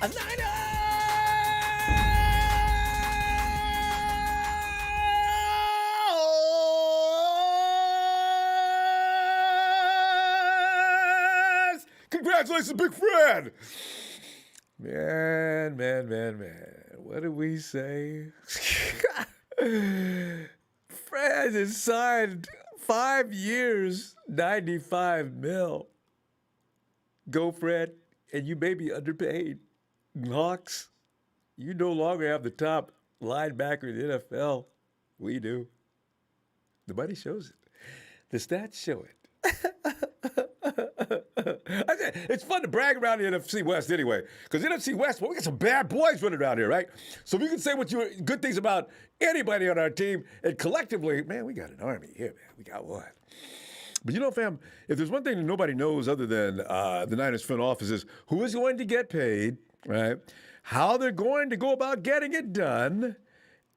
Niners! Congratulations, Big Fred! Man. What did we say? Fred has signed 5 years, $95 million. Go, Fred. And you may be underpaid. Hawks, you no longer have the top linebacker in the NFL. We do. The money shows it. The stats show it. It's fun to brag around the NFC West anyway, because NFC West, well, we got some bad boys running around here, right? So if you can say good things about anybody on our team, and collectively, man, we got an army here, man. We got one. But you know, fam, if there's one thing that nobody knows other than the Niners front office is who is going to get paid, right? How they're going to go about getting it done,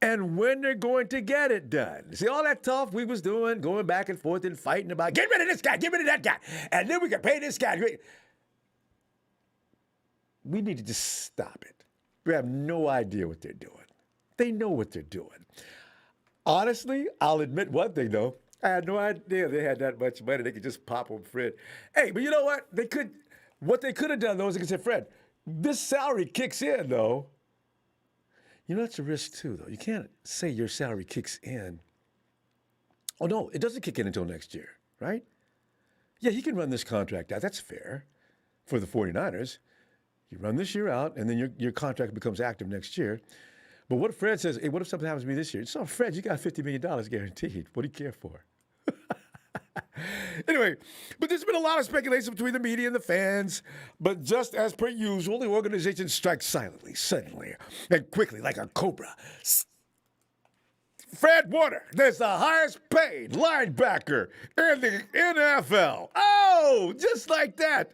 and when they're going to get it done. See, all that stuff we was doing, going back and forth and fighting about, get rid of this guy, get rid of that guy, and then we can pay this guy. We need to just stop it. We have no idea what they're doing. They know what they're doing. Honestly, I'll admit one thing, though. I had no idea they had that much money. They could just pop on Fred. Hey, but you know what? What they could have done, though, is they could say, Fred, this salary kicks in, though. You know, that's a risk, too, though. You can't say your salary kicks in. Oh, no, it doesn't kick in until next year, right? Yeah, he can run this contract out. That's fair for the 49ers. You run this year out, and then your contract becomes active next year. But what if Fred says, hey, what if something happens to me this year? So, Fred, you got $50 million guaranteed. What do you care for? Anyway, but there's been a lot of speculation between the media and the fans. But just as per usual, the organization strikes silently, suddenly, and quickly like a cobra. Fred Warner, there's the highest paid linebacker in the NFL. Oh, just like that.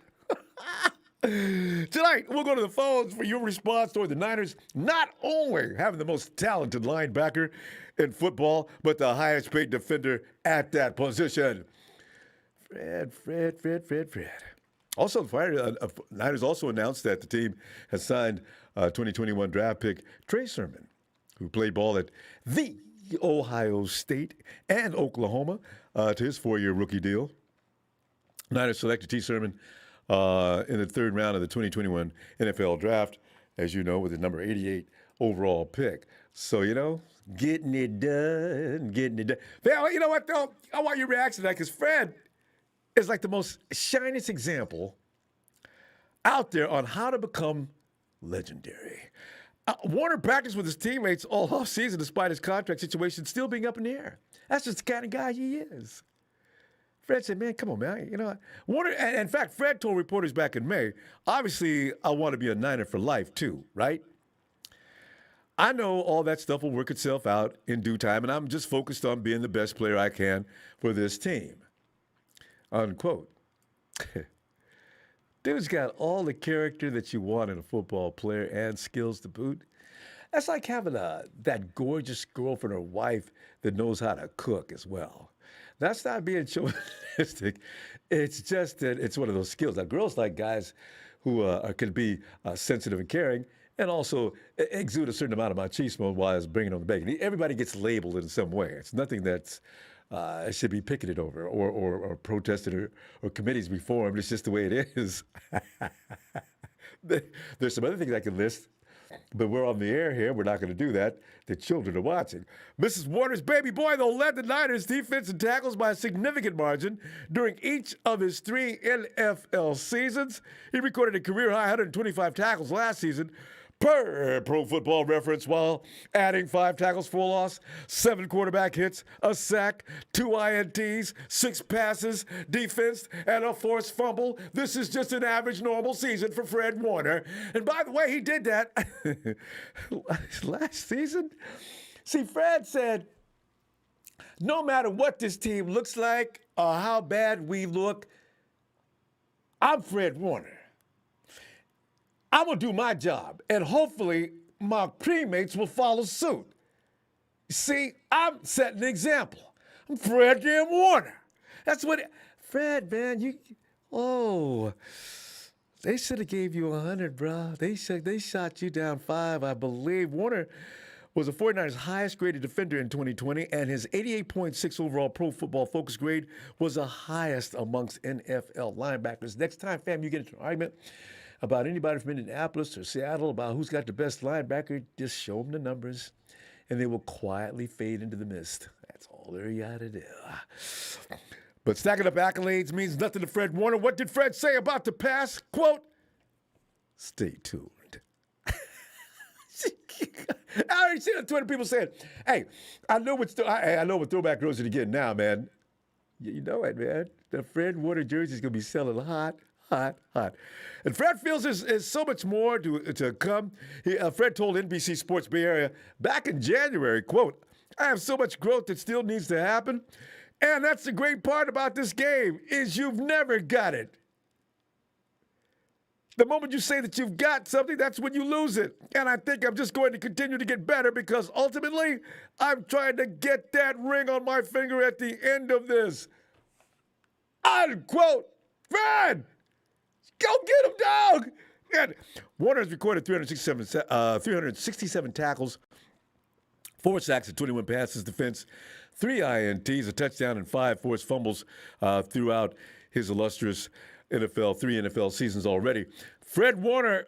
Tonight, we'll go to the phones for your response toward the Niners not only having the most talented linebacker in football, but the highest paid defender at that position. Fred. Also, the Niners also announced that the team has signed 2021 draft pick Trey Sermon, who played ball at the Ohio State and Oklahoma to his 4-year rookie deal. Niners selected T. Sermon in the third round of the 2021 NFL draft, as you know, with the number 88 overall pick. So, you know, getting it done. Well, you know what, though? I want your reaction to that, because Fred is like the most shiniest example out there on how to become legendary. Warner practiced with his teammates all offseason despite his contract situation still being up in the air. That's just the kind of guy he is. Fred said, man, come on, man. You know, Warner, and in fact, Fred told reporters back in May, obviously, I want to be a Niner for life, too, right? I know all that stuff will work itself out in due time, and I'm just focused on being the best player I can for this team. Unquote. Dude's got all the character that you want in a football player and skills to boot. That's like having that gorgeous girlfriend or wife that knows how to cook as well. That's not being chauvinistic. It's just that it's one of those skills. Now, girls like guys who can be sensitive and caring and also exude a certain amount of machismo while bringing on the bacon. Everybody gets labeled in some way. It's nothing that's should be picketed over or protested or committees be formed. It's just the way it is. There's some other things I can list, but we're on the air here. We're not going to do that. The children are watching. Mrs. Warner's baby boy, though, led the Niners' defense in tackles by a significant margin during each of his 3 NFL seasons. He recorded a career-high 125 tackles last season, per Pro Football Reference, while adding 5 tackles for loss, 7 quarterback hits, a sack, 2 INTs, 6 passes, defensed, and a forced fumble. This is just an average normal season for Fred Warner. And by the way, he did that last season. See, Fred said, no matter what this team looks like or how bad we look, I'm Fred Warner. I'm going to do my job, and hopefully my teammates will follow suit. See, I'm setting an example. I'm Fred damn Warner. That's what Fred, man, They should have gave you 100, bro. They shot you down 5, I believe. Warner was the 49ers' highest graded defender in 2020, and his 88.6 overall Pro Football Focus grade was the highest amongst NFL linebackers. Next time, fam, you get into an argument about anybody from Indianapolis or Seattle about who's got the best linebacker, just show them the numbers, and they will quietly fade into the mist. That's all they got to do. But stacking up accolades means nothing to Fred Warner. What did Fred say about the pass? Quote, stay tuned. I already seen on Twitter people saying, hey, I know what Throwback Rosary to get now, man. You know it, man. The Fred Warner jersey is going to be selling hot. And Fred feels there's so much more to come. Fred told NBC Sports Bay Area back in January, quote, I have so much growth that still needs to happen. And that's the great part about this game is you've never got it. The moment you say that you've got something, that's when you lose it. And I think I'm just going to continue to get better because ultimately I'm trying to get that ring on my finger at the end of this. Unquote. Fred! Go get him, dog! And Warner has recorded 367 tackles, 4 sacks and 21 passes defense, 3 INTs, a touchdown, and 5 forced fumbles throughout his illustrious three NFL seasons already. Fred Warner,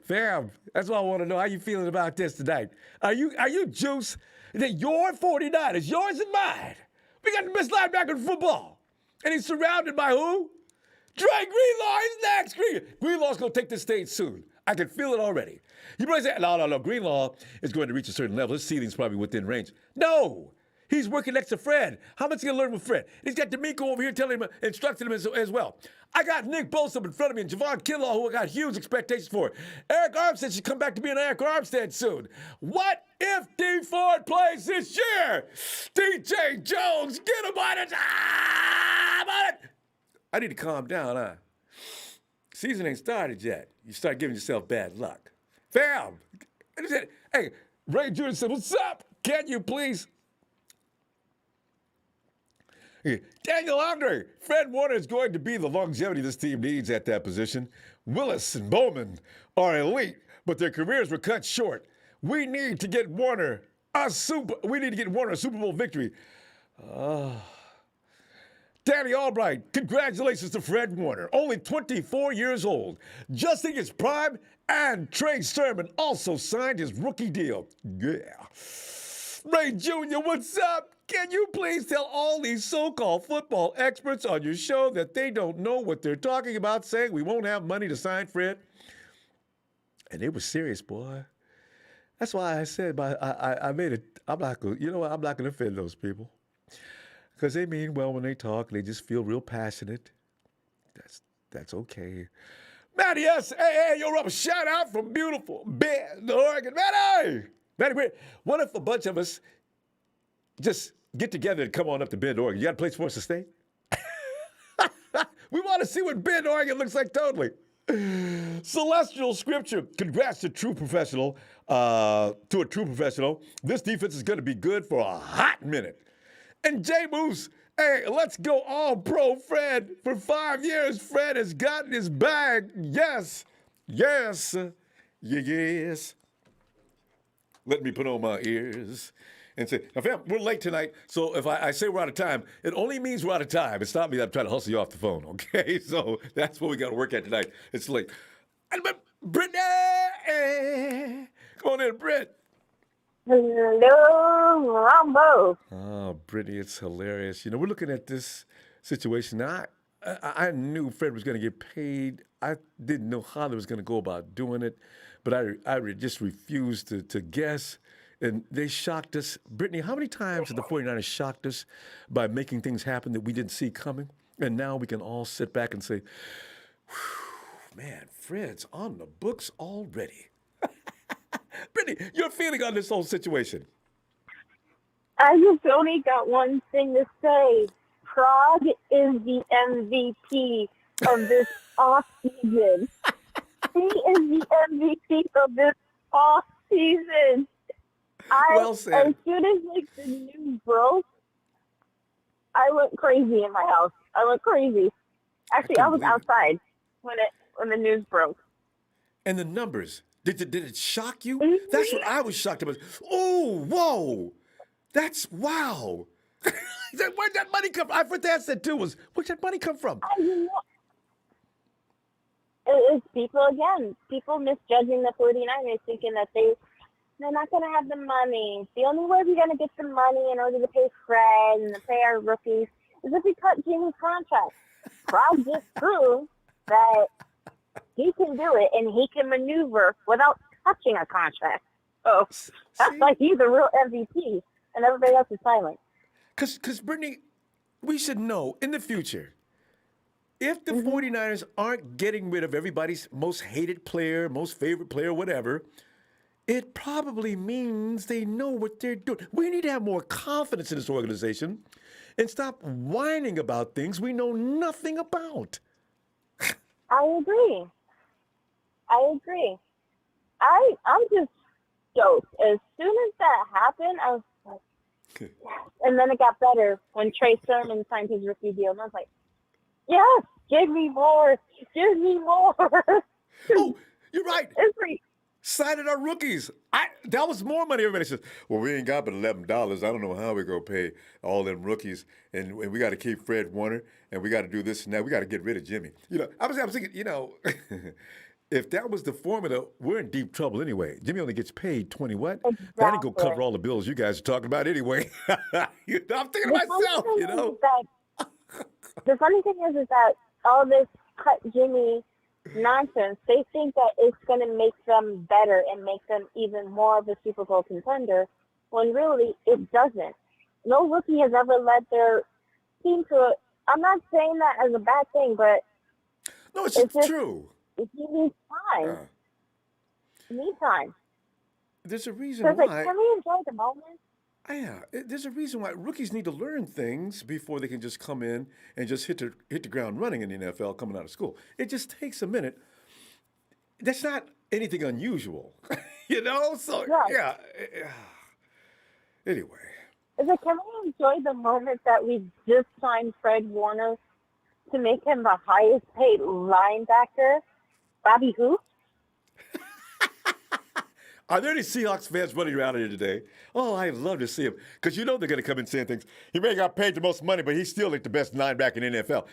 fam, that's what I want to know. How you feeling about this tonight? Are you juice? Is it your 49ers, yours and mine? We got the best linebacker in football. And he's surrounded by who? Dre Greenlaw is next. Greenlaw's going to take this stage soon. I can feel it already. You probably say, no. Greenlaw is going to reach a certain level. His ceiling's probably within range. No. He's working next to Fred. How much is he going to learn with Fred? He's got D'Amico over here telling him, instructing him as well. I got Nick Bosa in front of me and Javon Kinlaw, who I got huge expectations for. Eric Armstead should come back to being Eric Armstead soon. What if D Ford plays this year? DJ Jones, get him on it. I need to calm down, huh? Season ain't started yet. You start giving yourself bad luck. Fam, hey, Ray Jr. said, what's up? Can you please? Daniel Andre, Fred Warner is going to be the longevity this team needs at that position. Willis and Bowman are elite, but their careers were cut short. We need to get Warner a Super Bowl victory. Danny Albright, congratulations to Fred Warner, only 24 years old, just in his prime, and Trey Sermon also signed his rookie deal. Yeah. Ray Jr., what's up? Can you please tell all these so-called football experts on your show that they don't know what they're talking about, saying we won't have money to sign Fred? And they were serious, boy. That's why I said, I made it. I'm not going to offend those people. Because they mean well when they talk. They just feel real passionate. That's okay. Matty S. Hey, yo, Rob, shout out from beautiful Bend, Oregon. Matty, what if a bunch of us just get together and come on up to Bend, Oregon? You got a place for us to stay? We want to see what Bend, Oregon looks like totally. Celestial Scripture. Congrats to a true professional. This defense is going to be good for a hot minute. And Jay Moose, hey, let's go all pro Fred. For 5 years, Fred has gotten his bag. Yes. Let me put on my ears and say, now, fam, we're late tonight, so if I say we're out of time, it only means we're out of time. It's not me that I'm trying to hustle you off the phone, okay? So that's what we got to work at tonight. It's late. Brittany! Come on in, Britt. Hello, Ronbo. Oh, Brittany, it's hilarious. You know, we're looking at this situation. Now, I knew Fred was going to get paid. I didn't know how they was going to go about doing it, but I just refused to guess, and they shocked us. Brittany, how many times have the 49ers shocked us by making things happen that we didn't see coming? And now we can all sit back and say, man, Fred's on the books already. Brittany, your feeling on this whole situation? I just only got one thing to say. Prague is the MVP of this off-season. He is the MVP of this off-season. Well said. As soon as the news broke, I went crazy in my house. I went crazy. Actually, I was outside when when the news broke. And the numbers, did it shock you? Mhm. That's what I was shocked about. Oh, whoa. That's wow. Where'd that money come from? I forgot to ask that too. Where'd that money come from? You know, it's people misjudging the 49ers, thinking that they're not going to have the money. The only way we're going to get the money in order to pay Fred and to pay our rookies is if we cut Jimmy's contract. Prague just proved that he can do it and he can maneuver without touching a contract. So that's why he's a real MVP and everybody else is silent. Because Brittany, we should know in the future, if the 49ers aren't getting rid of everybody's most hated player, most favorite player, whatever, it probably means they know what they're doing. We need to have more confidence in this organization and stop whining about things we know nothing about. I agree. I'm just stoked. As soon as that happened, I was like, yes. And then it got better when Trey Sermon signed his rookie deal. And I was like, yes, give me more. Give me more. Oh, you're right. Every Signing our rookies. That was more money. Everybody says, well, we ain't got but $11. I don't know how we're going to pay all them rookies. And we got to keep Fred Warner. And we got to do this and that. We got to get rid of Jimmy. I was thinking, if that was the formula, we're in deep trouble anyway. Jimmy only gets paid 20 what? Exactly. That ain't going to cover all the bills you guys are talking about anyway. I'm thinking to myself, The funny thing is that all this cut Jimmy nonsense, they think that it's going to make them better and make them even more of a Super Bowl contender, when really it doesn't. No rookie has ever led their team to a... I'm not saying that as a bad thing, but... No, it's just true. He needs time. He needs time. There's a reason why... can we enjoy the moment? Yeah, there's a reason why rookies need to learn things before they can just come in and just hit the ground running in the NFL coming out of school. It just takes a minute. That's not anything unusual, So, yeah. Anyway. Can we enjoy the moment that we just signed Fred Warner to make him the highest paid linebacker? Bobby who? Are there any Seahawks fans running around here today? Oh, I'd love to see them. Because they're going to come in saying things. He may have got paid the most money, but he's still like the best linebacker in the NFL.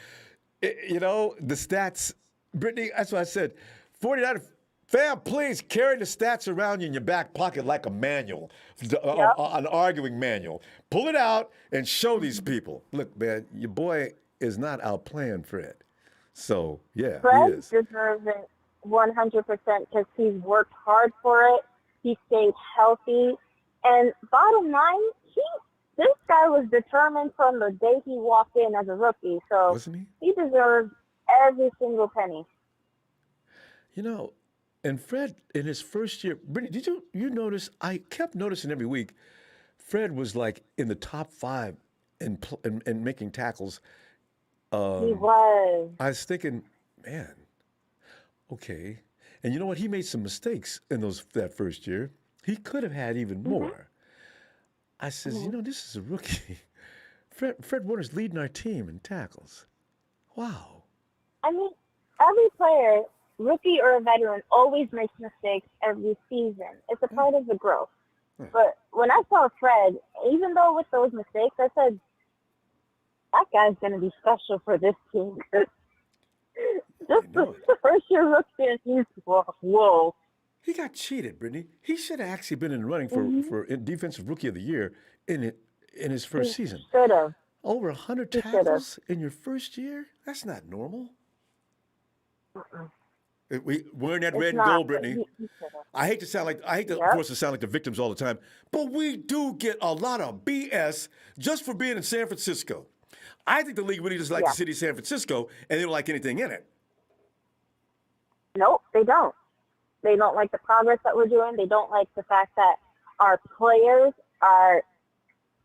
The stats, Brittany, that's what I said. 49 fam, please carry the stats around you in your back pocket like a manual, an arguing manual. Pull it out and show these people. Look, man, your boy is not outplaying Fred. So, yeah, Fred he is. deserves it 100% because he's worked hard for it. He stayed healthy. And bottom line, this guy was determined from the day he walked in as a rookie. So wasn't he? He deserves every single penny. And Fred, in his first year, Brittany, did you notice? I kept noticing every week, Fred was like in the top 5 in making tackles. He was. I was thinking, man, okay. And you know what? He made some mistakes in that first year. He could have had even more. I says, this is a rookie. Fred Warner's leading our team in tackles. Wow. I mean, every player, rookie or a veteran, always makes mistakes every season. It's a part of the growth. But when I saw Fred, even though with those mistakes, I said, that guy's going to be special for this team. Just the first year rookie, and he's, whoa. He got cheated, Brittany. He should have actually been in the running for Defensive Rookie of the Year in his first season. Should have. Over 100 tackles in your first year? That's not normal. We're in that red and gold, Brittany. I hate to force to sound like the victims all the time, but we do get a lot of BS just for being in San Francisco. I think the league really just likes the city of San Francisco, and they don't like anything in it. Nope, they don't. They don't like the progress that we're doing. They don't like the fact that our players are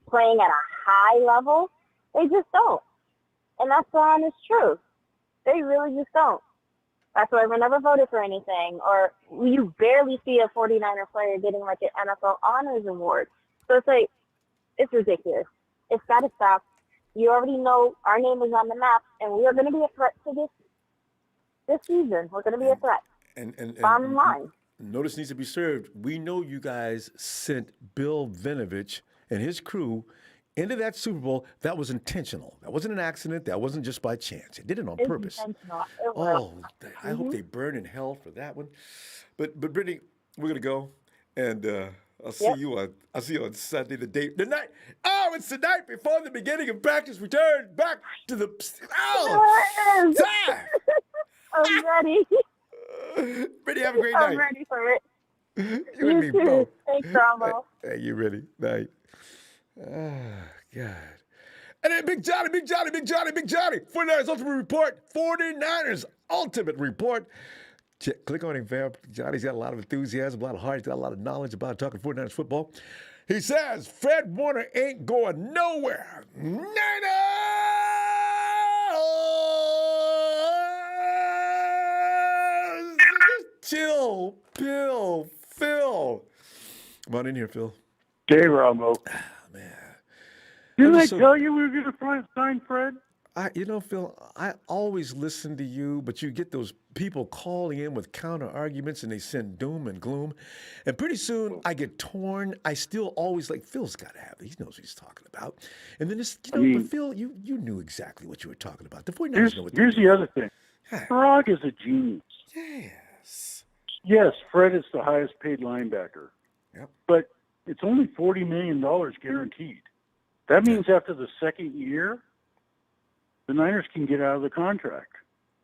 playing at a high level. They just don't. And that's the honest truth. They really just don't. That's why we never voted for anything. Or you barely see a 49er player getting like an NFL Honors Award. So it's like, it's ridiculous. It's got to stop. You already know our name is on the map, and we are going to be a threat to this this season. We're going to be a threat. And Bottom line. notice needs to be served. We know you guys sent Bill Vinovich and his crew into that Super Bowl. That was intentional. That wasn't an accident. That wasn't just by chance. It did it on It's purpose. intentional. It was. Oh, I hope they burn in hell for that one. But Brittany, we're gonna go, and I'll see Yep. you on Sunday, the night. Oh, it's the night before the beginning of practice. Return back to the. Oh, Yes. time. I'm ready. Brittany, have a great night. I'm ready for it. You and You me too. both. Thanks, Ronbo. Hey, you ready? Night. God. And then Big Johnny. 49ers Ultimate Report. 49ers Ultimate Report. Click on him, fam. Johnny's got a lot of enthusiasm, a lot of heart. He's got a lot of knowledge about talking 49ers football. He says Fred Warner ain't going nowhere. Niners! Chill, Phil. Come on in here, Phil. Hey, Ronbo. Man. Didn't I so- tell you we were going to sign Fred? Phil, I always listen to you, but you get those people calling in with counter arguments and they send doom and gloom. And pretty soon I get torn. I still always like, Phil's got to have it. He knows what he's talking about. And then this, but Phil, you knew exactly what you were talking about. The 49ers know what they're Here's the other thing. Huh. Frog is a genius. Yes. Yes, Fred is the highest paid linebacker. Yep. But it's only $40 million guaranteed. That means after the second year, the Niners can get out of the contract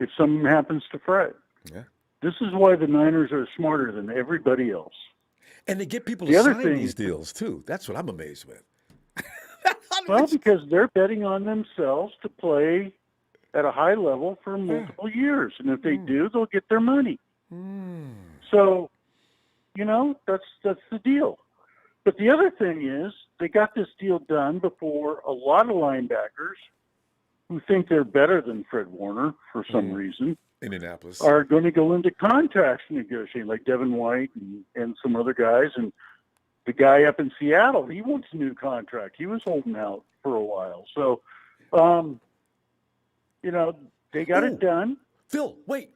if something happens to Fred. Yeah. This is why the Niners are smarter than everybody else. And they get people The to other sign thing- these deals, too. That's what I'm amazed with. Well, because they're betting on themselves to play at a high level for multiple years. And if they do, they'll get their money. So, that's the deal. But the other thing is they got this deal done before a lot of linebackers who think they're better than Fred Warner for some reason Indianapolis. are going to go into contracts negotiating, like Devin White and some other guys. And the guy up in Seattle, he wants a new contract. He was holding out for a while. So, they got it done. Phil, wait.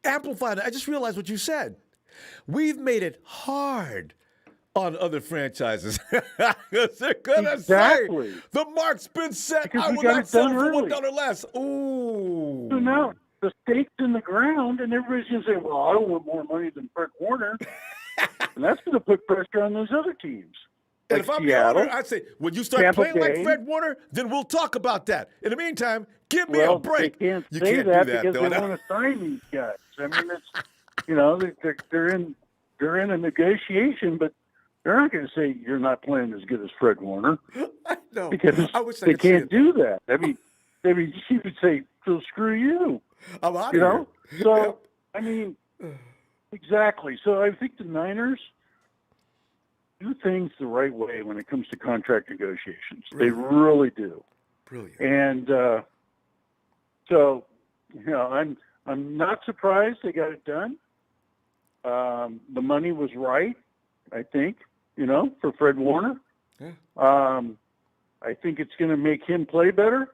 Amplify that. I just realized what you said. We've made it hard on other franchises. Because they're going to Exactly. say, the mark's been set. Because I we will got not it sell done for early. $1 less. Ooh. So now the stake's in the ground, and everybody's going to say, well, I don't want more money than Fred Warner. And that's going to put pressure on those other teams. And Like if I'm Seattle, the owner, I'd say, when you start Tampa playing like Bay. Fred Warner, then we'll talk about that. In the meantime, give me a well, break. they can't You say can't that do that, because though. they want to sign these guys. I mean, it's, they're in a negotiation, but they're not going to say you're not playing as good as Fred Warner I know. because I wish I they could see can't it. do that. I mean, you would say, so screw you. I'm out You of know? here. So, I mean, exactly. So I think the Niners do things the right way when it comes to contract negotiations. They really do. Brilliant. And so, I'm not surprised they got it done. The money was right, I think, for Fred Warner. Yeah. I think it's going to make him play better.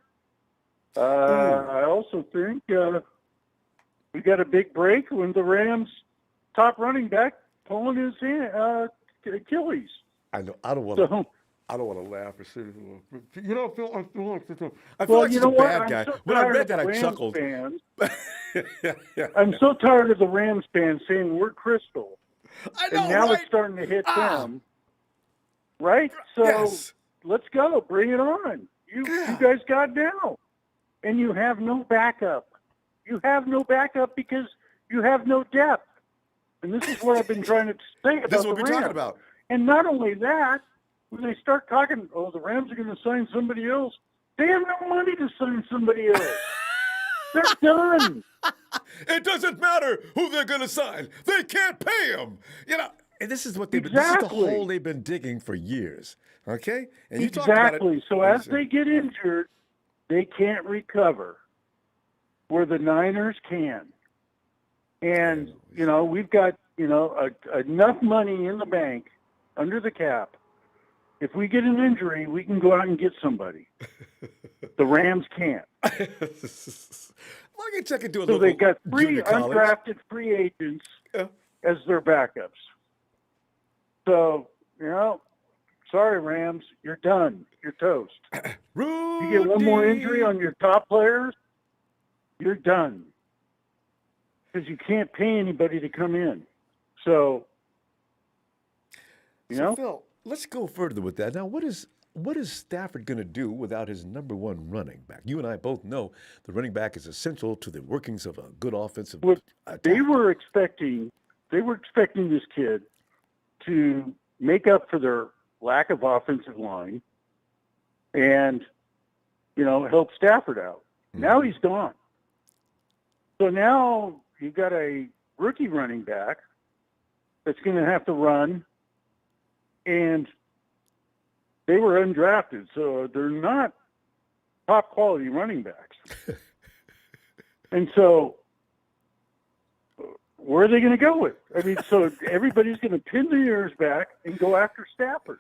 I also think we got a big break when the Rams' top running back pulling his Achilles. I know. I don't want to. So, I don't want to laugh or say anything. Phil, I feel like you such know a what? bad I'm guy. so When I tired read of that, the I Rams chuckled. fans. yeah. I'm so tired of the Rams fans saying we're Crystal. I know, And now right? it's starting to hit them. Right? So Yes. let's go. Bring it on. You guys got now. And you have no backup. You have no backup because you have no depth. And this is what I've been trying to say about This is what the we're talking Rams. about. And not only that, when they start talking, the Rams are going to sign somebody else, they have no money to sign somebody else. They're done. It doesn't matter who they're going to sign. They can't pay them. And this is what this is the Exactly. hole they've been digging for years. Okay? And you talked about Exactly. it. So as they get injured, they can't recover where the Niners can. And, we've got, enough money in the bank under the cap. If we get an injury, we can go out and get somebody. The Rams can't. I can check into a So local they got three junior college. undrafted free agents Yeah. as their backups. So, sorry, Rams, you're done. You're toast. Rudy. You get one more injury on your top players, you're done. Because you can't pay anybody to come in. So, So, Phil, let's go further with that. Now, what is Stafford going to do without his number one running back? You and I both know the running back is essential to the workings of a good offensive attack. they were expecting this kid to make up for their lack of offensive line and, help Stafford out. Mm-hmm. Now he's gone. So now you've got a rookie running back that's going to have to run, and they were undrafted, so they're not top quality running backs. And so where are they going to go with? I mean, so everybody's going to pin their ears back and go after Stafford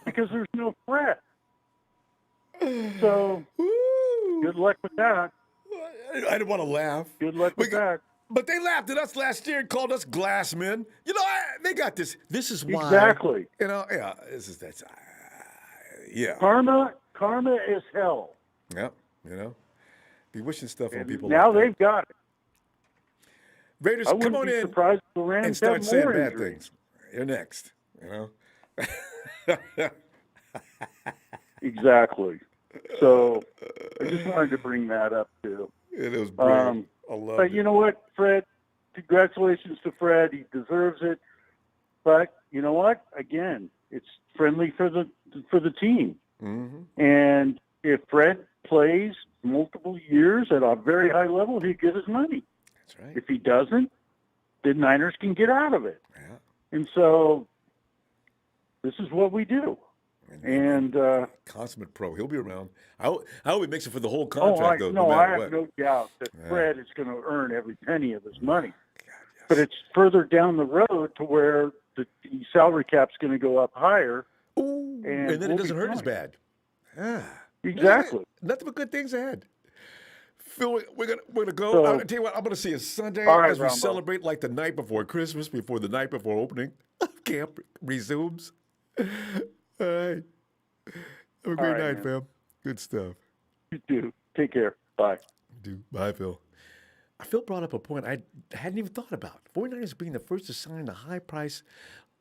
because there's no threat. So good luck with that. I didn't want to laugh. Good luck with that. But they laughed at us last year and called us glass men. They got this. This is why. Exactly. Yeah. That's. Yeah. Karma is hell. Yeah. Be wishing stuff on people. Now like they've got it. Raiders, I wouldn't come on be in surprised if the Rams and start have saying more bad injuries. things. You're next. Exactly. So I just wanted to bring that up too. It was brilliant. I love But it. you know what, Fred? Congratulations to Fred. He deserves it. But you know what? Again, it's friendly for the team. Mm-hmm. And if Fred plays multiple years at a very high level, he get his money. That's right. If he doesn't, the Niners can get out of it. Yeah. And so this is what we do. And consummate pro. He'll be around. I hope he makes it for the whole contract, though. I matter have what. no doubt that Fred is going to earn every penny of his money. God, yes. But it's further down the road to where the salary cap's going to go up higher. Ooh, and then it doesn't hurt as bad. Yeah. Exactly. Nothing but good things ahead. Phil, we're gonna go. So, I'll tell you what, I'm gonna see you Sunday right, as we Ronbo. celebrate like the night before Christmas, before the night before opening. Camp resumes. All right. Have a great night, man. fam. Good stuff. You too. Take care. Bye. Bye, Phil. Phil brought up a point I hadn't even thought about. 49ers being the first to sign a high-price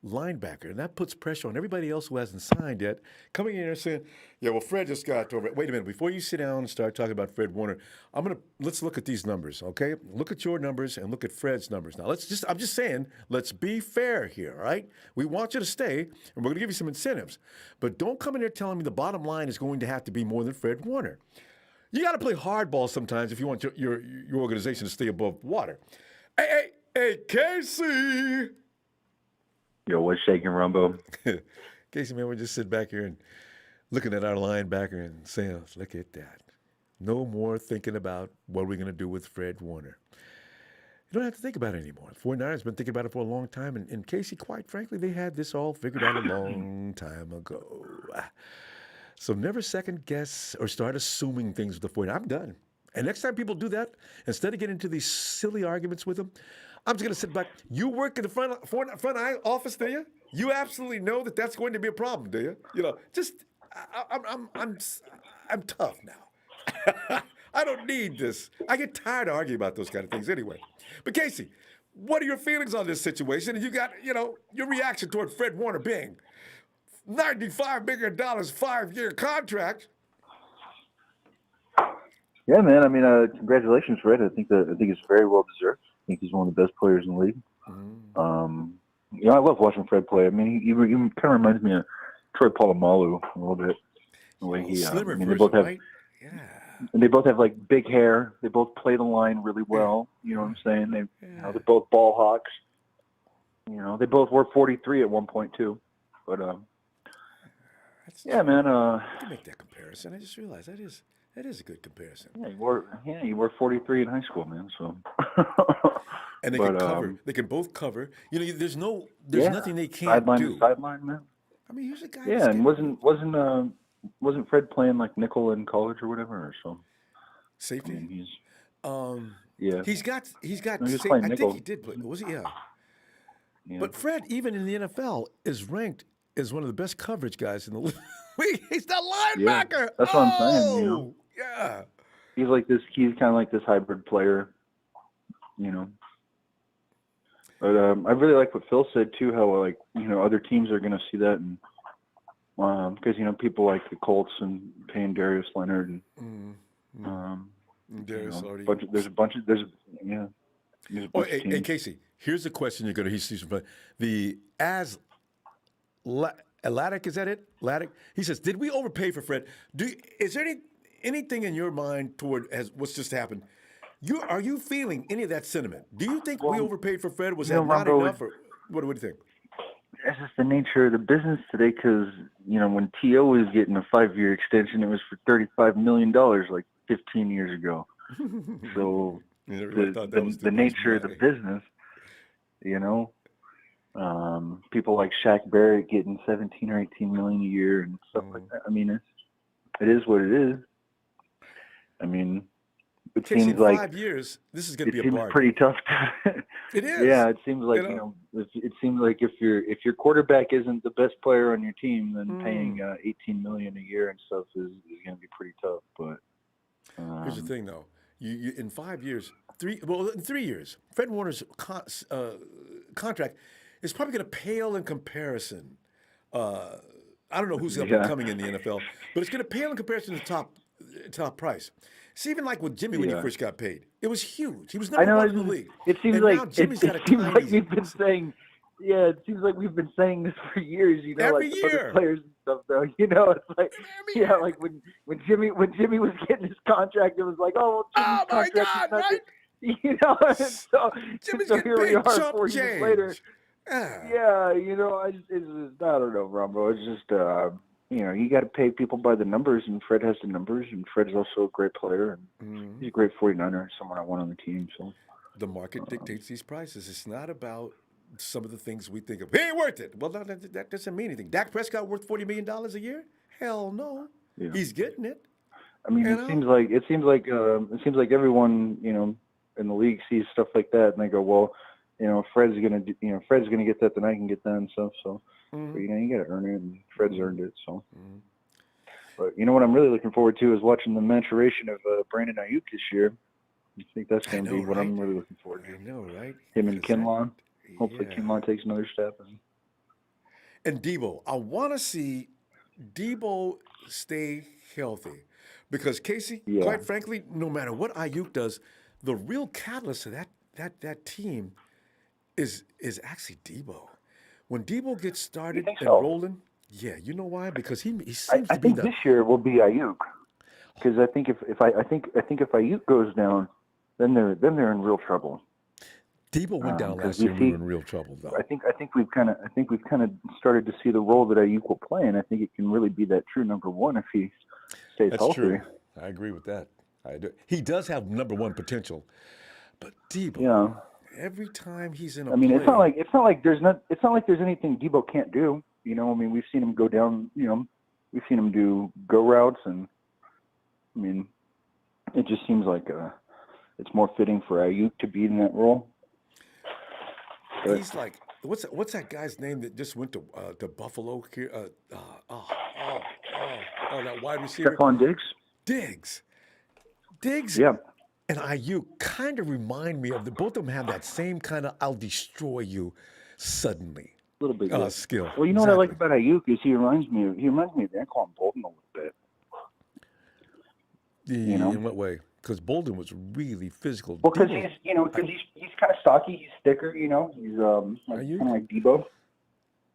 linebacker, and that puts pressure on everybody else who hasn't signed yet. Coming in here saying, "Yeah, well, Fred just got over it." Wait a minute, before you sit down and start talking about Fred Warner, let's look at these numbers, okay? Look at your numbers and look at Fred's numbers. Now, I'm just saying, let's be fair here, all right? We want you to stay, and we're going to give you some incentives, but don't come in here telling me the bottom line is going to have to be more than Fred Warner. You got to play hardball sometimes if you want your organization to stay above water. Hey, Casey. Yo, what's shaking, Ronbo? Casey, man, we're just sitting back here and looking at our linebacker and saying, look at that. No more thinking about what we're going to do with Fred Warner. You don't have to think about it anymore. The 49ers have been thinking about it for a long time. And Casey, quite frankly, they had this all figured out a long time ago. So never second guess or start assuming things with the 49ers. I'm done. And next time people do that, instead of getting into these silly arguments with them, I'm just going to sit back. You work in the front office, do you? You absolutely know that that's going to be a problem, do you? I'm tough now. I don't need this. I get tired of arguing about those kind of things anyway. But Casey, what are your feelings on this situation? And you got, your reaction toward Fred Warner being $95 million, 5-year contract. Yeah, man. I mean, congratulations, Fred. I think it's very well deserved. I think he's one of the best players in the league. Mm-hmm. I love watching Fred play. I mean, he kind of reminds me of Troy Polamalu a little bit. The way he, slimmer they version, both have, right? Yeah. and they both have like big hair. They both play the line really well. You know what I'm saying? They're both ball hawks. They both were 43 at one point too. But yeah, man. You can make that comparison. I just realized that is a good comparison. Yeah, you were 43 in high school, man. So. And they can cover. They can both cover. There's nothing they can't sideline do. To sideline, man. I mean, here's a guy. Yeah, and wasn't Fred playing like nickel in college or whatever, or so? Safety. I mean, Yeah. He's got No, he was say, playing I think nickel. he did play. Was he? Yeah. Yeah. But Fred, even in the NFL, is ranked as one of the best coverage guys in the league. He's the Yeah. linebacker. That's what I'm saying. You know, Yeah. he's like this. He's kind of like this hybrid player. You know. But I really like what Phil said too. How like other teams are going to see that, and because people like the Colts and paying Darius Leonard and Darius already. there's a bunch of there's a Oh, bunch of hey, teams. Casey, here's the question you're going to see from the Laddick, is that it? Laddick? He says, did we overpay for Fred? Is there anything in your mind toward what's just happened? Are you feeling any of that sentiment? Do you think we overpaid for Fred? Was that not Ronbo, enough? Or what do you think? That's just the nature of the business today. Because when T.O. was getting a 5-year extension, it was for $35 million like 15 years ago. So the nature of the business, people like Shaq Barrett getting 17 or 18 million a year and stuff like that. I mean, it is what it is. I mean, it Casey, seems in like 5 years, this is going to be a seems bargain. pretty tough. It is. Yeah, it seems like it seems like if your quarterback isn't the best player on your team, then paying 18 million a year and stuff is going to be pretty tough. But here's the thing, though. You in 5 years, in 3 years, Fred Warner's contract is probably going to pale in comparison. I don't know who's up and coming in the NFL, but it's going to pale in comparison to the top price. It's even like with Jimmy when he first got paid. It was huge. He was number one in the league. It seems and like now Jimmy's got a seems tiny. like we've been saying. Yeah, it seems like we've been saying this for years. Every like year. Other players and stuff. Though, it's like like when Jimmy was getting his contract, it was like, oh, Jimmy's my contract God, is right? so Jimmy's so getting here we paid are chump 4 years change. later. Yeah. It's just, I don't know, Ronbo. It's just you got to pay people by the numbers, and Fred has the numbers, and Fred's also a great player, and he's a great 49er, someone I want on the team. So the market dictates these prices. It's not about some of the things we think of. He ain't worth it. Well, that doesn't mean anything. Dak Prescott worth $40 million a year? Hell no. Yeah. He's getting it. I mean, it seems like everyone in the league sees stuff like that, and they go, well, Fred's gonna get that, then I can get that and stuff. So, but, you got to earn it, and Fred's earned it. So, but what I'm really looking forward to is watching the maturation of Brandon Ayuk this year. I think that's going to be what I'm really looking forward to. I know, right? Him and Kinlaw. Hopefully, Kinlaw takes another step. And Debo, I want to see Debo stay healthy, because Casey, quite frankly, no matter what Ayuk does, the real catalyst of that team is actually Debo. When Debo gets started and rolling, you know why? Because he seems to be this year will be Ayuk, because I think if Ayuk goes down, then they're in real trouble. Debo went down last year. We were in real trouble, though. I think we've kind of started to see the role that Ayuk will play, and I think it can really be that true number one if he stays healthy. True. I agree with that. I do. He does have number one potential, but Debo, every time he's in a play, it's not like there's anything Debo can't do. I mean, we've seen him go down. We've seen him do go routes, and I mean, it just seems like it's more fitting for Ayuk to be in that role. But he's like, what's that guy's name that just went to Buffalo here? That wide receiver. Stephon Diggs. Diggs. Yeah. And Ayuk kind of remind me of both of them have that same kind of "I'll destroy you" suddenly. A little bit. Skill. Well, what I like about Ayuk is he reminds me of Anquan Bolton a little bit. In what way? Because Bolden was really physical. Well, because he's kind of stocky. He's thicker. He's kind of like Debo.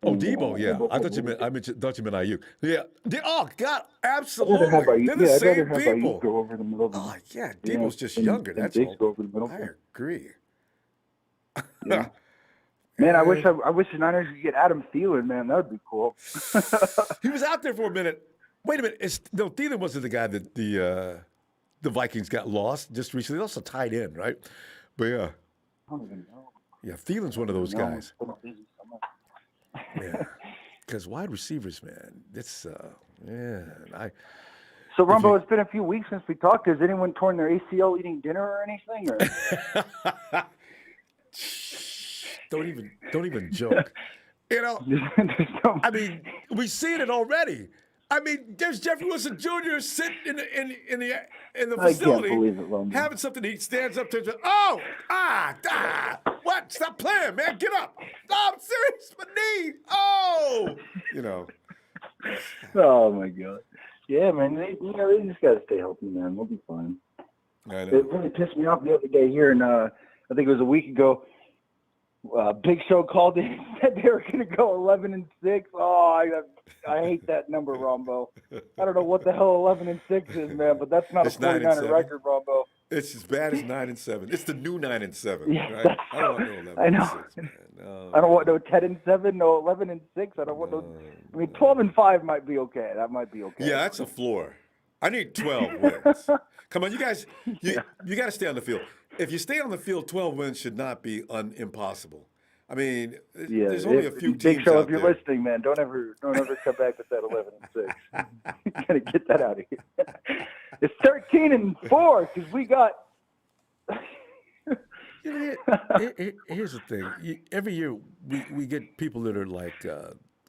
Oh, Debo, yeah. I thought you meant Ayuk. Yeah. Oh, God, absolutely. They're the same people. Go over the middle. Oh, yeah. Debo's just younger. That's all. Go over the middle. I agree. Yeah. Man, I wish the Niners could get Adam Thielen. Man, that would be cool. He was out there for a minute. Wait a minute. Thielen wasn't the guy that the Vikings got lost just recently. Also tied in, right? But yeah. I don't even know. Yeah, Thielen's one of those guys. Yeah, because wide receivers, man, it's So, Ronbo, it's been a few weeks since we talked. Has anyone torn their ACL eating dinner or anything? Or? Don't even joke. You know, I mean, we've seen it already. I mean, there's Jeffrey Wilson Jr. sitting in the I can't facility believe it, Ronbo. having something to eat, stands up to him, what? Stop playing, man. Get up. Oh, I'm serious. My knee. Oh, you know. Oh, my God. Yeah, man. They just got to stay healthy, man. We'll be fine. I know. It really pissed me off the other day here, and I think it was a week ago. Big Show called in and said they were going to go 11-6. Oh, I hate that number, Ronbo. I don't know what the hell 11-6 is, man, but that's not It's a 49er record, Ronbo. It's as bad as 9-7. It's the new 9-7. Yeah, right? I don't want no 11-6. I know. No. I don't want no 10-7, no 11-6. I don't want no. I mean, 12-5 might be okay. That might be okay. Yeah, that's a floor. I need 12 wins. Come on, you guys. You got to stay on the field. If you stay on the field, 12 wins should not be impossible. I mean, there's only a few teams Big Show, out if you're there. listening, man, don't ever come back with that 11-6. You gotta get that out of here. It's 13-4 because we got. Here's the thing. Every year we get people that are like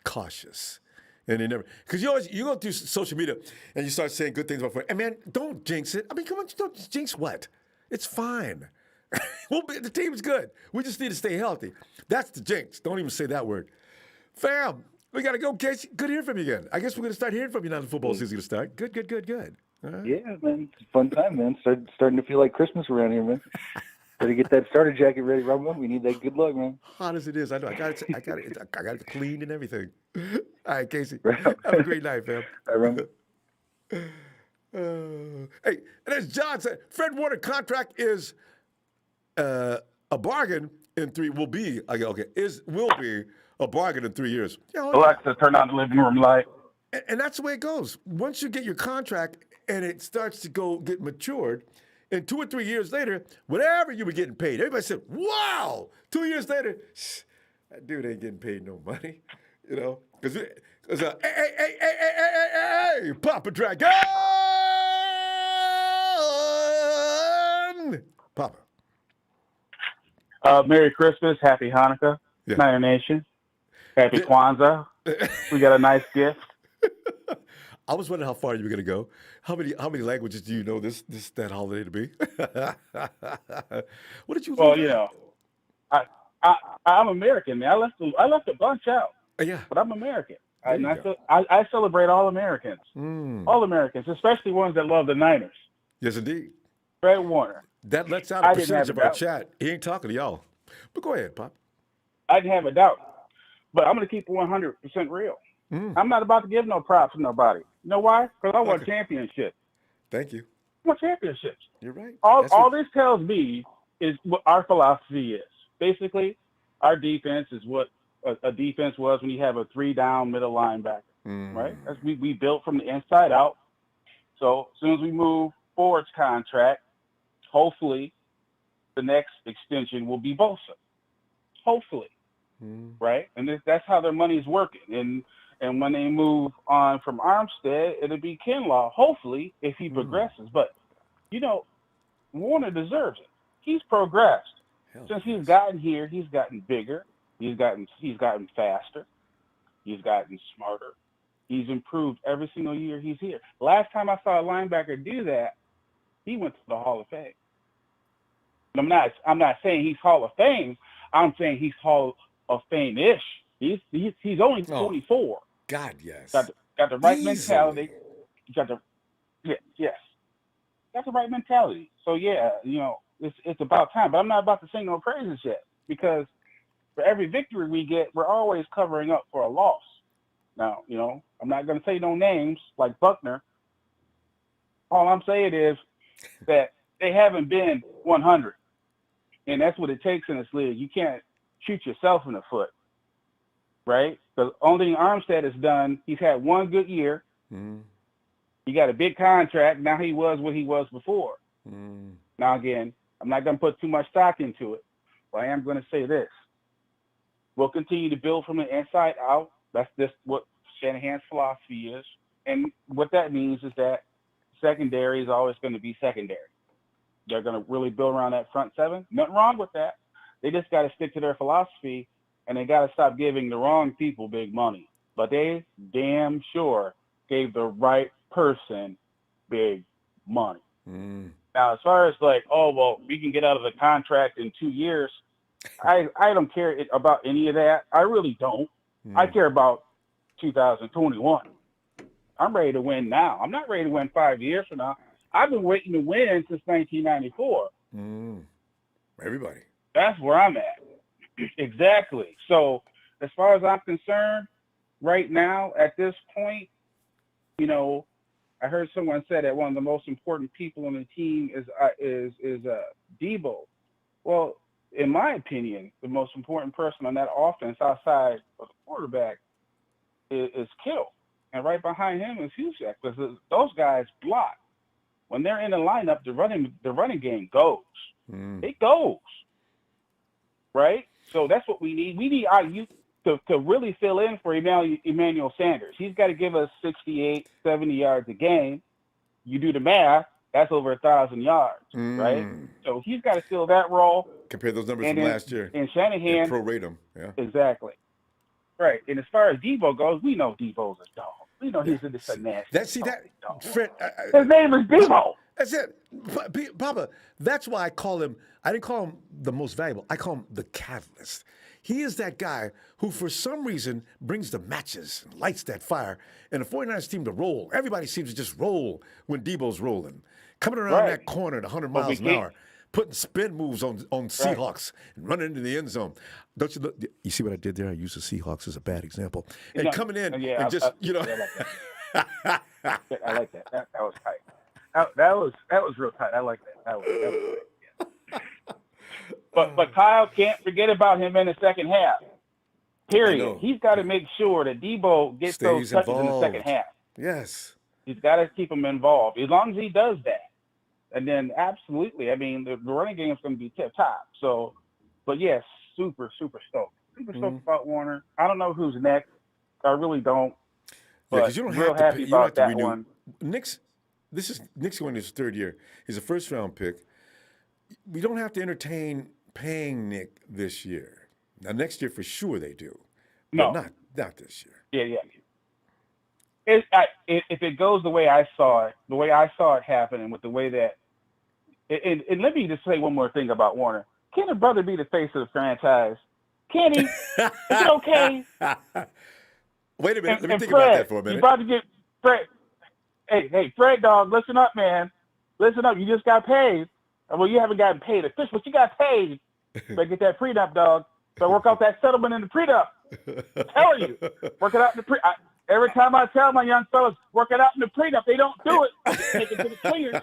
cautious, and they never, because you go through social media and you start saying good things about friends. And man, don't jinx it. I mean, come on, don't jinx what? It's fine. The team's good. We just need to stay healthy. That's the jinx. Don't even say that word. Fam, we got to go, Casey. Good hearing from you again. I guess we're going to start hearing from you now the football season's going to start. Good. All right. Yeah, man. It's a fun time, man. Starting to feel like Christmas around here, man. Better get that starter jacket ready, Ronbo. We need that good luck, man. Hot as it is, I know. I got it cleaned and everything. All right, Casey. Right. Have a great night, fam. All right, Ronbo. Hey, and as John said, Fred Warner contract is a bargain in 3. Will be a bargain in 3 years. Alexa, turn on the living room light. And that's the way it goes. Once you get your contract and it starts to get matured, and 2 or 3 years later, whatever you were getting paid, everybody said, "Wow!" 2 years later, that dude ain't getting paid no money, you know, because hey, Papa Dragon, Papa. Merry Christmas, Happy Hanukkah, Yeah. Niner Nation, Happy Kwanzaa. We got a nice gift. I was wondering how far you were going to go. How many languages do you know that holiday to be? What did you? Well, you know, I'm American, man. I left a bunch out. Yeah. But I'm American. There you go. I celebrate all Americans. All Americans, especially ones that love the Niners. Yes, indeed. Fred Warner. That lets out a I didn't percentage have of a our doubt. chat. He ain't talking to y'all. But go ahead, Pop. I didn't have a doubt. But I'm going to keep it 100% real. I'm not about to give no props to nobody. You know why? Because I want championships. Thank you. I want championships. You're right. All this tells me is what our philosophy is. Basically, our defense is what a defense was when you have a 3-down middle linebacker, right? We built from the inside out. So as soon as we move Ford's contract, hopefully the next extension will be Bosa. Hopefully, right? And that's how their money's working. And when they move on from Armstead, it'll be Kinlaw, hopefully, if he progresses. But, you know, Warner deserves it. He's progressed. Since he's gotten here, he's gotten bigger. He's gotten faster. He's gotten smarter. He's improved every single year he's here. Last time I saw a linebacker do that, he went to the Hall of Fame. I'm not saying he's Hall of Fame. I'm saying he's Hall of Fame-ish. He's only 24. God, yes. Got the right Easily. mentality. Got the right mentality. So yeah, you know, it's about time. But I'm not about to sing no praises yet, because for every victory we get, we're always covering up for a loss. Now, you know, I'm not going to say no names like Buckner. All I'm saying is that they haven't been 100, and that's what it takes in this league. You can't shoot yourself in the foot, right? The only thing Armstead has done, he's had one good year. He got a big contract. Now he was what he was before. Now, again, I'm not going to put too much stock into it, but I am going to say this. We'll continue to build from the inside out. That's just what Shanahan's philosophy is. And what that means is that secondary is always going to be secondary. They're going to really build around that front seven. Nothing wrong with that. They just got to stick to their philosophy, and they got to stop giving the wrong people big money. But they damn sure gave the right person big money. Now, as far as like, oh, well, we can get out of the contract in 2 years, I don't care about any of that. I really don't. I care about 2021. I'm ready to win now. I'm not ready to win 5 years from now. I've been waiting to win since 1994. Everybody. That's where I'm at. Exactly. So as far as I'm concerned, right now, at this point, you know, I heard someone say that one of the most important people on the team is Debo. Well, in my opinion, the most important person on that offense outside of the quarterback is Kittle. And right behind him is Hughes, because those guys block. When they're in the lineup, the running game goes. It goes. Right? So that's what we need. We need our youth to really fill in for Emmanuel Sanders. He's got to give us 68, 70 yards a game. You do the math, that's over 1,000 yards, right? So he's got to fill that role. Compare those numbers from last year. And Shanahan. Prorate them. Yeah. Exactly. Right. And as far as Debo goes, we know Debo's a dog. We know he's a nasty dog. Fred, his name is Debo. That's it. Papa, that's why I call him, I didn't call him the most valuable. I call him the catalyst. He is that guy who, for some reason, brings the matches and lights that fire. And the 49ers seem to roll. Everybody seems to just roll when Debo's rolling. Coming around that corner at 100 miles an hour, putting spin moves on Seahawks and running into the end zone. Don't you look? You see what I did there? I used the Seahawks as a bad example. And coming in and just, you know. I like that. That was tight. That was real tight. I like that. That was great. Yeah. But Kyle can't forget about him in the second half. Period. He's got to make sure that Debo gets those touches in the second half. Yes. He's got to keep him involved. As long as he does that. And then absolutely, I mean, the running game is going to be tip top. So, but yes, super stoked. Super stoked about Warner. I don't know who's next. I really don't. But you don't real have happy about that one. Nick's going his third year. He's a first-round pick. We don't have to entertain paying Nick this year. Now, next year for sure they do. No, not this year. Yeah. If it goes the way I saw it happening, with the way that, and let me just say one more thing about Warner. Can a brother be the face of the franchise? Can he? Is it okay? Wait a minute. Let me think about that for a minute. You're about to get Fred. Hey, Fred, dog, listen up, man. Listen up. You just got paid. Well, you haven't gotten paid officially, but you got paid. Better get that prenup, dog. So work out that settlement in the prenup. I'm telling you, work it out in the prenup. Every time I tell my young fellas, work it out in the prenup, they don't do it. Take it to the cleaners.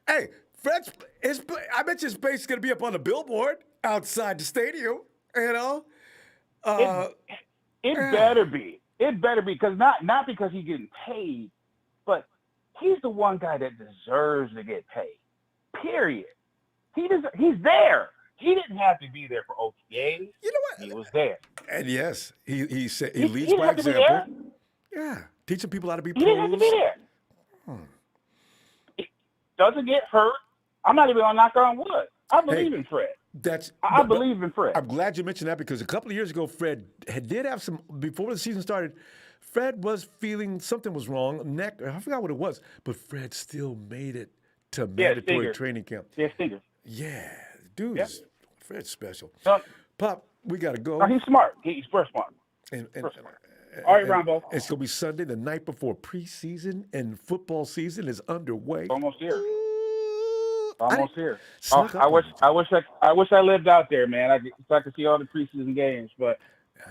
Hey, I bet your space is going to be up on the billboard outside the stadium, you know? It better be. It better be, because not because he's getting paid, but he's the one guy that deserves to get paid. Period. He's there. He didn't have to be there for OTAs. You know what? He was there. And yes, he leads by example. Yeah, teaching people how to be pros. He didn't have to be there. It doesn't get hurt. I'm not even gonna knock on wood. I believe in Fred. I believe in Fred. I'm glad you mentioned that, because a couple of years ago, Fred did have some, before the season started, Fred was feeling something was wrong. Neck, I forgot what it was, but Fred still made it to mandatory training camp. Yeah, Stinger. Yeah, dude, Fred's special. Pop, we got to go. No, he's smart. He's very smart. All right, Ronbo. It's going to be Sunday, the night before preseason, and football season is underway. Almost here. Almost here. I wish I lived out there, man. So I could see all the preseason games, but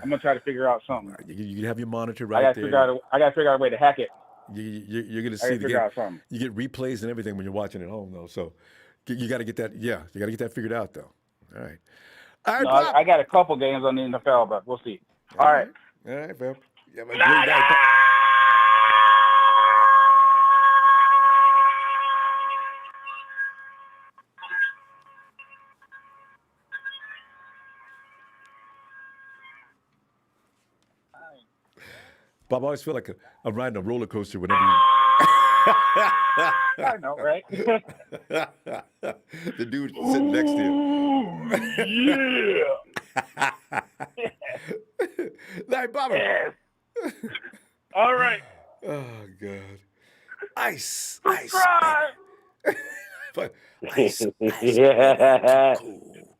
I'm gonna try to figure out something. You have your monitor right there. I gotta figure out a way to hack it. You're gonna see the game. You get replays and everything when you're watching at home, though. So you got to get that. Yeah, you got to get that figured out, though. All right. I got a couple games on the NFL, but we'll see. All right, Phil. Yeah, great night. Bob, I always feel like I'm riding a roller coaster whenever you I know, right? The dude sitting next to you. Yeah. Like Bobby. Yes. All right. Oh God. Ice. Subscribe. But ice, baby,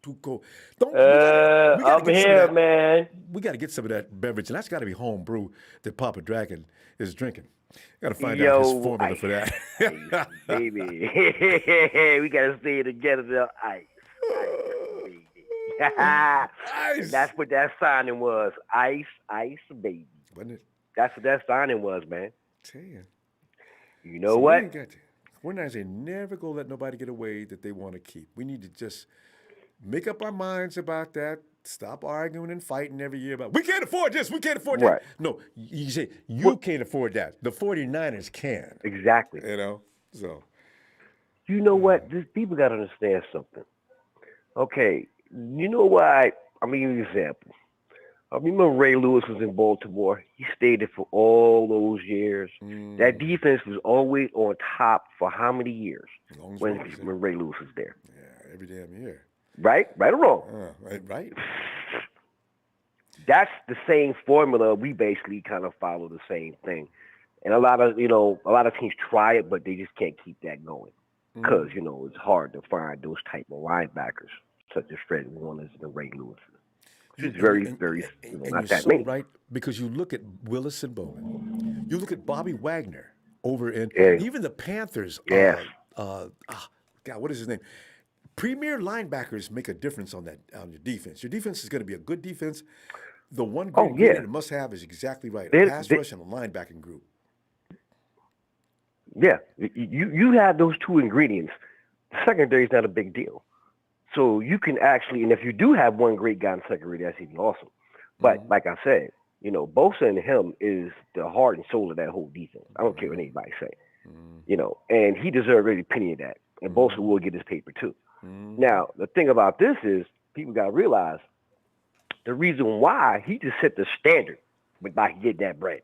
too cold. Don't we gotta I'm get some of here, that. man. We gotta get some of that beverage, and that's gotta be home brew that Papa Dragon is drinking. Gotta find out his Yo, formula ice, for that. ice, baby. We gotta stay together, though. Ice, baby. Ice. That's what that signing was. Ice, baby. Wasn't it? That's what that signing was, man. Tell you. You know See, what? we ain't got to. We're not saying never go let nobody get away that they want to keep. We need to just make up our minds about that. Stop arguing and fighting every year about we can't afford this, we can't afford that. Right. No, you say you can't afford that. The 49ers can. Exactly. You know? So You know what? These people gotta understand something. Okay, you know why? I'm gonna give you an example. I remember Ray Lewis was in Baltimore. He stayed there for all those years. That defense was always on top for how many years when Ray Lewis was there? Yeah, every damn year. Right? Right or wrong? Right. That's the same formula. We basically kind of follow the same thing. And a lot of teams try it, but they just can't keep that going because, it's hard to find those type of linebackers such as Fred Warners and Ray Lewis. It's very, not you're that so many. right, because you look at Willis and Bowman. You look at Bobby Wagner over in even the Panthers. Yes. God, what is his name? Premier linebackers make a difference on your defense. Your defense is going to be a good defense. The one great ingredient it must have is exactly right: a pass rush and a linebacking group. Yeah, you have those two ingredients. The secondary is not a big deal. So you can actually, and if you do have one great guy in secondary, that's even awesome. But like I said, Bosa and him is the heart and soul of that whole defense. I don't care what anybody say. And he deserves every penny of that. And Bosa will get his paper too. Now, the thing about this is people got to realize the reason why he just set the standard by getting that bread.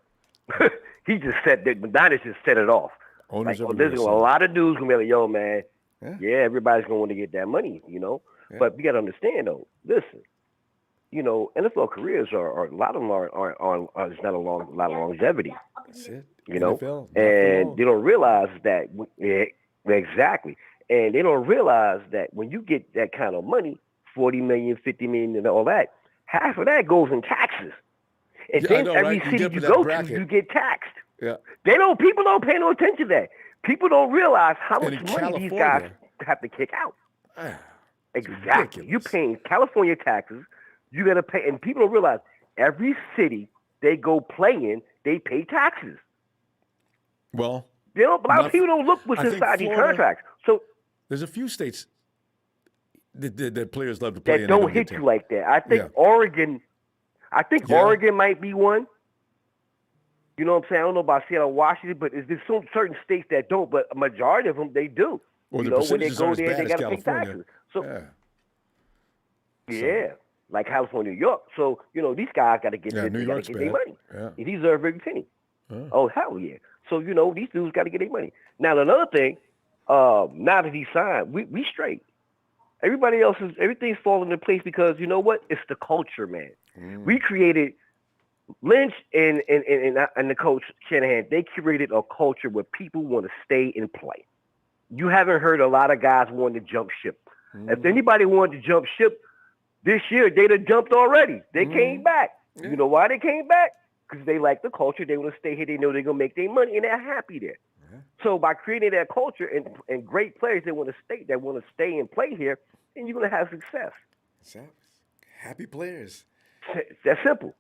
He just set that, Madonna just set it off. There's a lot of dudes going to be like, yo, man, everybody's going to want to get that money, But you got to understand, though, listen, NFL careers are a lot of them are there's not a lot of longevity. That's it. NFL, and they don't realize that exactly. And they don't realize that when you get that kind of money, 40 million, 50 million, and all that, half of that goes in taxes. And then every city you go to, you get taxed. Yeah. People don't pay no attention to that. People don't realize how much money these guys have to kick out. Exactly. You're paying California taxes. You got to pay, and people don't realize every city they go play in, they pay taxes. Well, a lot of people don't look what's inside these contracts. So there's a few states that players love to play that in. Don't hit you like that. I think Oregon. Oregon might be one. You know what I'm saying? I don't know about Seattle, Washington, but there's some certain states that don't, but a majority of them, they do. Well, when they go there, they got to pay taxes. So, like California, New York. So, these guys got to get their money. Yeah. They deserve every penny. Oh, hell yeah. So, these dudes got to get their money. Now, another thing, now that he signed, we straight. Everybody else everything's falling into place because you know what? It's the culture, man. We created Lynch and the coach Shanahan. They created a culture where people want to stay and play. You haven't heard a lot of guys wanting to jump ship. If anybody wanted to jump ship this year, they'd have jumped already. They came back. Yeah. You know why they came back? Because they like the culture. They want to stay here. They know they're going to make their money, and they're happy there. Yeah. So by creating that culture and great players that want to stay and play here, then you're going to have success. Happy players. That's simple.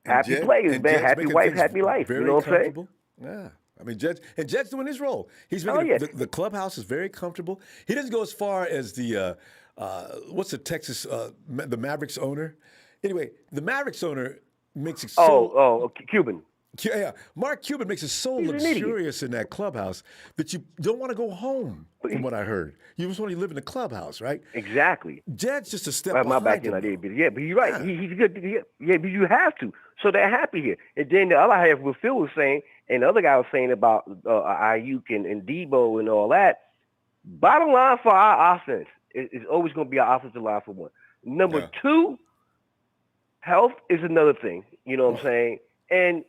Happy players, man. Happy wife, happy life. You know what I'm saying? Yeah. I mean, Jed's doing his role. He's making the clubhouse is very comfortable. He doesn't go as far as the what's the Texas the Mavericks owner. Anyway, the Mavericks owner makes it so. Cuban. Yeah, Mark Cuban makes it so He's an idiot. luxurious in that clubhouse that you don't want to go home, from what I heard. You just want to live in the clubhouse, right? Exactly. Jed's just a step Well, my behind back end him. idea, but yeah, but you're right. He's good. Yeah, but you have to. So they're happy here. And then the other half, what Phil was saying, and the other guy was saying about Ayuk and Debo and all that. Bottom line for our offense is always going to be our offensive line for one. Number two, health is another thing. You know what I'm saying? And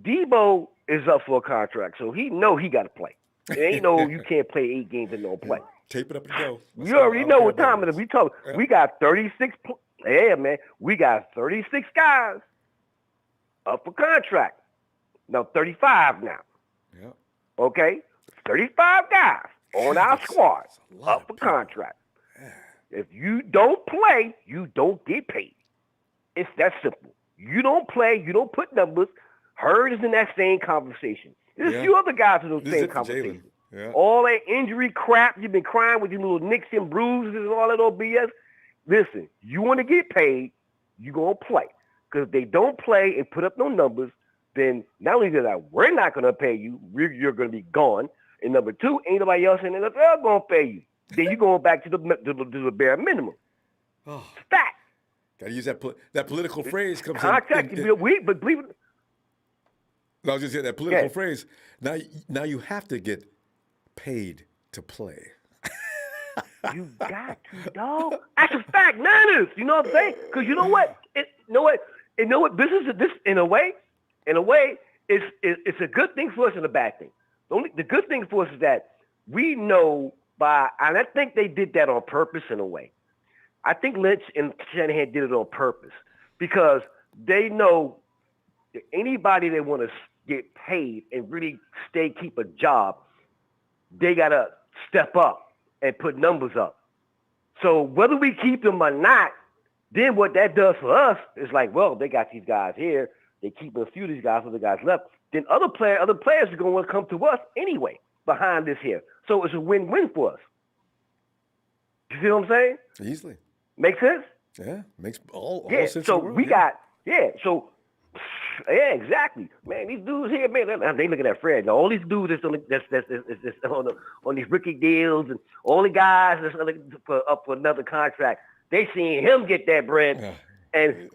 Debo is up for a contract, so he got to play. It ain't no you can't play 8 games and don't play. Tape it up and go. You already know what time it is. We got 36. Yeah, man. We got 36 guys up for contract. No, 35 now. Yeah. Okay? 35 guys on our squad up for contract. If you don't play, you don't get paid. It's that simple. You don't play, you don't put numbers. Hurd is in that same conversation. There's a few other guys in those same conversations. Yeah. All that injury crap you've been crying with your little nicks and bruises and all that old BS. Listen, you want to get paid, you going to play. Because if they don't play and put up no numbers, then not only that we're not going to pay you, you're going to be gone. And number two, ain't nobody else in the NFL going to pay you. Then you're going back to the bare minimum. Oh. Fact. Got to use that political phrase comes Contract, but believe it. I was just saying that political phrase. Now you have to get paid to play. You got to, dog. That's a fact, Niners. You know what I'm saying? Because you know what? This in a way, it's a good thing for us and a bad thing. The good thing for us is that we know and I think they did that on purpose in a way. I think Lynch and Shanahan did it on purpose because they know that anybody that want to get paid and really keep a job, they got to step up and put numbers up. So whether we keep them or not, then what that does for us is like, well, they got these guys here. They keep a few of these guys, other guys left. Then other players are going to want to come to us anyway behind this here. So it's a win-win for us. You see what I'm saying? Easily. Make sense? Yeah, makes all yeah, sense. So in the world. we exactly. Man, these dudes here, man, they looking at Fred. Now, all these dudes that's on these rookie deals and all the guys that's up for another contract, they seeing him get that bread. And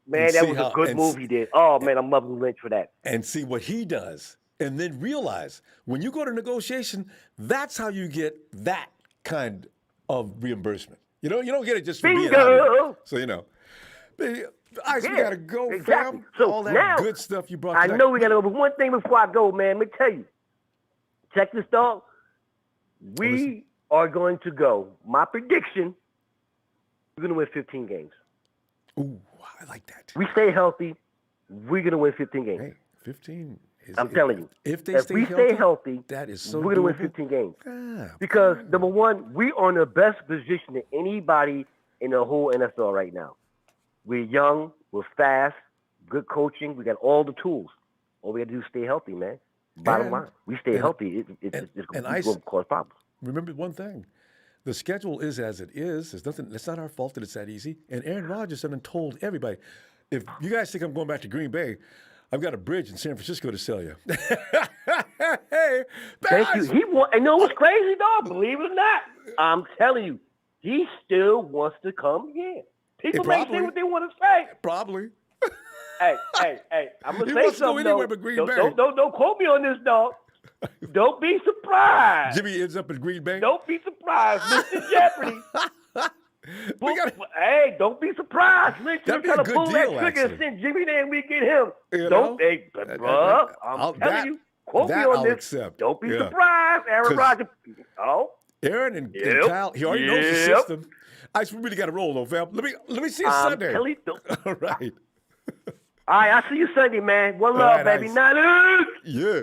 man, that was a good move he did. Oh, man, I'm loving Lynch for that. And see what he does. And then realize when you go to negotiation, that's how you get that kind of reimbursement. You don't get it just for being out here. So, Ice, we got to go, fam. So all that now, good stuff you brought I tonight. know we got to go, but one thing before I go, man, let me tell you. Check this, dog. We are going to go. My prediction, we're going to win 15 games. Ooh, I like that. We stay healthy, we're going to win 15 games. Hey, 15 is... I'm telling you. If we stay healthy, that is so we're going to win doable. 15 games. Yeah, because, number one, we are in the best position of anybody in the whole NFL right now. We're young, we're fast, good coaching, we got all the tools. All we got to do is stay healthy, man. Bottom line, we stay healthy, it's going to cause problems. Remember one thing. The schedule is as it is. There's nothing. It's not our fault that it's that easy. And Aaron Rodgers has told everybody, if you guys think I'm going back to Green Bay, I've got a bridge in San Francisco to sell you. Hey, thank you. And know what's crazy, dog? Believe it or not, I'm telling you, he still wants to come here. People may say what they want to say. Probably. Hey, I'm gonna He say wants to go something. anywhere but Green Bay. Don't quote me on this, dog. Don't be surprised. Jimmy ends up in Green Bay. Don't be surprised, Mr. Jeopardy. Hey, don't be surprised. Listen, trying to pull that trigger and send Jimmy there and we get him. Bro, I'm telling you, quote me on this. Accept. Don't be surprised, Aaron Rodgers. Oh, Aaron and Kyle, he already knows the system. We really got to roll though, fam. Let me see you Sunday. All right. All right, I'll see you Sunday, man. One love, baby. Niners. Yeah.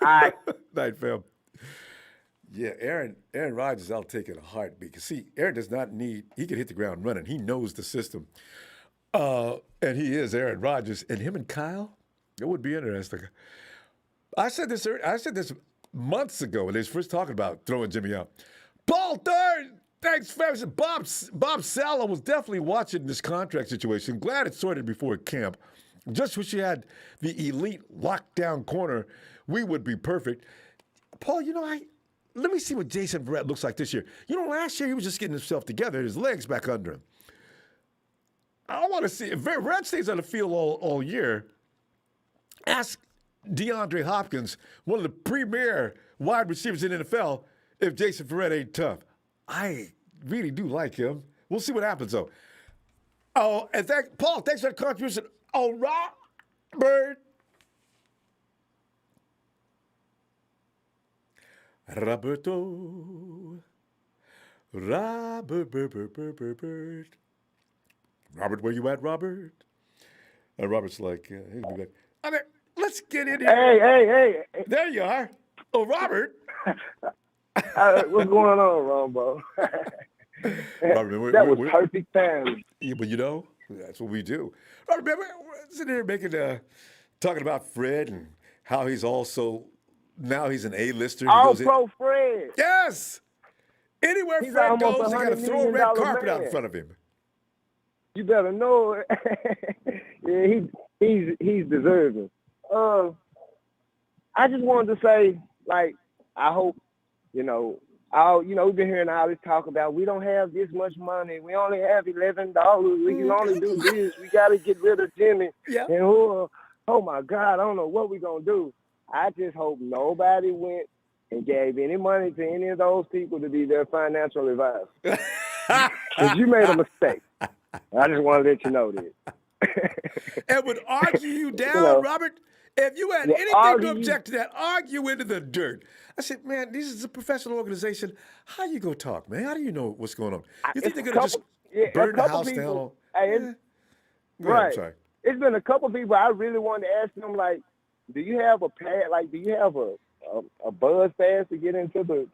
All right. Night, fam. Yeah, Aaron Rodgers, I'll take it a heartbeat. Because, see, Aaron does not need, he can hit the ground running. He knows the system. And he is Aaron Rodgers. And him and Kyle, it would be interesting. I said this months ago when they was first talking about throwing Jimmy out. Ball third. Thanks, fam. Bob Sala was definitely watching this contract situation. Glad it sorted before camp. Just wish you had the elite lockdown corner. We would be perfect. Paul, let me see what Jason Verrett looks like this year. Last year he was just getting himself together, his legs back under him. I want to see if Verrett stays on the field all year. Ask DeAndre Hopkins, one of the premier wide receivers in the NFL, if Jason Verrett ain't tough. I really do like him. We'll see what happens, though. Oh, and Paul, thanks for the contribution. Oh, Robert. Roberto. Robert. Robert, where you at, Robert? And Robert's like, he'll be back. I mean, let's get in here. Hey. There you are. Oh, Robert. What's going on, Ronbo? Robert, that was perfect timing. Yeah, but that's what we do. Robert, man, we're sitting here talking about Fred and how he's now he's an A-lister. All-pro Fred. Yes. Anywhere He's Fred almost goes, they got to throw a red carpet out in front of him. You better know it. Yeah, he's deserving. I just wanted to say, I hope, we've been hearing all this talk about we don't have this much money. We only have $11. We can only do this. We got to get rid of Jimmy. Yeah. And oh my God, I don't know what we're going to do. I just hope nobody went and gave any money to any of those people to be their financial advisor. Because you made a mistake. I just want to let you know this. And would argue you down, Robert. If you had anything to object to that, argue into the dirt. I said, man, this is a professional organization. How you go talk, man? How do you know what's going on? You think they're going to just burn the house down? Right. I'm sorry. It's been a couple people I really wanted to ask them, do you have a pad? Do you have a buzz pass to get into the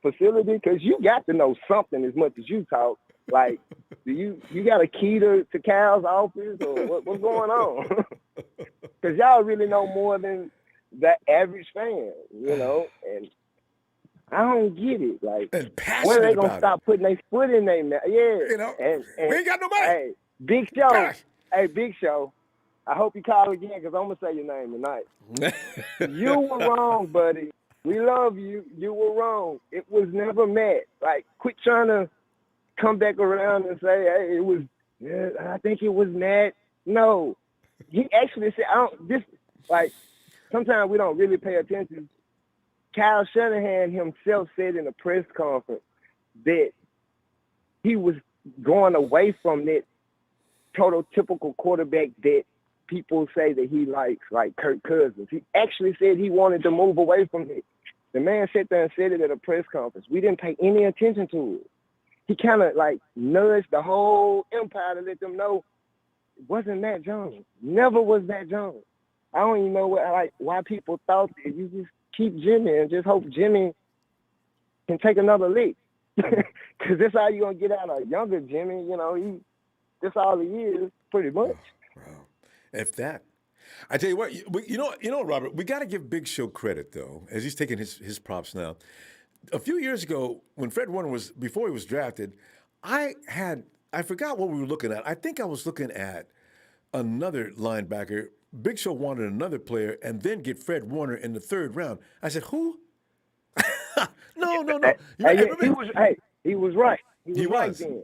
facility? Because you got to know something as much as you talk. Do you got a key to Cal's office or what's going on? Because y'all really know more than the average fan, and I don't get it. And when are they going to stop putting their foot in their mouth? Yeah. And we ain't got no money. Hey, Big Show. Hey, Big Show. I hope you call again because I'm going to say your name tonight. You were wrong, buddy. We love you. You were wrong. It was never Matt. Quit trying to come back around and say, hey, I think it was Matt. No. He actually said, sometimes we don't really pay attention. Kyle Shanahan himself said in a press conference that he was going away from that prototypical quarterback that people say that he likes, like Kirk Cousins. He actually said he wanted to move away from it. The man sat there and said it at a press conference. We didn't pay any attention to it. He kind of nudged the whole empire to let them know it wasn't Matt Jones. Never was Matt Jones. I don't even know why people thought that you just keep Jimmy and just hope Jimmy can take another leap. Because that's how you're going to get out a younger Jimmy. That's all he is, pretty much. Wow. If that. I tell you what, Robert, we got to give Big Show credit, though, as he's taking his props now. A few years ago, when Fred Warner before he was drafted, I forgot what we were looking at. I think I was looking at another linebacker. Big Show wanted another player and then get Fred Warner in the third round. I said, who? No. He was right. He was. Then.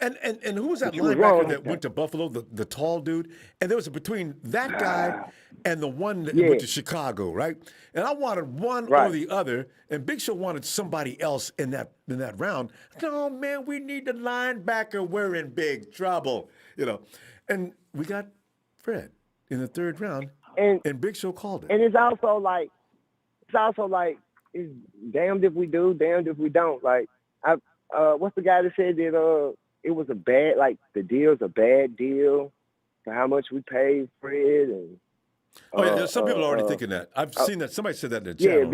And who was that linebacker that went to Buffalo, the tall dude? And there was between that guy and the one that went to Chicago, right? And I wanted one or the other, and Big Show wanted somebody else in that round. No, man, we need the linebacker. We're in big trouble, And we got Fred in the third round, and Big Show called it. And it's also it's damned if we do, damned if we don't. What's the guy that said that it was a bad, the deal's a bad deal for how much we paid Fred? And there's some people are already thinking that. I've seen that. Somebody said that in the chat.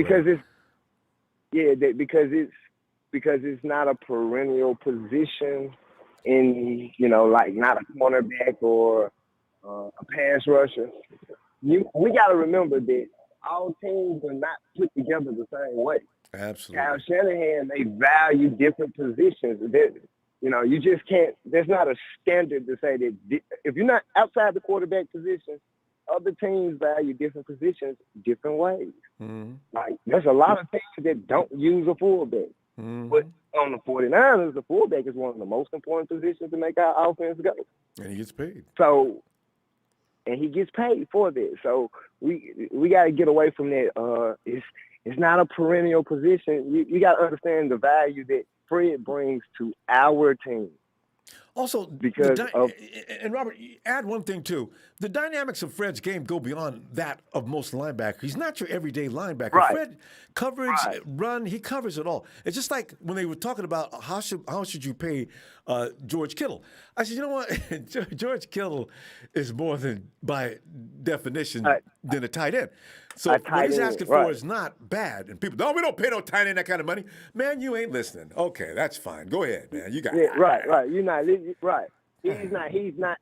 Because it's not a perennial position in, not a cornerback or a pass rusher. We got to remember that all teams are not put together the same way. Absolutely. Kyle Shanahan, they value different positions. You just can't. There's not a standard to say that if you're not outside the quarterback position, other teams value different positions different ways. Mm-hmm. Like there's a lot of teams that don't use a fullback, but on the 49ers, the fullback is one of the most important positions to make our offense go. And he gets paid. So, and he gets paid for that. So we got to get away from that. It's not a perennial position. You got to understand the value that Fred brings to our team. Also, because and Robert, add one thing too. The dynamics of Fred's game go beyond that of most linebackers. He's not your everyday linebacker. Right. Fred coverage, run, he covers it all. It's just like when they were talking about how should you pay George Kittle. I said, you know what? George Kittle is more than, by definition, than a tight end. So what he's asking for is not bad. And people, no, we don't pay no tight end that kind of money. Man, you ain't listening. Okay, that's fine. Go ahead, man. You got it. Right. You're not right. He's not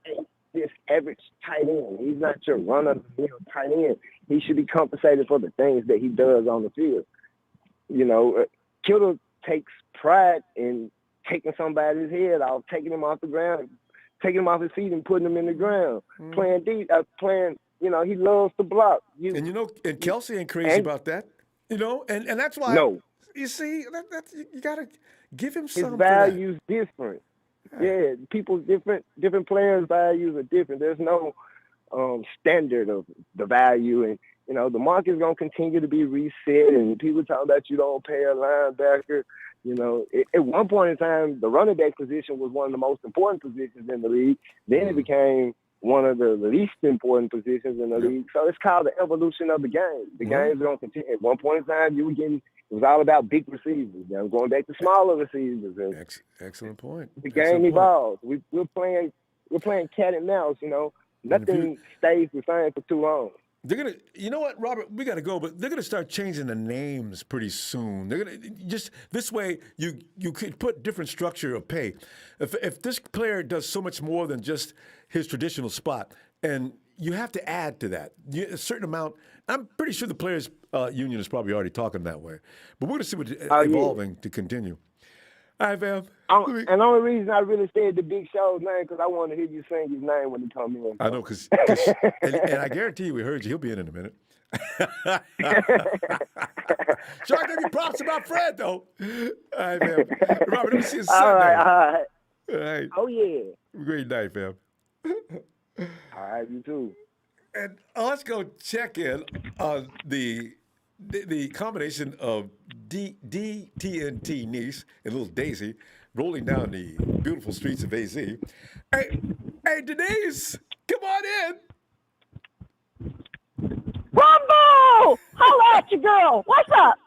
this average tight end. He's not your run-of-the-mill tight end. He should be compensated for the things that he does on the field. Kittle takes pride in taking somebody's head off, taking him off the ground, taking him off his feet and putting him in the ground, playing deep, playing. He loves to block. And Kelsey ain't crazy about that. And that's why. No. You see, you gotta give him something. His value's different. Yeah, people's different players' values are different. There's no standard of the value, and the market's gonna continue to be reset. And people talking about you don't pay a linebacker. At one point in time, the running back position was one of the most important positions in the league. Then it became one of the least important positions in the league. So it's called the evolution of the game. The game's going to continue. At one point in time, it was all about big receivers. Now going back to smaller receivers. And excellent point. The game evolves. We're playing cat and mouse. Nothing stays the same for too long. They're gonna, you know what, Robert? We got to go, but they're gonna start changing the names pretty soon. They're gonna just this way you could put different structure of pay. If this player does so much more than just his traditional spot, and you have to add to that a certain amount. I'm pretty sure the players' union is probably already talking that way, but we're gonna see what's evolving to continue. All right, fam. And the only reason I really said the Big Show's name because I want to hear you sing his name when he come in. I know, because and I guarantee you we heard you. He'll be in a minute. Shark, give you props about Fred, though. All right, man. Robert, let me see you Sunday. All right. Oh, yeah. Great night, fam. All right, you too. And let's go check in on the combination of DTNT Niece and little Daisy rolling down the beautiful streets of AZ. Hey, Denise, come on in. Ronbo! Holla at you, girl. What's up?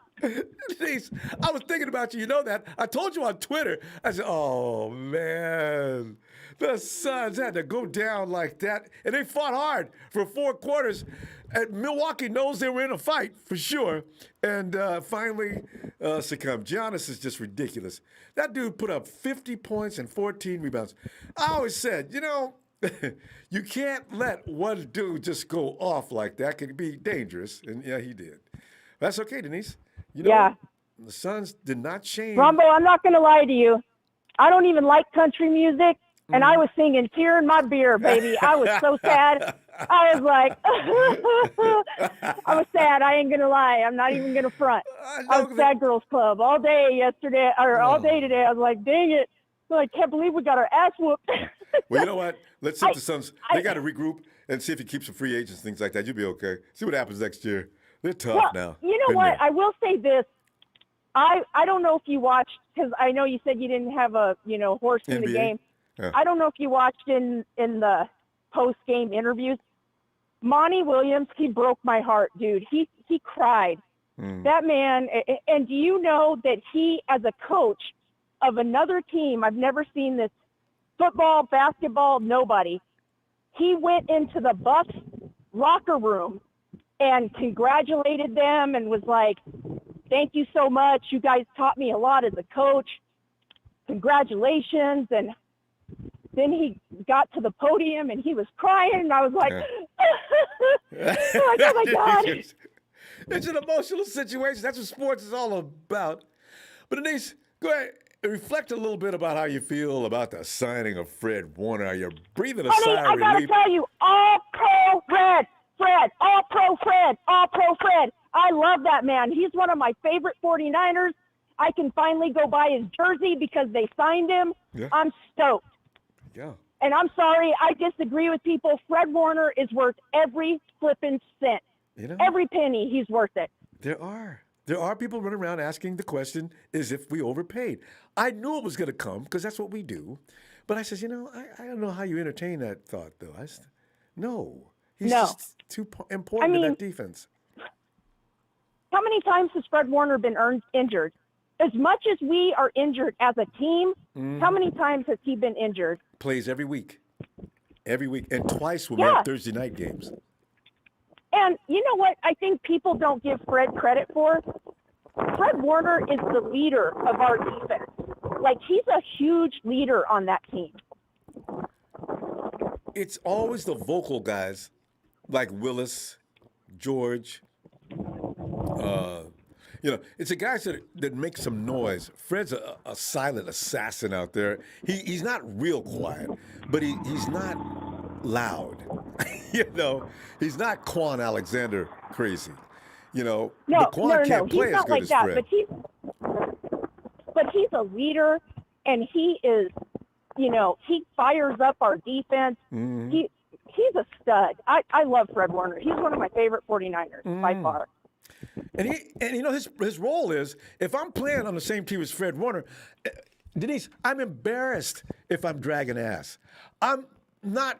Denise, I was thinking about you. You know that. I told you on Twitter. I said, oh, man. The Suns had to go down like that, and they fought hard for 4 quarters. And Milwaukee knows they were in a fight, for sure, and finally succumbed. Giannis is just ridiculous. That dude put up 50 points and 14 rebounds. I always said, you can't let one dude just go off like that. It can be dangerous, and yeah, he did. That's okay, Denise. The Suns did not change. Ronbo, I'm not going to lie to you. I don't even like country music. And I was singing Tear in My Beer, baby. I was so sad. I was like, I was sad. I ain't going to lie. I'm not even going to front. I was Sad Girls Club all day yesterday, or all day today. I was like, dang it. I can't believe we got our ass whooped. Well, you know what? Let's see if the Suns, they got to regroup and see if he keeps some free agents, things like that. You'll be okay. See what happens next year. They're tough now. You know what? I will say this. I don't know if you watched, because I know you said you didn't have a horse in the game. Yeah. I don't know if you watched in the post-game interviews. Monty Williams, he broke my heart, dude. He cried. That man, and do you know that he, as a coach of another team, I've never seen this, football, basketball, nobody, he went into the Bucks locker room and congratulated them and was like, thank you so much. You guys taught me a lot as a coach. Congratulations. And then he got to the podium and he was crying. And I was like, oh my God. It's an emotional situation. That's what sports is all about. But Denise, go ahead. reflect a little bit about how you feel about the signing of Fred Warner. Are you breathing a Honey, sigh I of gotta relief? tell you, all pro Fred, all pro Fred. I love that man. He's one of my favorite 49ers. I can finally go buy his jersey because they signed him. Yeah. I'm stoked. Yeah. And I'm sorry, I disagree with people. Fred Warner is worth every flipping cent. You know, Every penny, he's worth it. there are people running around asking the question as if we overpaid. I knew it was going to come because that's what we do. But I said, I don't know how you entertain that thought, though. No. He's No. just too important in that defense. How many times has Fred Warner been injured? As much as we are injured as a team, how many times has he been injured? Plays every week. Every week. And twice when we Yeah. have Thursday night games. And you know what I think people don't give Fred credit for? Fred Warner is the leader of our defense. Like, he's a huge leader on that team. It's always the vocal guys like Willis, George. It's the guys that make some noise. Fred's a silent assassin out there. He's not real quiet, but he's not loud. He's not Quan Alexander crazy. No, but Quan can't he's play not as good like as that. Fred. But he's a leader, and he is, he fires up our defense. Mm-hmm. He's a stud. I love Fred Warner. He's one of my favorite 49ers by far. And his role is, if I'm playing on the same team as Fred Warner, Denise, I'm embarrassed if I'm dragging ass. I'm not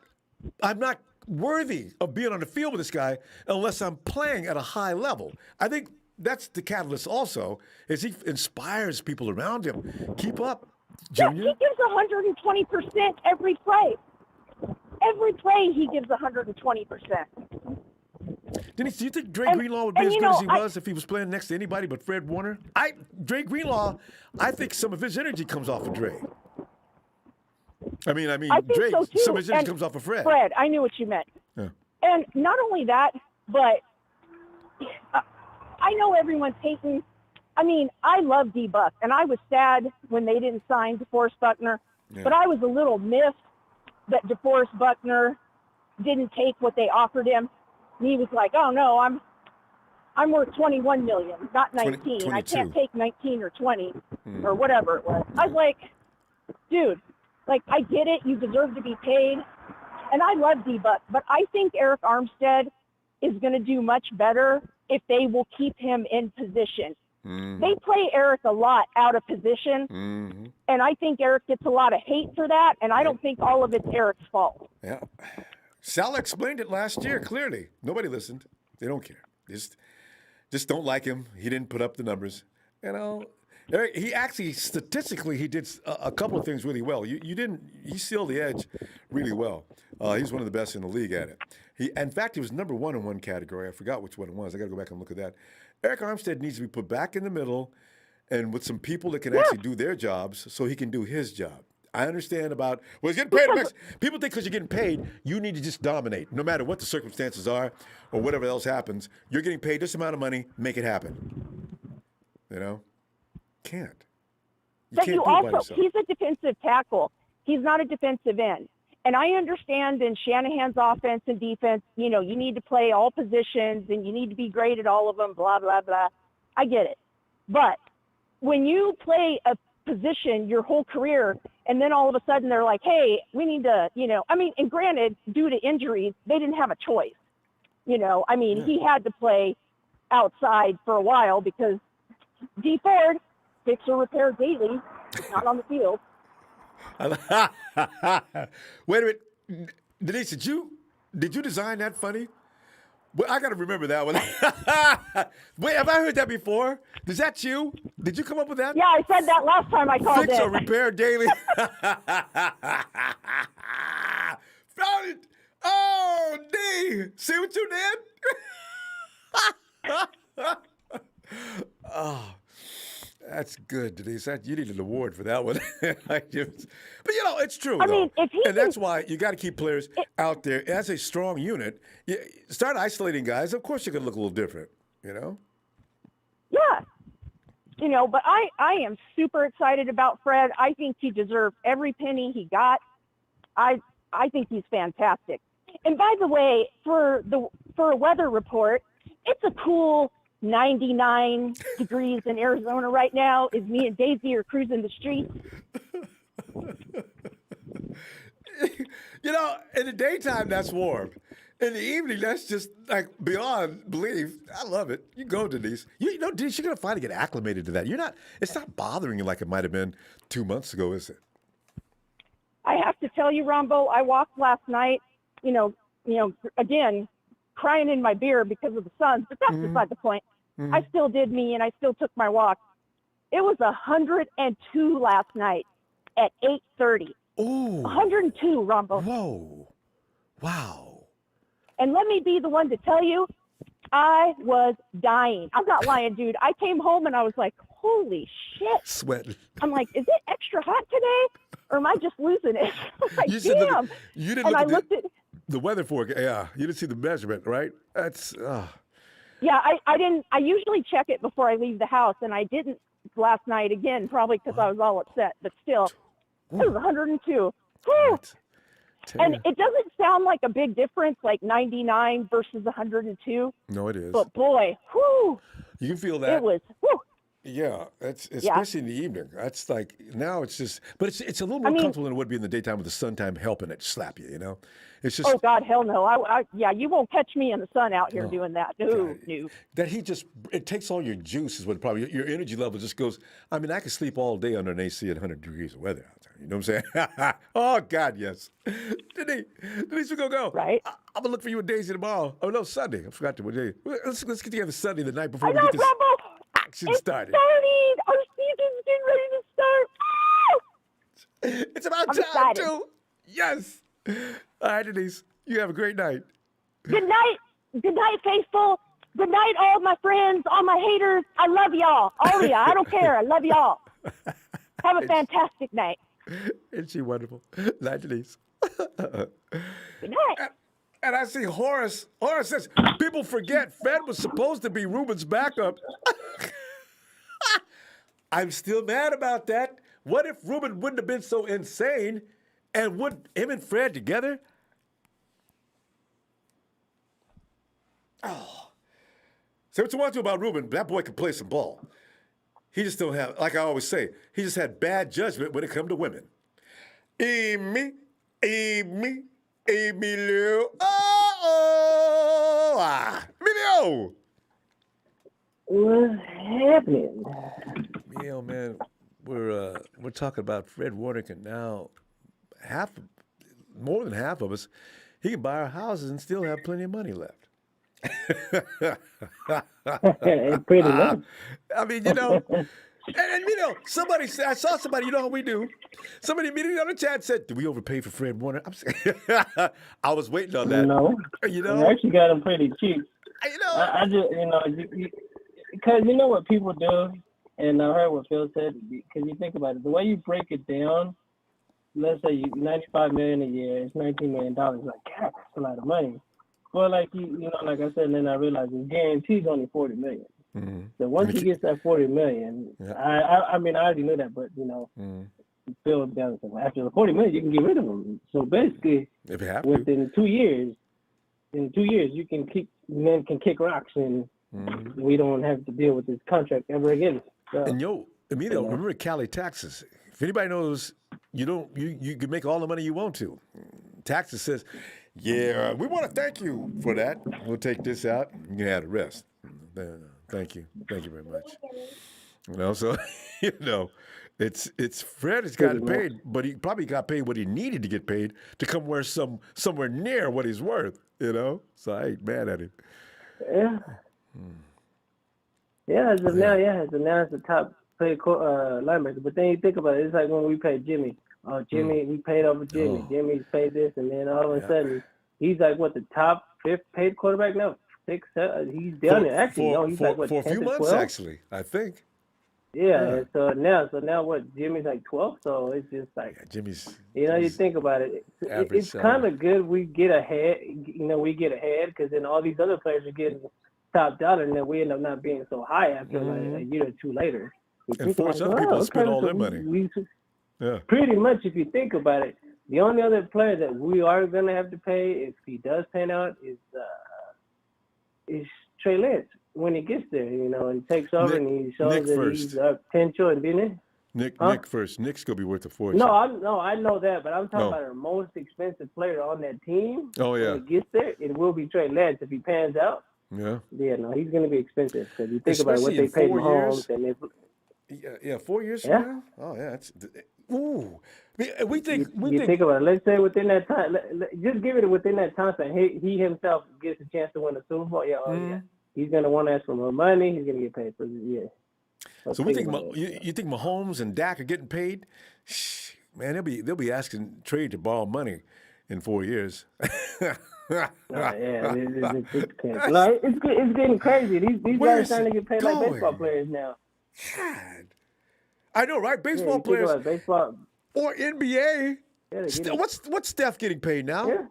worthy of being on the field with this guy unless I'm playing at a high level. I think that's the catalyst also, is he inspires people around him. Keep up, Junior. Yeah, he gives 120% every play. Every play he gives 120%. Denise, do you think Dre Greenlaw would be as good as he was if he was playing next to anybody but Fred Warner? Dre Greenlaw, I think some of his energy comes off of Dre. I think Dre, so too. some of his energy And comes off of Fred. Fred, I knew what you meant. Yeah. And not only that, but I know everyone's hating. I love D-Buck, and I was sad when they didn't sign DeForest Buckner, but I was a little miffed that DeForest Buckner didn't take what they offered him. And he was like, "Oh no, I'm worth $21 million, not 19. 22. I can't take 19 or 20 or whatever it was." I was like, "Dude, I get it. You deserve to be paid." And I love D-Buck, but I think Eric Armstead is going to do much better if they will keep him in position. Mm-hmm. They play Eric a lot out of position, and I think Eric gets a lot of hate for that, and I don't think all of it's Eric's fault. Yeah. Sal explained it last year clearly. Nobody listened. They don't care. Just don't like him. He didn't put up the numbers. Eric, he actually, statistically, he did a couple of things really well. He sealed the edge really well. He's one of the best in the league at it. In fact, he was number one in one category. I forgot which one it was. I got to go back and look at that. Eric Armstead needs to be put back in the middle and with some people that can actually do their jobs so he can do his job. I understand about, he's getting paid. People think because you're getting paid, you need to just dominate. No matter what the circumstances are or whatever else happens, you're getting paid this amount of money, make it happen. Can't. He's a defensive tackle. He's not a defensive end. And I understand in Shanahan's offense and defense, you need to play all positions and you need to be great at all of them, blah, blah, blah. I get it. But when you play a position your whole career and then all of a sudden they're like, hey, we need to, and granted, due to injuries, they didn't have a choice. He had to play outside for a while because D Ford, fix or repair daily, not on the field. Wait a minute, Denise, did you design that funny? Well, I got to remember that one. Wait, have I heard that before? Is that you? Did you come up with that? Yeah, I said that last time I called Fix in. or repair daily. Found it. Oh, D. See what you did? Oh. That's good, Denise. You need an award for that one. But it's true. That's why you got to keep players out there as a strong unit. You start isolating guys. Of course, you're going to look a little different. Yeah. But I am super excited about Fred. I think he deserved every penny he got. I think he's fantastic. And by the way, for a weather report, it's a cool 99 degrees in Arizona right now. As me and Daisy are cruising the streets. In the daytime, that's warm. In the evening, that's just like beyond belief. I love it. You go, Denise. Denise, you're going to finally get acclimated to that. It's not bothering you like it might have been 2 months ago, is it? I have to tell you, Ronbo, I walked last night, again, crying in my beer because of the sun, but that's beside the point. I still did me, and I still took my walk. It was 102 last night at 8:30. Oh. 102, Ronbo. Whoa. Wow. And let me be the one to tell you, I was dying. I'm not lying, dude. I came home and I was like, holy shit. Sweating. I'm like, is it extra hot today? Or am I just losing it? I'm like, You damn. you didn't look at the weather forecast. Yeah, you didn't see the measurement, right? That's. Yeah, I didn't. I usually check it before I leave the house, and I didn't last night again, probably because I was all upset. But still, it was 102. Whew. And it doesn't sound like a big difference, like 99 versus 102. No, it is. But boy, whew. You can feel that. It was, whew. Yeah, especially in the evening. That's like, now it's just, but it's a little more comfortable than it would be in the daytime with the sun time helping it slap you, It's just. Oh, God, hell no. Yeah, you won't catch me in the sun out here doing that. No, no. That it takes all your juice is what probably, your energy level just goes, I could sleep all day under an AC at 100 degrees of weather out there. You know what I'm saying? Oh, God, yes. Denise, we're going to go. Right. I'm going to look for you with Daisy tomorrow. Oh, no, Sunday. I forgot to what day. Let's get together Sunday the night before we get this action started. Started. Our season's getting ready to start. Ah! It's about time, excited. too. Yes. All right, Denise. You have a great night. Good night. Good night, faithful. Good night, all my friends, all my haters. I love y'all. All of y'all. I don't care. I love y'all. Have a fantastic night. Isn't she wonderful? Night, Denise. Good night. And I see Horace. Horace says, people forget Fred was supposed to be Ruben's backup. I'm still mad about that. What if Ruben wouldn't have been so insane and would him and Fred together? Oh. Say what you want to about Ruben, that boy can play some ball. He just don't have, like I always say, he just had bad judgment when it come to women. Emilio. Emilio. What's happening? Yeah, man, we're talking about Fred Warnick, and now more than half of us, he can buy our houses and still have plenty of money left. Pretty much. And somebody said, I saw somebody, you know how we do. Somebody immediately on the chat said, "Did we overpay for Fred Warner?" I was waiting on that. No, I actually got him pretty cheap. I just, because you know what people do, and I heard what Phil said. Because you think about it, the way you break it down, let's say you $95 million a year, it's $19 million. Like, God, that's a lot of money. But like like I said, and then I realized his guarantee's only $40 million. Mm-hmm. So once he gets that $40 million, yeah. I already knew that, but Phil down after the $40 million, you can get rid of him. So basically, if you have within 2 years, you can men can kick rocks, and we don't have to deal with this contract ever again. So, and Emilio, remember Cali taxes. If anybody knows, you can make all the money you want to. Taxes says, yeah, we want to thank you for that. We'll take this out. You can have the rest. Thank you very much. So it's Fred has got paid, but he probably got paid what he needed to get paid to come somewhere near what he's worth. So I ain't mad at him. Yeah. Yeah, as of now it's the top paid linebacker. But then you think about it, it's like when we paid Jimmy. Oh, Jimmy, we paid over Jimmy. Oh. Jimmy's paid this, and then all of a sudden, he's like the top 5th paid quarterback now. 6, 7. He's down there. Actually, he's for a few months. 12? Actually, I think. Yeah. So now what? Jimmy's like 12. So it's just like Jimmy's. You think about it. It's kind of good. We get ahead. We get ahead because then all these other players are getting top dollar, and then we end up not being so high after like a year or two later. And force other people to spend all their money. Yeah. Pretty much, if you think about it, the only other player that we are going to have to pay if he does pan out is Trey Lance when he gets there, and takes over and he shows that he's potential and didn't it? Nick first. Nick's gonna be worth a fortune. No, I know that, but I'm talking about our most expensive player on that team. Oh yeah. When he gets there, it will be Trey Lance if he pans out. Yeah. Yeah, no, he's gonna be expensive because you think about what they paid Mahomes and yeah, 4 years from now. Oh yeah, it's we think think about it. Let's say within that time, just give it within that time frame. He himself gets a chance to win the Super Bowl. Yeah, he's gonna want to ask for more money. He's gonna get paid for it. So we think you think Mahomes and Dak are getting paid? Man, they'll be asking Trey to borrow money in 4 years. It's getting crazy. These guys are starting to get paid like baseball players now. God, I know, right? Baseball players, baseball or NBA. What's Steph getting paid now? Yeah.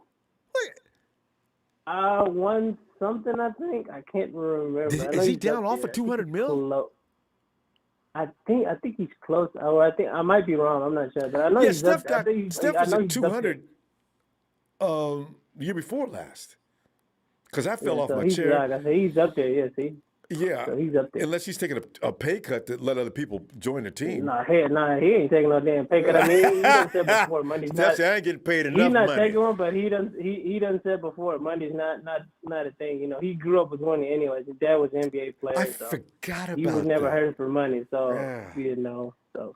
One something I think I can't remember. Is he down off for $200 million? I think he's close. I might be wrong. I'm not sure, but I know he's Steph up there. Steph was at 200 the year before last. Because I fell off my chair. Like I said, he's up there. Yeah, see. Yeah, so he's up there. Unless he's taking a pay cut to let other people join the team. Nah, he ain't taking no damn pay cut. I mean, he done said before money's Steph said, I ain't getting paid enough money. He's not taking one, but he done said before money's not a thing. he grew up with money anyways. His dad was an NBA player. I forgot about that. He was never hurting for money, so so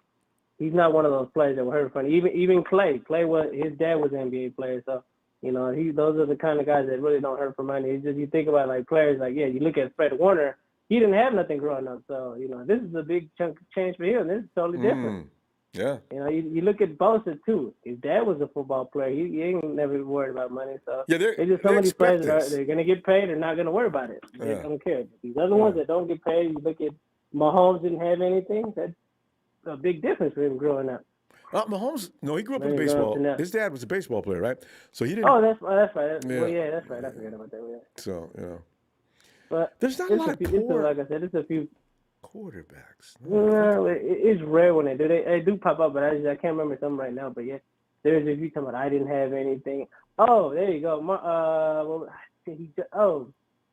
he's not one of those players that were hurting for money. Even Clay was his dad was an NBA player, so those are the kind of guys that really don't hurt for money. It's just you think about like players like you look at Fred Warner. He didn't have nothing growing up, so this is a big chunk of change for him. This is totally different. Yeah. You look at Bosa too. His dad was a football player. He ain't never worried about money. So it's just some of these players they're gonna get paid. They're not gonna worry about it. They don't care. These other ones that don't get paid. You look at Mahomes didn't have anything. That's a big difference for him growing up. Mahomes, no, he grew up in baseball. His dad was a baseball player, right? So he didn't. Oh, that's right. Well, yeah, that's right. I forgot about that. Yeah. So But there's not a lot of poor, like I said, it's a few quarterbacks. No, it's rare when they do. They do pop up, but I can't remember some right now. But yeah, there's a few talking about I didn't have anything. Oh, there you go.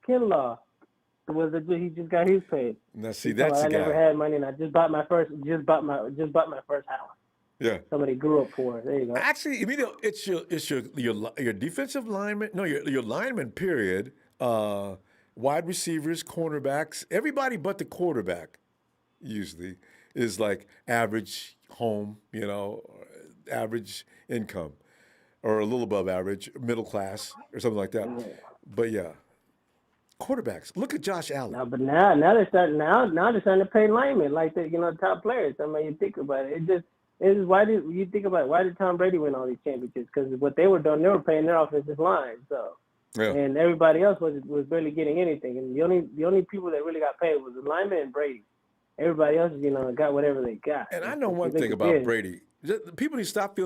Kinlaw he just got his paid. Now see, that's I the guy. never had money, and I just bought my first house. Yeah. Somebody grew up poor. There you go. Actually, it's your defensive lineman. No, your lineman. Period. Wide receivers, cornerbacks, everybody but the quarterback usually is like average home, average income, or a little above average, middle class, or something like that. But yeah, quarterbacks. Look at Josh Allen. No, but now they're starting to pay linemen like the top players. I mean, you think about it. Why did Tom Brady win all these championships? Because what they were doing, they were paying their offensive line. So. Yeah. And everybody else was barely getting anything, and the only people that really got paid was the lineman and Brady. Everybody else, got whatever they got. And I know one thing about Brady: people need to stop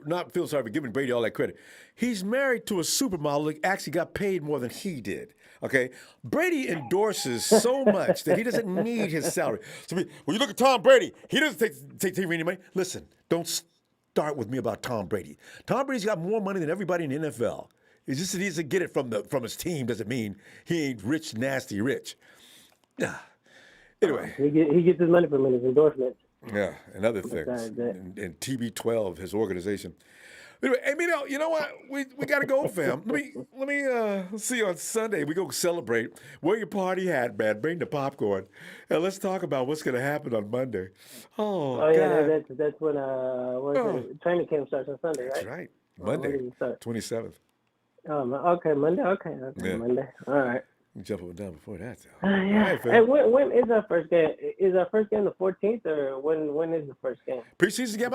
not feeling sorry for giving Brady all that credit. He's married to a supermodel that actually got paid more than he did. Okay, Brady endorses so much that he doesn't need his salary. So when you look at Tom Brady, he doesn't take any money. Listen, don't start with me about Tom Brady. Tom Brady's got more money than everybody in the NFL. It's just that he doesn't get it from his team. Doesn't mean he ain't rich, nasty rich. Anyway, he gets his money from his endorsements. Yeah, and other things. And TB12, his organization. Anyway, Emilio, you know what? We got to go, fam. Let me see you on Sunday. We go celebrate. Wear your party hat, man. Bring the popcorn, and let's talk about what's going to happen on Monday. Oh yeah, that's when training camp starts on Sunday, right? That's right. Monday, 27th. Okay, Monday. Okay, yeah. Monday. All right. You jump up and down before that, though. Yeah. Right, hey, when is our first game? Is our first game the 14th, or when is the first game? Preseason game?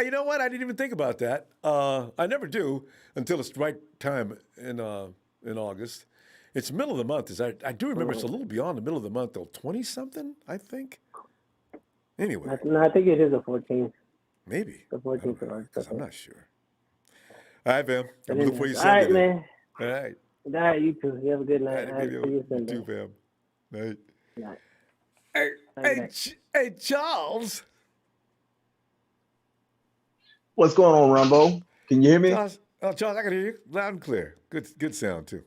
You know what? I didn't even think about that. I never do until it's the right time in August. It's middle of the month. I do remember it's a little beyond the middle of the month, though. 20-something, I think. Anyway. No, I think it is the 14th. Maybe. The 14th of August. I'm not sure. All right, fam. I'm looking for you Sunday. All right, man. All right. All right, you too. You have a good night. You too, fam. Night. Night. Hey, Charles. What's going on, Ronbo? Can you hear me? Charles, I can hear you loud and clear. Good sound too.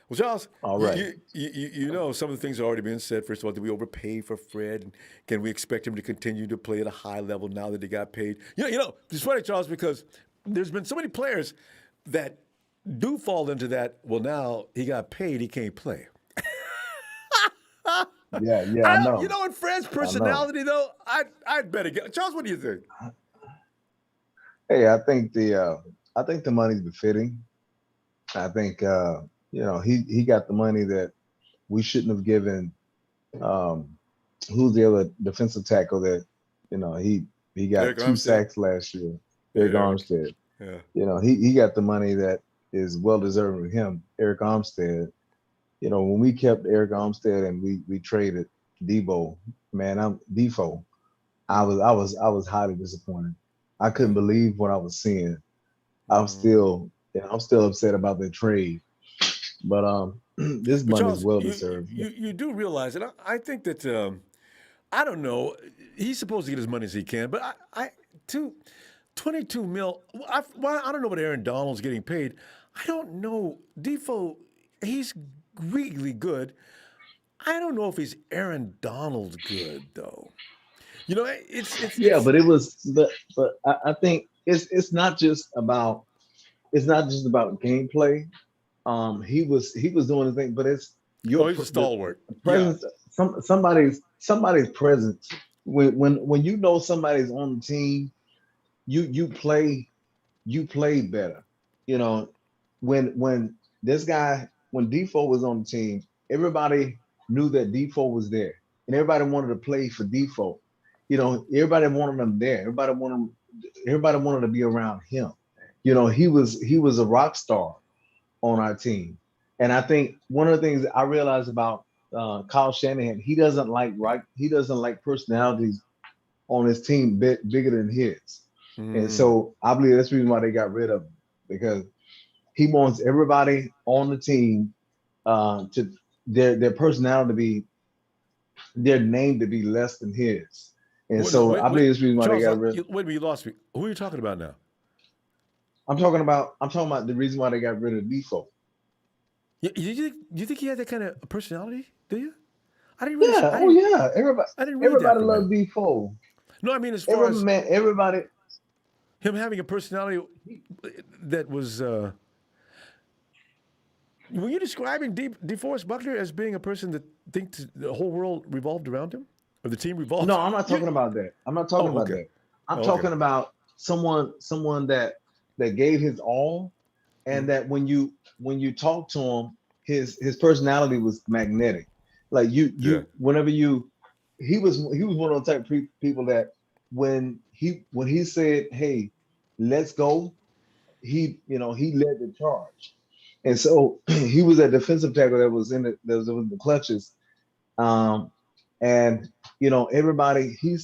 Well, Charles, All right. you know some of the things have already been said. First of all, did we overpay for Fred? And can we expect him to continue to play at a high level now that he got paid? You know, it's funny, Charles, because there's been so many players that do fall into that. Well, now he got paid, he can't play. Yeah, I know. You know, in Fred's personality, though, I'd better get. Charles, what do you think? Hey, I think the money's befitting. I think you know, he got the money that we shouldn't have given. Who's the other defensive tackle that, you know, he got Eric 2 Armstead. sacks last year? Eric Armstead. Yeah. You know, he got the money that is well deserved of him. Eric Armstead. You know, when we kept Eric Amstead and we traded Defoe, I was highly disappointed. I couldn't believe what I was seeing. I'm still upset about the trade. But this money Charles, is well deserved. You do realize it. I think that I don't know. He's supposed to get as money as he can, but I 22 mil. I don't know what Aaron Donald's getting paid. I don't know. Defoe, he's really good. I don't know if he's Aaron Donald good though. You know, but I think it's not just about gameplay. He was doing the thing, but it's he's a stalwart. Presence. Yeah. Somebody's presence. When you know somebody's on the team, you play better. You know, when Defoe was on the team, everybody knew that Defoe was there, and everybody wanted to play for Defoe. You know, everybody wanted him there. Everybody wanted to be around him. You know, he was a rock star on our team, and I think one of the things I realized about Kyle Shanahan, he doesn't like personalities on his team bigger than his, and so I believe that's the reason why they got rid of him, because he wants everybody on the team to their personality to be, their name to be less than his. And I believe that's the reason why Charles, they got rid of him. Wait a minute, you lost me. Who are you talking about now? I'm talking about the reason why they got rid of Defoe. You think he had that kind of personality? Do you? I didn't Really. Yeah. Everybody. I didn't read everybody that loved Defoe. No, I mean as far as everybody. Him having a personality that was. Were you describing DeForest Buckner as being a person that thinks the whole world revolved around him, or the team revolved? No, I'm not talking about that. I'm not talking about that. I'm talking about someone that gave his all, and that when you talk to him, his personality was magnetic. Like whenever he was one of the type of people that when he said, "Hey, let's go," he led the charge. And so he was a defensive tackle that was in the clutches. And you know, everybody, he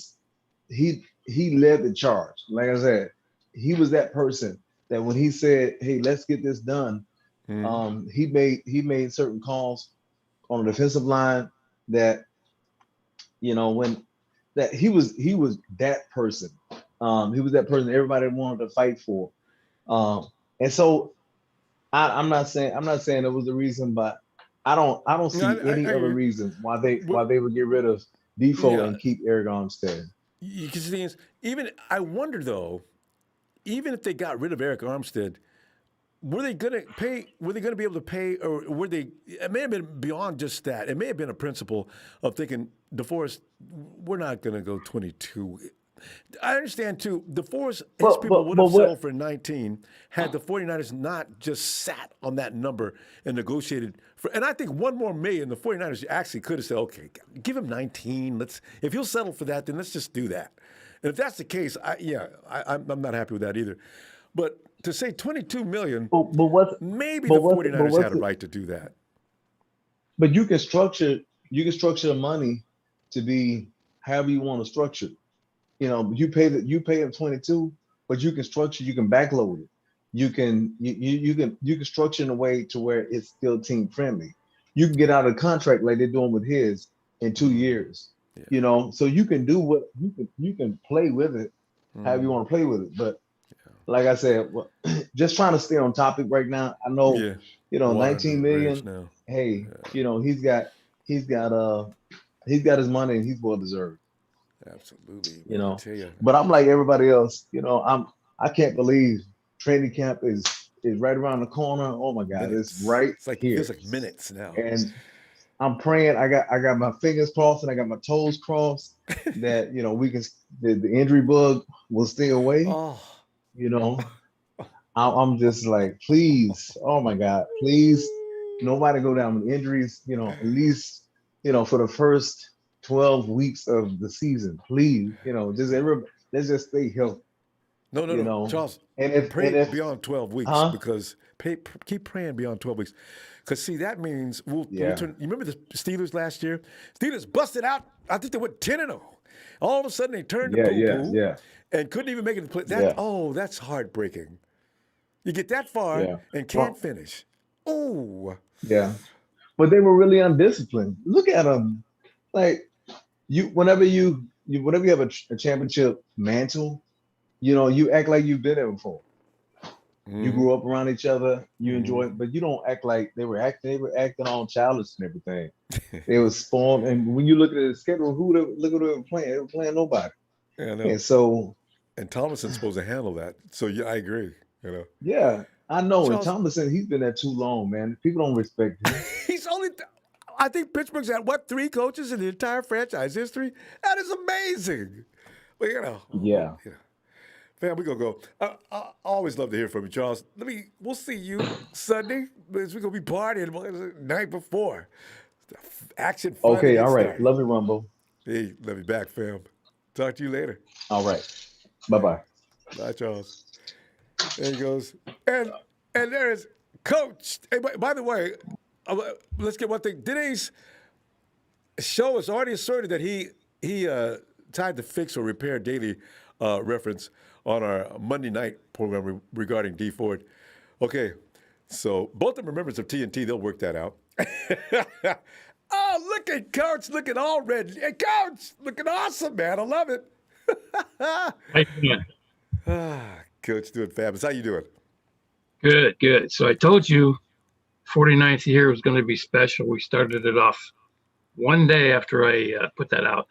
led the charge. Like I said, he was that person that when he said, "Hey, let's get this done," he made certain calls on the defensive line that, you know, he was that person. He was that person everybody wanted to fight for. And so I'm not saying it was the reason, but I don't see any other reasons why they would get rid of Defoe and keep Eric Armstead. Because the thing is, I wonder though, even if they got rid of Eric Armstead, were they going to pay? Were they going to be able to pay, or were they? It may have been beyond just that. It may have been a principle of thinking, DeForest, we're not going to go 22. I understand too. DeForest, his people would have settled for 19 had the 49ers not just sat on that number and negotiated for. And I think $1 more million, the 49ers actually could have said, okay, give him 19. If he'll settle for that, then let's just do that. And if that's the case, I'm not happy with that either. But to say 22 million, maybe the 49ers had a right to do that. But you can structure the money to be however you want to structure it. You know, you pay them 22, but you can backload it. You can structure in a way to where it's still team friendly. You can get out of the contract like they're doing with his in 2 years. Yeah. You know, so you can do what you can play with it however you want to play with it. But like I said, just trying to stay on topic right now. I know, Yeah. you know, Water under 19 the bridge million. now. Hey, you know, he's got his money and he's well deserved. Absolutely, You man. I know, tell you. but I'm like everybody else. You know, I can't believe training camp is right around the corner. Oh my God, it's Minutes. right It's like here. feels like minutes now. And I'm praying. I got my fingers crossed and I got my toes crossed that, you know, the injury bug will stay away. Oh, You know, I'm just like, please, oh my God, please, nobody go down with injuries. You know, at least, you know, for the first 12 weeks of the season, please, you know, let's just stay healthy. no, You know, Charles. and Pray if beyond 12 weeks huh? because keep praying beyond 12 weeks. Because, see, that means we'll Yeah, turn. You remember the Steelers last year? Steelers busted out. I think they went 10-0. All of a sudden, they turned to yeah, yeah, poo-poo yeah, and couldn't even make it to play. yeah, That's heartbreaking. You get that far yeah. and can't Well, finish. Oh, yeah, but they were really undisciplined. Look at them. Like whenever whenever you have a championship mantle, you know, you act like you've been there before. You mm-hmm. grew up around each other, you Mm-hmm. enjoy it, but you don't act like they were acting all childish and everything. They was spawned, and when you look at the schedule, look who they were playing. They were playing nobody. Yeah, I know. And so, And Thomason's supposed to handle that. So yeah, I agree. You know, yeah, I know. And Charles, Thomason, he's been there too long, man. People don't respect him. he's only. I think Pittsburgh's had what 3 coaches in the entire franchise history. That is amazing. But you know, Yeah. fam, we gonna go. I always love to hear from you, Charles. We'll see you Sunday. We're gonna be partying the night before. Action finally Okay. All gets right. started. Love you, Rumble. Hey, love you back, fam. Talk to you later. All right. Bye bye. Bye, Charles. There he goes. And there's Coach. Hey, by the way, let's get one thing. Today's show has already asserted that he tied the Fix or Repair Daily reference on our Monday night program regarding D Ford. Okay, so both of them are members of TNT. They'll work that out. Oh, look at Coach looking all red. Hey, Coach, looking awesome, man. I love it. How you doing? Coach, doing fabulous. How you doing? Good, good. So I told you 49th year was going to be special. We started it off one day after I put that out.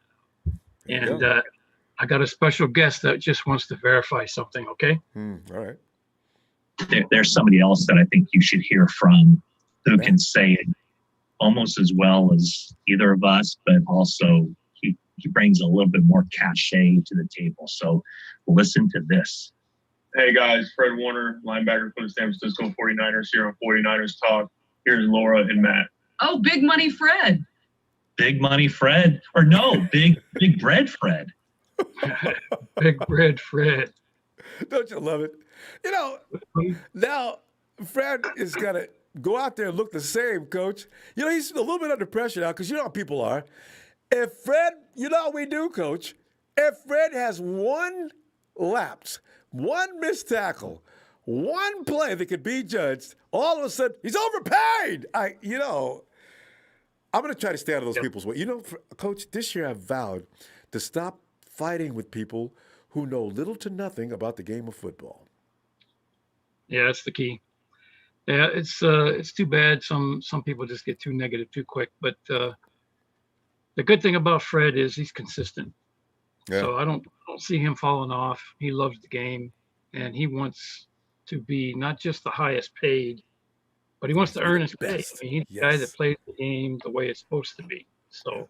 And I got a special guest that just wants to verify something, okay? All right. There's somebody else that I think you should hear from who can say it almost as well as either of us, but also he brings a little bit more cachet to the table. So listen to this. Hey guys, Fred Warner, linebacker for the San Francisco 49ers here on 49ers Talk. Here's Laura and Matt. Oh, Big Money Fred. Big Money Fred. Or no, Big Bread Fred. Big Bread Fred. Don't you love it? You know, now Fred is going to go out there and look the same, Coach. You know, he's a little bit under pressure now because you know how people are. If Fred, you know what we do, Coach? If Fred has one lapse, one missed tackle, one play that could be judged, all of a sudden, he's overpaid. I'm going to try to stay out of those people's way. You know, Coach, this year I've vowed to stop fighting with people who know little to nothing about the game of football. Yeah, that's the key. Yeah, it's too bad. Some people just get too negative too quick. But the good thing about Fred is he's consistent. Yeah. So I don't see him falling off. He loves the game, and he wants to be not just the highest paid, but he wants to earn his pay. I mean, he's the guy that plays the game the way it's supposed to be. So,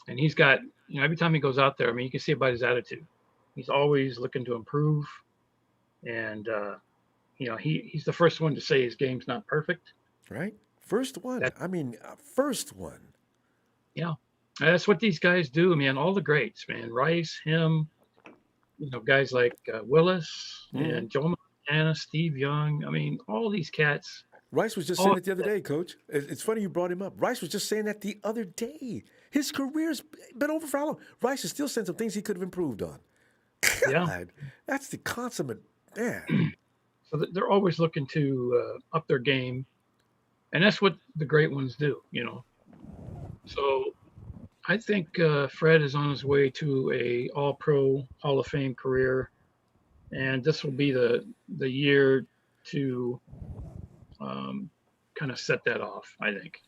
and he's got, you know, every time he goes out there, I mean, you can see it by his attitude. He's always looking to improve, and you know, he's the first one to say his game's not perfect. Right, first one. First one. Yeah. That's what these guys do, man. All the greats, man. Rice, him, you know, guys like Willis and Joe Montana, Steve Young. I mean, all these cats. Rice was just saying it the other day, Coach. It's funny you brought him up. Rice was just saying that the other day. His career's been over for how long? Rice is still saying some things he could have improved on. God, that's the consummate man. So they're always looking to up their game, and that's what the great ones do, you know. So I think Fred is on his way to a All-Pro Hall of Fame career, and this will be the year to kind of set that off, I think.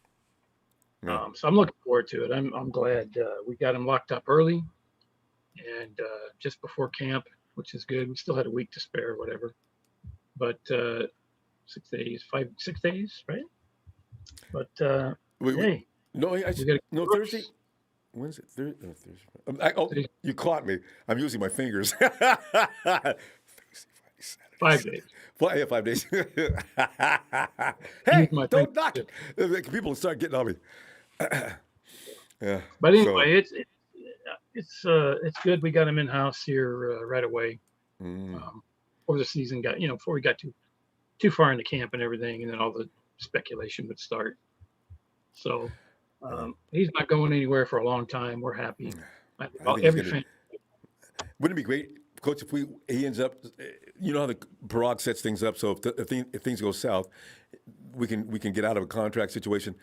Yeah. So I'm looking forward to it. I'm glad we got him locked up early and just before camp, which is good. We still had a week to spare, whatever. But 6 days, 6 days, right? But hey, no Thursday. Wednesday, Thursday. You caught me. I'm using my fingers. Thursday, Friday, Saturday, 5 days. 5 days. Hey, don't knock it. People will start getting on me. Yeah. But anyway, it's good. We got him in house here right away. Before the season got, before we got too far into camp and everything, and then all the speculation would start. So he's not going anywhere for a long time. We're happy. Wouldn't it be great, Coach, if he ends up, you know how the Parag sets things up, so if things go south, we can get out of a contract situation.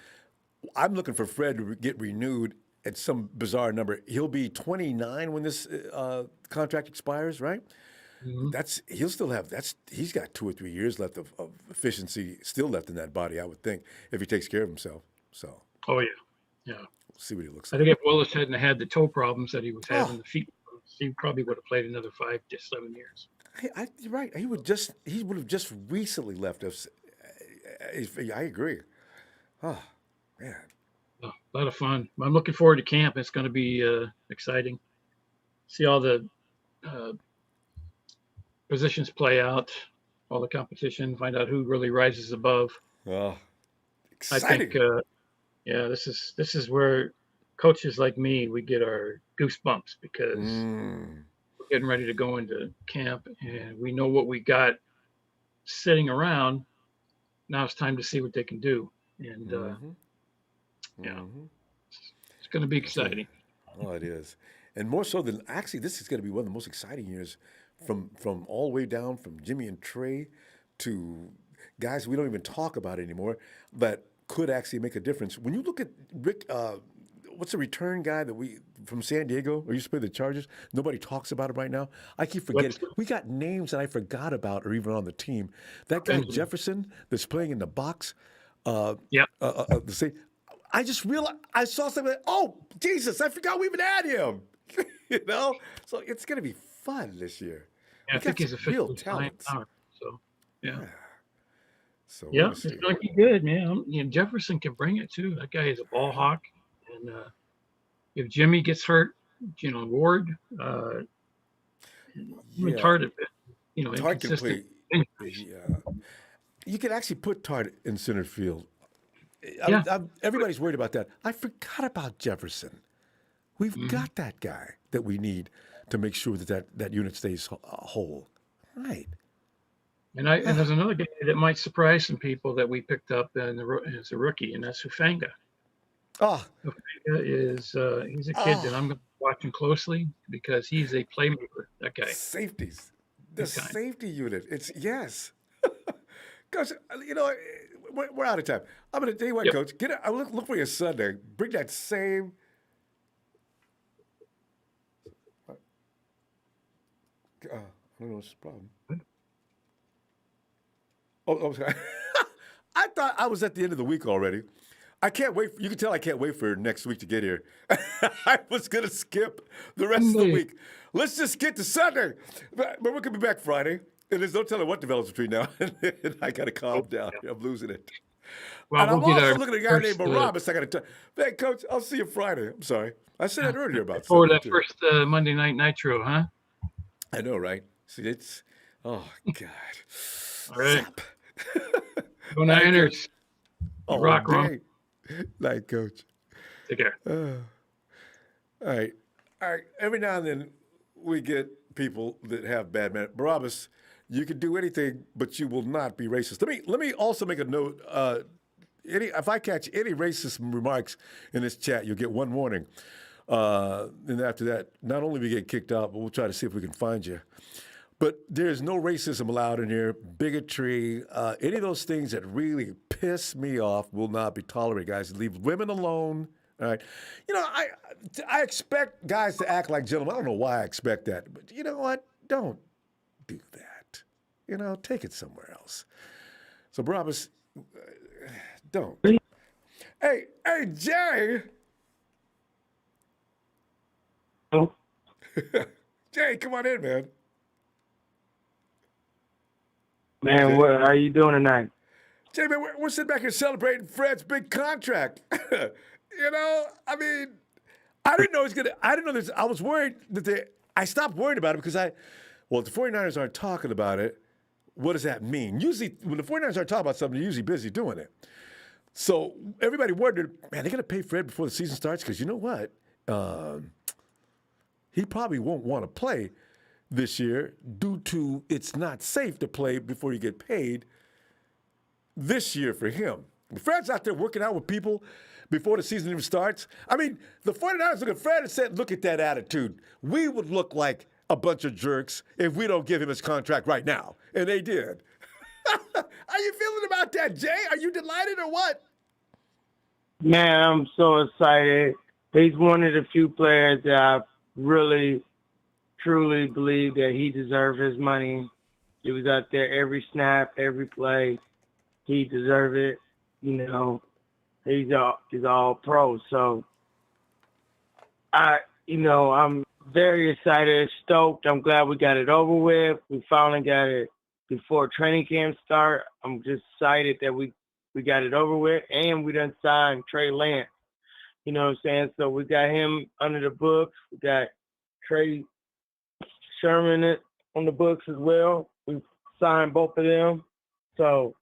I'm looking for Fred to get renewed at some bizarre number. He'll be 29 when this contract expires, right? Mm-hmm. He'll still have he's got 2 or 3 years left of efficiency still left in that body, I would think, if he takes care of himself. So. Oh yeah. We'll see what he looks like. I think if Willis hadn't had the toe problems that he was having, the feet, he probably would have played another 5 to 7 years. You're right. He would have just recently left us. I agree. Oh man. A lot of fun. I'm looking forward to camp. It's going to be exciting. See all the positions play out, all the competition, find out who really rises above. Oh, exciting. I think, this is where coaches like me, we get our goosebumps because we're getting ready to go into camp and we know what we got sitting around. Now it's time to see what they can do. And it's going to be exciting. Oh, it is. And more so than actually, this is going to be one of the most exciting years from all the way down from Jimmy and Trey to guys we don't even talk about anymore, but could actually make a difference. When you look at Rick, what's the return guy from San Diego, or used to play the Chargers? Nobody talks about him right now. I keep forgetting. We got names that I forgot about or even on the team. That guy Jefferson that's playing in the box. I just realized I saw something. Oh, Jesus! I forgot we even had him. So it's going to be fun this year. Yeah, I think he's a real talent. So So it's going to be good, man. Jefferson can bring it too. That guy is a ball hawk, and if Jimmy gets hurt, Ward, retarded, Tart can play. injuries. You can actually put Tart in center field. Everybody's worried about that. I forgot about Jefferson. We've got that guy that we need to make sure that unit stays whole. Right. And there's another guy that might surprise some people that we picked up as a rookie, and that's Hufanga. Oh. Hufanga he's a kid that I'm going to be watching closely because he's a playmaker, that guy. Safeties. The safety unit. Yes. Coach, we're out of time. I'm going to tell you what, Coach. Look for your Sunday. Bring that same. I don't know what's the problem. Oh, sorry. I thought I was at the end of the week already. I can't wait. You can tell I can't wait for next week to get here. I was going to skip the rest of the week. Let's just get to Sunday. But we're going to be back Friday. And there's no telling what develops between now and I got to calm down. I'm losing it. Well, and I'm also looking at a guy named Barabbas. I got to tell. Hey, Coach, I'll see you Friday. I'm sorry. I said that earlier about for that first Monday Night Nitro, huh? I know, right? See, it's God. All right. Go Niners. Rock, Ron. Night, Coach. Take care. All right. Every now and then we get people that have bad manners. Barabbas, you can do anything, but you will not be racist. Let me also make a note. If I catch any racist remarks in this chat, you'll get one warning. And after that, not only we get kicked out, but we'll try to see if we can find you. But there's no racism allowed in here, bigotry, any of those things that really piss me off will not be tolerated, guys. Leave women alone, All right. You know, I expect guys to act like gentlemen. I don't know why I expect that, but you know what? Don't do that. You know, take it somewhere else. So, Brabus, don't. Hey, Jay. Oh. Jay, come on in, man. Man, what? How you doing tonight? Jay, man, we're sitting back here celebrating Fred's big contract. You know, I mean, I didn't know this. I was worried that I stopped worrying about it because if the 49ers aren't talking about it, what does that mean? Usually, when the 49ers aren't talking about something, they're usually busy doing it. So everybody wondered, man, they're going to pay Fred before the season starts? Because you know what? He probably won't want to play this year due to it's not safe to play before you get paid this year for him. Fred's out there working out with people before the season even starts. I mean, the 49ers look at Fred and said, look at that attitude. We would look like a bunch of jerks if we don't give him his contract right now. And they did. How you feeling about that, Jay? Are you delighted or what? Man, I'm so excited. He's one of the few players that I really, truly believe that he deserved his money. He was out there every snap, every play. He deserved it. You know, he's all pro. So I'm very excited, stoked. I'm glad we got it over with. We finally got it before training camp start. I'm just excited that we got it over with, and we done signed Trey Lance. You know what I'm saying? So we got him under the books. We got Trey Sermon on the books as well. We signed both of them. So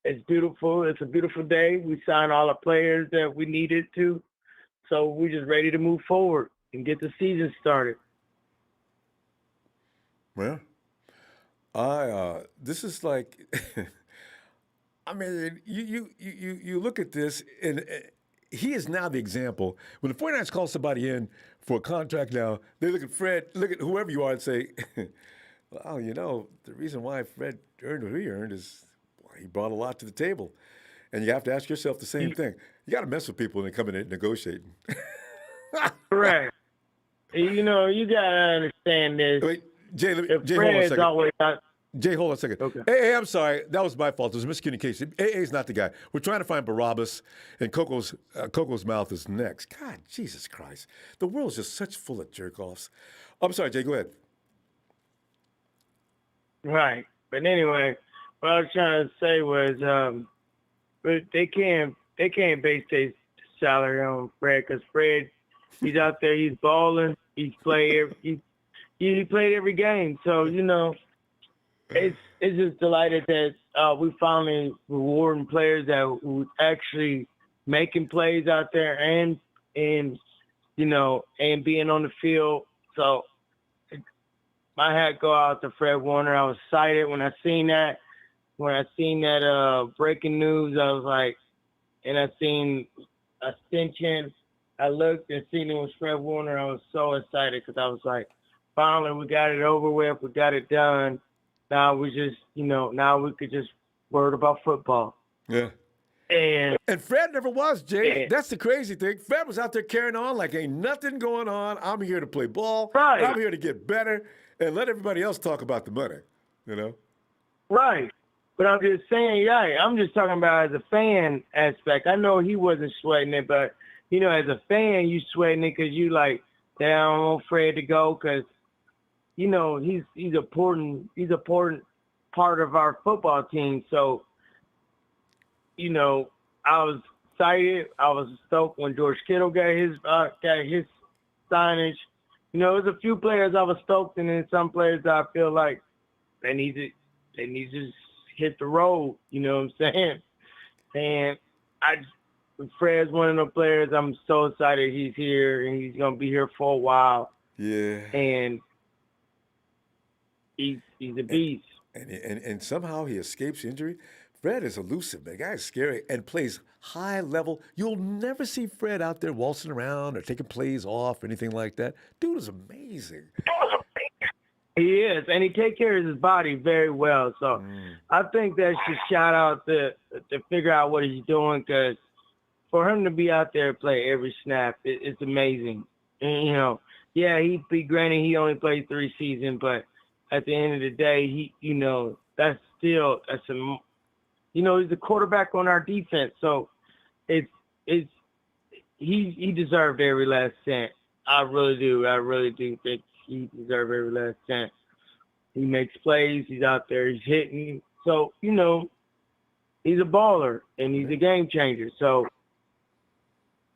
it's beautiful. It's a beautiful day. We signed all the players that we needed to. So we're just ready to move forward and get the season started. Well, this is like, I mean, you look at this, and he is now the example. When the 49ers call somebody in for a contract now, they look at Fred, look at whoever you are and say, well, you know, the reason why Fred earned what he earned is he brought a lot to the table. And you have to ask yourself the same thing. You got to mess with people when they come in and negotiating. Correct. You know, you got to understand this. Wait, Jay, hold on a second. Jay, hold on a second. Okay. Hey, I'm sorry. That was my fault. It was miscommunication. AA's not the guy. We're trying to find Barabbas, and Coco's mouth is next. God, Jesus Christ. The world's just such full of jerk-offs. I'm sorry, Jay, go ahead. Right. But anyway, what I was trying to say was but they can't base their salary on Fred, because Fred, he's out there, he's balling, he played every game. So, you know, it's just delighted that we finally rewarding players that were actually making plays out there and you know, and being on the field. So my hat go out to Fred Warner. I was excited when I seen that. When I seen that breaking news, I was like, and I seen Ascension. I looked and seen it was Fred Warner. I was so excited because I was like, finally, we got it over with. We got it done. Now we just, you know, now we could just worry about football. Yeah. And Fred never was, Jay. That's the crazy thing. Fred was out there carrying on like ain't nothing going on. I'm here to play ball. Right. I'm here to get better and let everybody else talk about the money, you know? Right. But I'm just saying, yeah, I'm just talking about as a fan aspect. I know he wasn't sweating it, but, you know, as a fan, you sweating it because you like, damn, I don't want Fred to go because, you know, he's important part of our football team. So, you know, I was excited. I was stoked when George Kittle got his signage. You know, there's a few players I was stoked, and then some players I feel like they need to just hit the road. You know what I'm saying? And Fred's one of those players. I'm so excited he's here, and he's gonna be here for a while. Yeah. And he's a beast. And somehow he escapes injury. Fred is elusive, man. The guy is scary and plays high level. You'll never see Fred out there waltzing around or taking plays off or anything like that. Dude is amazing. He is, and he takes care of his body very well. So I think that's just shout out to figure out what he's doing, because for him to be out there and play every snap, it's amazing. And, you know, yeah, granted he only played 3 seasons, but at the end of the day, he's the quarterback on our defense. So he deserved every last cent. I really do. I really do think he deserved every last cent. He makes plays. He's out there. He's hitting. So, you know, he's a baller and he's a game changer. So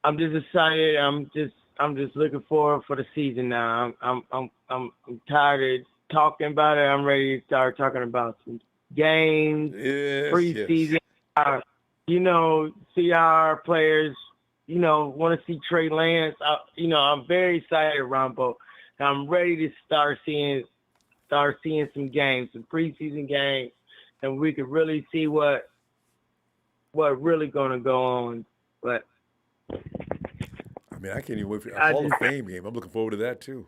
I'm just excited. I'm just looking forward for the season now. I'm tired of talking about it. I'm ready to start talking about some games, preseason. Yes. You know, see how our players, you know, want to see Trey Lance. I'm very excited, Ronbo. I'm ready to start seeing some games, some preseason games, and we could really see what really gonna go on. But I mean, I can't even wait for a Hall of Fame game. I'm looking forward to that too.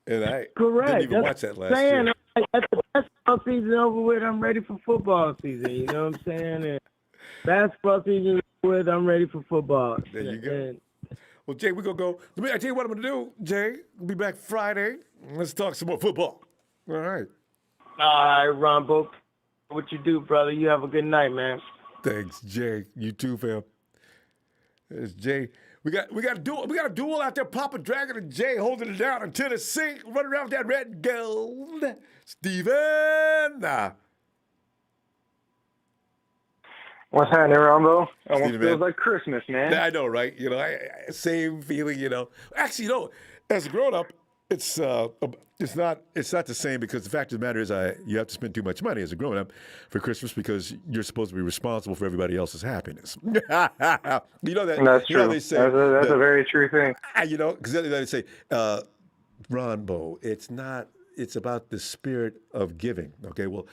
And I correct. didn't even watch that last year. That's the basketball season over with. I'm ready for football season. You know what I'm saying? And basketball season is over with. I'm ready for football. There you go. Well, Jay, we're going to go. I tell you what I'm going to do, Jay. We'll be back Friday. Let's talk some more football. All right. All right, Ronbo. What you do, brother? You have a good night, man. Thanks, Jay. You too, fam. There's Jay. We got a duel out there. Papa Dragon and Jay holding it down in Tennessee, running around with that red and gold. Steven. What's happening, Ronbo? Almost Steven, feels man. like Christmas, man. I know, right? You know, same feeling. You know, actually, you know, as a grown up, it's not the same because the fact of the matter is, you have to spend too much money as a grown up for Christmas because you're supposed to be responsible for everybody else's happiness. You know that. That's true. They say that's a very true thing. You know, because they say, Ronbo, it's about the spirit of giving. Okay, well,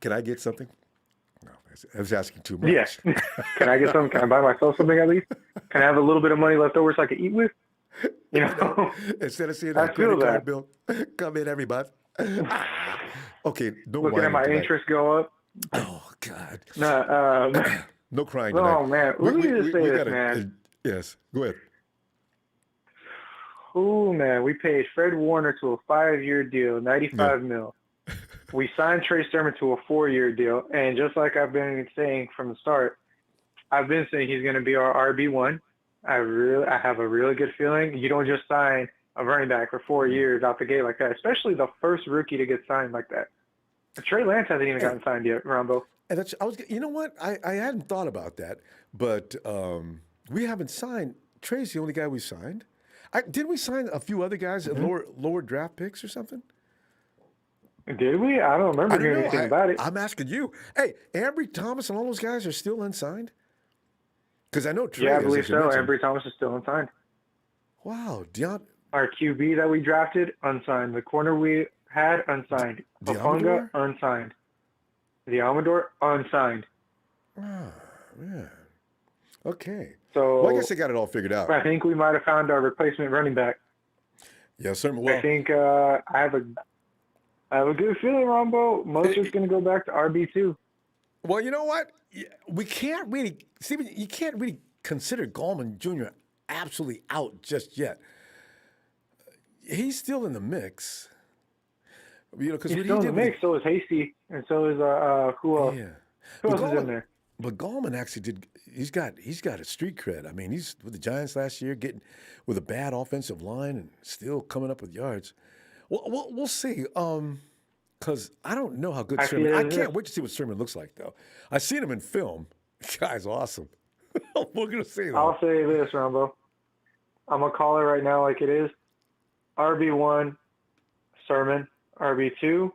can I get something? No, I was asking too much. Yes. Can I get something? Can I buy myself something at least? Can I have a little bit of money left over so I can eat with? You know, instead of seeing that credit card bill come in every month. Okay, don't looking at my interest go up. Oh God. No crying tonight. Oh man, let me just say this, man. Yes, go ahead. Oh man, we paid Fred Warner to a 5-year deal, $95 million. We signed Trey Sermon to a 4-year deal, and just like I've been saying from the start, I've been saying he's going to be our RB1. I have a really good feeling. You don't just sign a running back for 4 years out the gate like that, especially the first rookie to get signed like that. Trey Lance hasn't even gotten signed yet, Ronbo. And you know what? I hadn't thought about that, but we haven't signed. Trey's the only guy we signed. Didn't we sign a few other guys at lower draft picks or something? Did we? I don't remember hearing anything about it. I'm asking you. Hey, Ambry Thomas and all those guys are still unsigned? Because I know Trey I believe so. Ambry Thomas is still unsigned. Wow. Our QB that we drafted, unsigned. The corner we had, unsigned. Ofunga, unsigned. The Amador, unsigned. Oh, man. Okay. So, well, I guess they got it all figured out. I think we might have found our replacement running back. Yeah, certainly. Well, I think I have a good feeling, Ronbo. Mostert's going to go back to RB2. Well, you know what? We can't really, Stephen, you can't really consider Gallman Jr. absolutely out just yet. He's still in the mix. You know, because he's still in the mix. So is Hasty, and so is who else? Yeah. Who else is in there? But Gallman actually did. He's got a street cred. I mean, he's with the Giants last year, getting with a bad offensive line and still coming up with yards. Well, we'll see. Because I don't know how good Sermon. I can't wait to see what Sermon looks like, though. I've seen him in film. The guy's awesome. We're gonna see. I'll say this, Ronbo. I'm gonna call it right now, like it is. RB1, Sermon. RB2.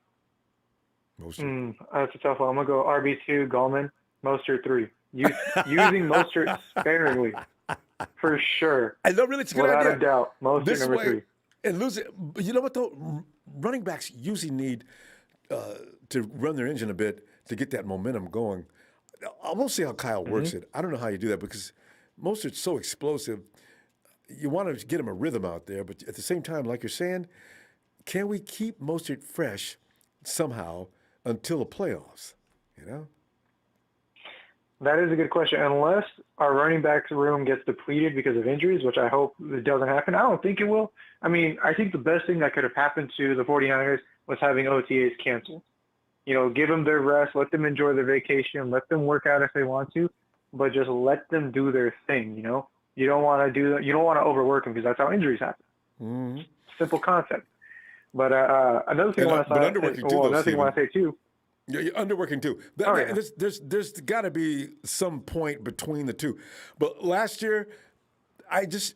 Mostert. That's a tough one. I'm gonna go RB2, Gallman, Mostert 3. Using Mostert sparingly, for sure. I know, really, it's a good idea. Without a doubt, Mostert number 3. And losing, but you know what though? Running backs usually need to run their engine a bit to get that momentum going. We'll see how Kyle works it. I don't know how you do that because Mostert's so explosive. You want to get him a rhythm out there, but at the same time, like you're saying, can we keep Mostert fresh somehow until the playoffs? You know. That is a good question. Unless our running backs room gets depleted because of injuries, which I hope it doesn't happen. I don't think it will. I mean, I think the best thing that could have happened to the 49ers was having OTAs canceled. You know, give them their rest, let them enjoy their vacation, let them work out if they want to, but just let them do their thing, you know? You don't want to do that. You don't want to overwork them because that's how injuries happen. Mm-hmm. Simple concept. But another thing I want to say, another thing I want to say too. Yeah, you're underworking too. There's got to be some point between the two. But last year,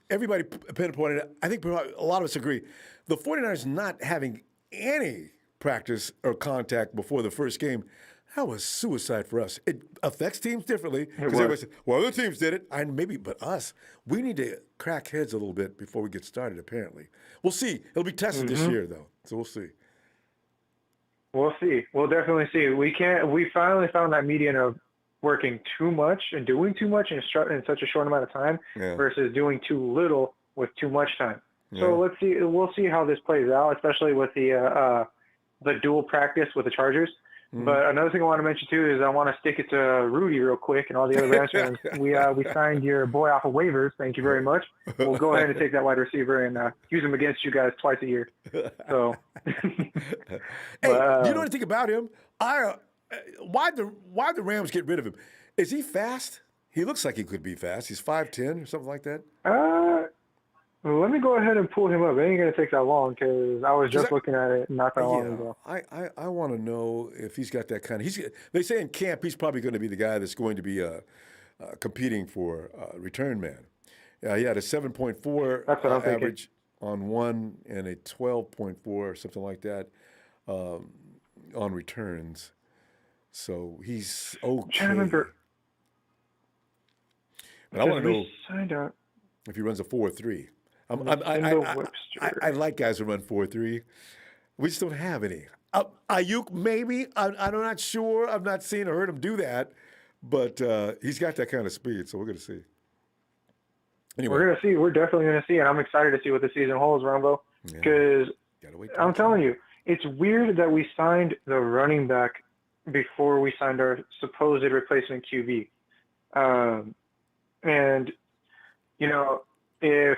everybody pinpointed it. I think a lot of us agree. The 49ers not having any practice or contact before the first game, that was suicide for us. It affects teams differently. Because everybody said, well, other teams did it. But us, we need to crack heads a little bit before we get started, apparently. We'll see. It'll be tested this year, though. So we'll see. We'll see. We'll definitely see. We finally found that median of working too much and doing too much in such a short amount of time versus doing too little with too much time. Yeah. So let's see. We'll see how this plays out, especially with the dual practice with the Chargers. Mm-hmm. But another thing I want to mention too is I want to stick it to Rudy real quick and all the other Rams fans. We signed your boy off of waivers. Thank you very much. We'll go ahead and take that wide receiver and use him against you guys twice a year. So, hey, you know anything about him? Why the Rams get rid of him? Is he fast? He looks like he could be fast. He's 5'10" or something like that. Let me go ahead and pull him up. It ain't going to take that long because I was just looking at it not that long ago. I want to know if he's got that kind of. They say in camp he's probably going to be the guy that's going to be competing for return man. He had a 7.4 average on one and a 12.4 or something like that on returns. So he's okay. I'm trying to remember. But I want to know if he runs a 4.3. I like guys who run 4.3. We just don't have any. Ayuk, maybe. I'm not sure. I've not seen or heard him do that. But he's got that kind of speed, so we're going to see. Anyway. We're going to see. We're definitely going to see. And I'm excited to see what the season holds, Ronbo. Because I'm telling you, it's weird that we signed the running back before we signed our supposed replacement QB. And, you know, if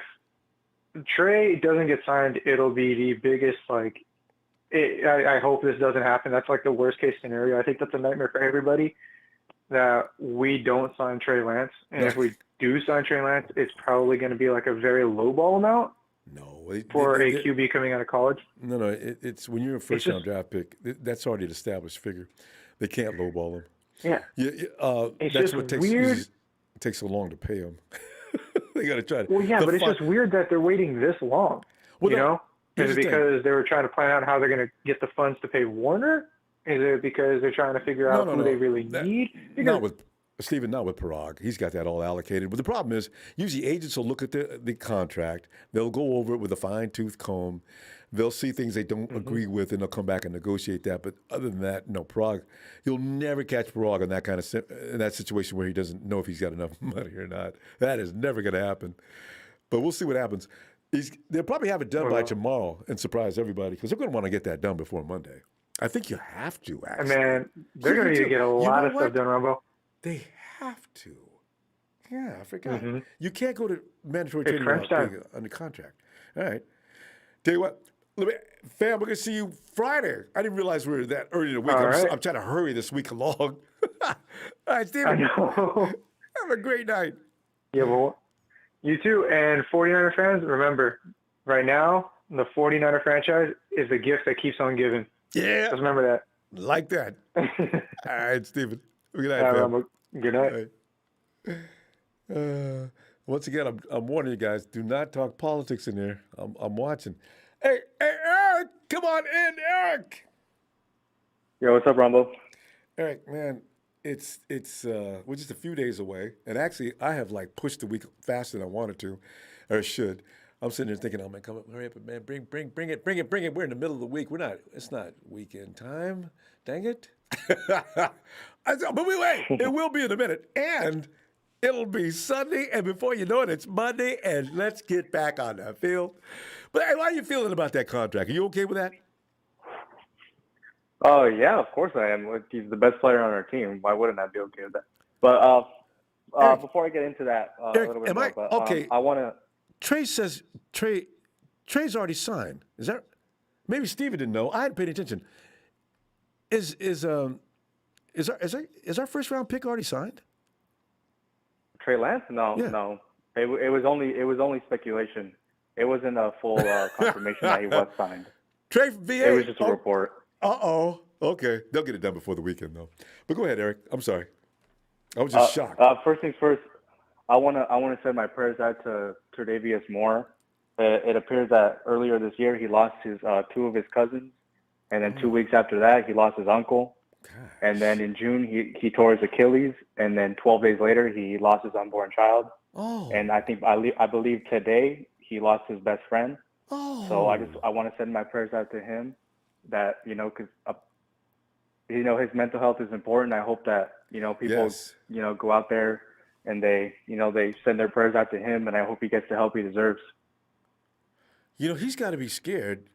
Trey doesn't get signed, it'll be the biggest, I hope this doesn't happen. That's like the worst case scenario. I think that's a nightmare for everybody that we don't sign Trey Lance. And if we do sign Trey Lance, it's probably going to be like a very low ball amount. For a QB coming out of college. No, it's when you're a first-round draft pick, that's already an established figure. They can't lowball him. Yeah. It's that's what takes weird. It takes so long to pay him. They got to try to. Well, yeah, but it's just weird that they're waiting this long. Well, you know, is it because they were trying to plan out how they're going to get the funds to pay Warner? Is it because they're trying to figure out who they really need? Not with Parag. He's got that all allocated. But the problem is, usually agents will look at the contract. They'll go over it with a fine-tooth comb. They'll see things they don't agree with, and they'll come back and negotiate that. But other than that, no, Parag, you'll never catch Parag in that situation where he doesn't know if he's got enough money or not. That is never going to happen. But we'll see what happens. They'll probably have it done by tomorrow and surprise everybody because they're going to want to get that done before Monday. I think you have to, actually. Man, they're going to need to get a lot of stuff done, Ronbo. They have to. Yeah, I forgot. You can't go to mandatory training without being under contract. All right. Tell you what, fam, we're going to see you Friday. I didn't realize we were that early in the week. I'm trying to hurry this week along. All right, Steven. I know. Have a great night. Yeah, well, you too. And 49er fans, remember, right now, the 49er franchise is the gift that keeps on giving. Yeah. Just remember that. Like that. All right, Steven. Good night, fam. Good night. Once again, I'm warning you guys, do not talk politics in there. I'm watching. Hey, Eric, come on in, Eric. Yo, what's up, Ronbo? Eric, man, it's we're just a few days away, and actually, I have pushed the week faster than I wanted to, or should. I'm sitting there thinking, oh man, come up, hurry up, man, bring it. We're in the middle of the week. It's not weekend time. Dang it. But we wait. It will be in a minute, and it'll be Sunday, and before you know it, it's Monday, and let's get back on the field. But hey, how are you feeling about that contract? Are you okay with that? Oh, yeah, of course I am. He's the best player on our team. Why wouldn't I be okay with that? But Eric, before I get into that Eric, a little bit am more, I but okay? I want to. Trey says Trey's already signed. Is that maybe Steven didn't know? I hadn't paid attention. Is our first round pick already signed? Trey Lance? No, Yeah. no. It was only speculation. It wasn't a full confirmation that he was signed. Trey VA. It was just a report. Okay. They'll get it done before the weekend though. But go ahead, Eric. I'm sorry. I was just shocked. First things first. I wanna send my prayers out to Tre'Davious Moore. It appears that earlier this year he lost his two of his cousins, and then 2 weeks after that he lost his uncle. And then in June he tore his Achilles, and then 12 days later he lost his unborn child. Oh. And I believe today he lost his best friend. Oh. So I want to send my prayers out to him, that because his mental health is important. I hope that people go out there and they send their prayers out to him, and I hope he gets the help he deserves. He's got to be scared.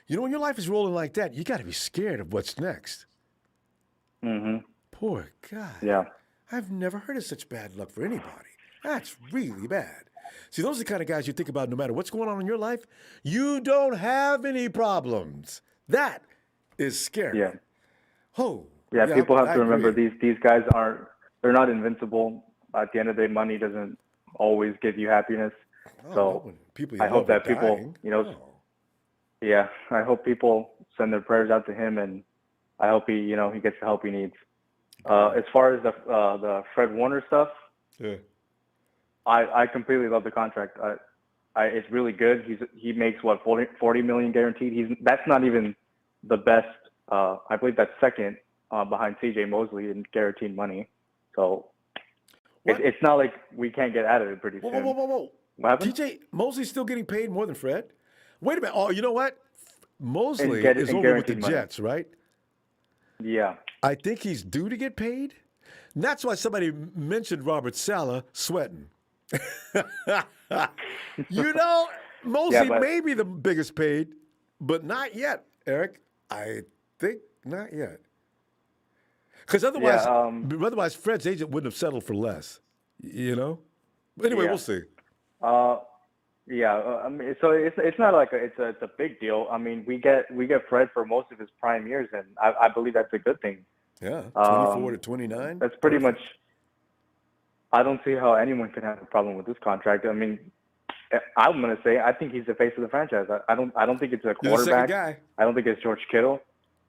When your life is rolling like that, you got to be scared of what's next. Mm-hmm. Poor guy. Yeah. I've never heard of such bad luck for anybody. That's really bad. See, those are the kind of guys you think about no matter what's going on in your life. You don't have any problems. That is scary. Yeah. Oh. Yeah, people have to remember agree. these guys they're not invincible. At the end of the day, money doesn't always give you happiness. So I hope that people, yeah, I hope people send their prayers out to him, and I hope he gets the help he needs. As far as the Fred Warner stuff, yeah, I completely love the contract. It's really good. He makes what, 40 million guaranteed. That's not even the best. I believe that's second behind C.J. Mosley in guaranteed money. So it's not like we can't get out of it pretty soon. Whoa. What happened? T.J. Mosley's still getting paid more than Fred? Wait a minute. Oh, you know what? Mosley And is over with the guaranteed money. Jets, right? Yeah. I think he's due to get paid. And that's why somebody mentioned Robert Saleh sweating. Mosley may be the biggest paid, but not yet, Eric. I think not yet. Because otherwise, Fred's agent wouldn't have settled for less. But anyway, we'll see. I mean, so it's not like it's a big deal. I mean, we get Fred for most of his prime years, and I believe that's a good thing. Yeah, 24 to 29. That's pretty much. I don't see how anyone can have a problem with this contract. I mean, I'm gonna say I think he's the face of the franchise. I don't think it's a quarterback. Guy. I don't think it's George Kittle.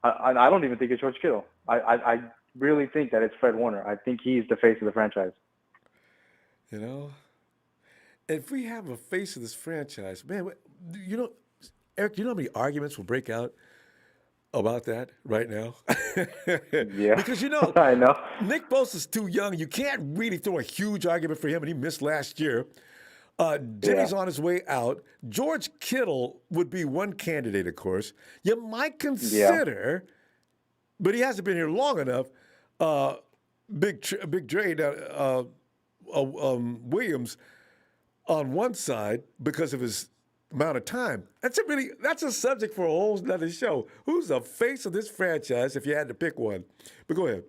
I don't even think it's George Kittle. I really think that it's Fred Warner. I think he's the face of the franchise. If we have a face of this franchise, man, Eric, you know how many arguments will break out about that right now? Yeah. Because I know. Nick Bosa's too young. You can't really throw a huge argument for him, and he missed last year. Jimmy's on his way out. George Kittle would be one candidate, of course. You might consider, but he hasn't been here long enough. Big Dre, Williams on one side because of his amount of time. That's a subject for a whole nother show. Who's the face of this franchise if you had to pick one? But go ahead.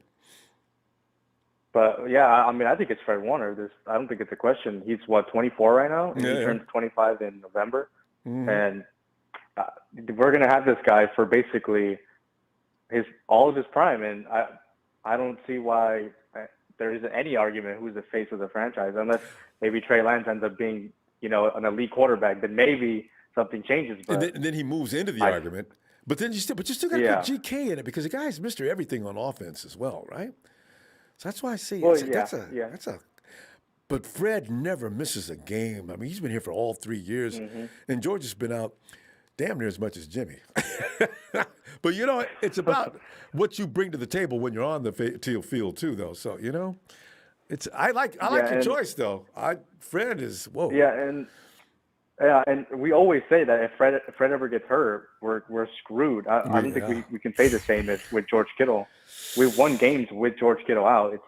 But yeah, I mean, I think it's Fred Warner. I don't think it's a question. He's 24 right now, and he turns 25 in November, and we're gonna have this guy for basically all of his prime, and I don't see why there isn't any argument who's the face of the franchise, unless maybe Trey Lance ends up being an elite quarterback. Then maybe something changes. But and then he moves into the argument. But then you still got to put GK in it because the guy's Mr. Everything on offense as well, right? So that's why I say But Fred never misses a game. I mean, he's been here for all 3 years, and George has been out damn near as much as Jimmy. But it's about what you bring to the table when you're on the field too, though. So I like your choice though. Fred is whoa. Yeah, and we always say that if Fred ever gets hurt, we're screwed. I don't think we can say the same as with George Kittle. We've won games with George Kittle out.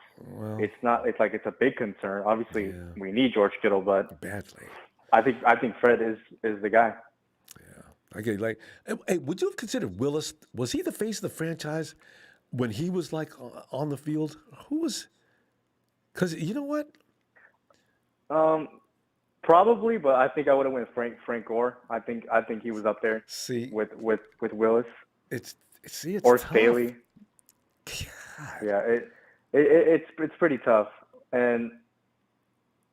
It's a big concern. Obviously, we need George Kittle, but badly. I think Fred is the guy. Yeah, I get it. Hey, would you have considered Willis? Was he the face of the franchise when he was on the field? Who was? Because you know what? Probably, but I think I would have went Frank Gore. I think he was up there. See, with Willis. It's or tough. Staley. Yeah, it's pretty tough, and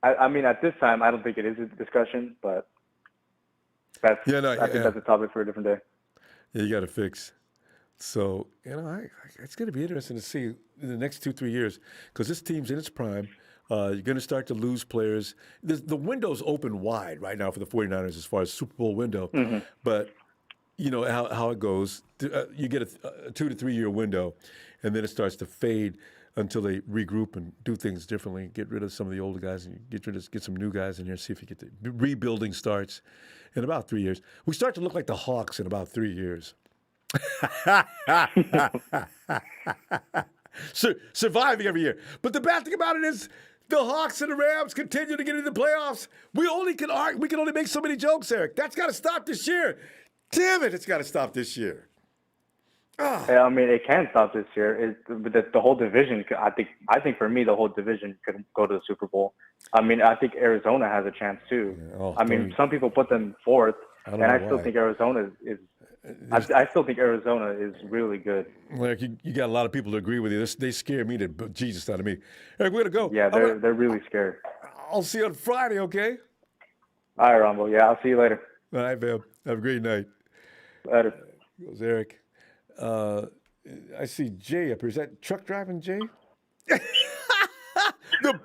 I mean at this time I don't think it is a discussion, but I think that's a topic for a different day. Yeah, you got to fix. So it's going to be interesting to see in the next 2-3 years because this team's in its prime. You're going to start to lose players. The window's open wide right now for the 49ers as far as Super Bowl window, but you know how it goes. You get a 2 to 3 year window, and then it starts to fade until they regroup and do things differently. Get rid of some of the older guys and get some new guys in here. See if you get the rebuilding starts in about 3 years. We start to look like the Hawks in about 3 years. Surviving every year. But the bad thing about it is the Hawks and the Rams continue to get into the playoffs. We can only make so many jokes, Eric. That's got to stop this year. Damn it, it's got to stop this year. Oh. Yeah, I mean, it can stop this year. The whole division, I think for me, the whole division could go to the Super Bowl. I mean, I think Arizona has a chance too. Yeah, some people put them fourth, and I still think Arizona is. I still think Arizona is really good. Like you got a lot of people to agree with you. They scare me to Jesus out of me. Eric, we're gonna go. Yeah, they're really scared. I'll see you on Friday, okay? All right, Ronbo. Yeah, I'll see you later. All right, man. Have a great night. Later. Goes Eric. I see Jay up here. Is that truck driving Jay? The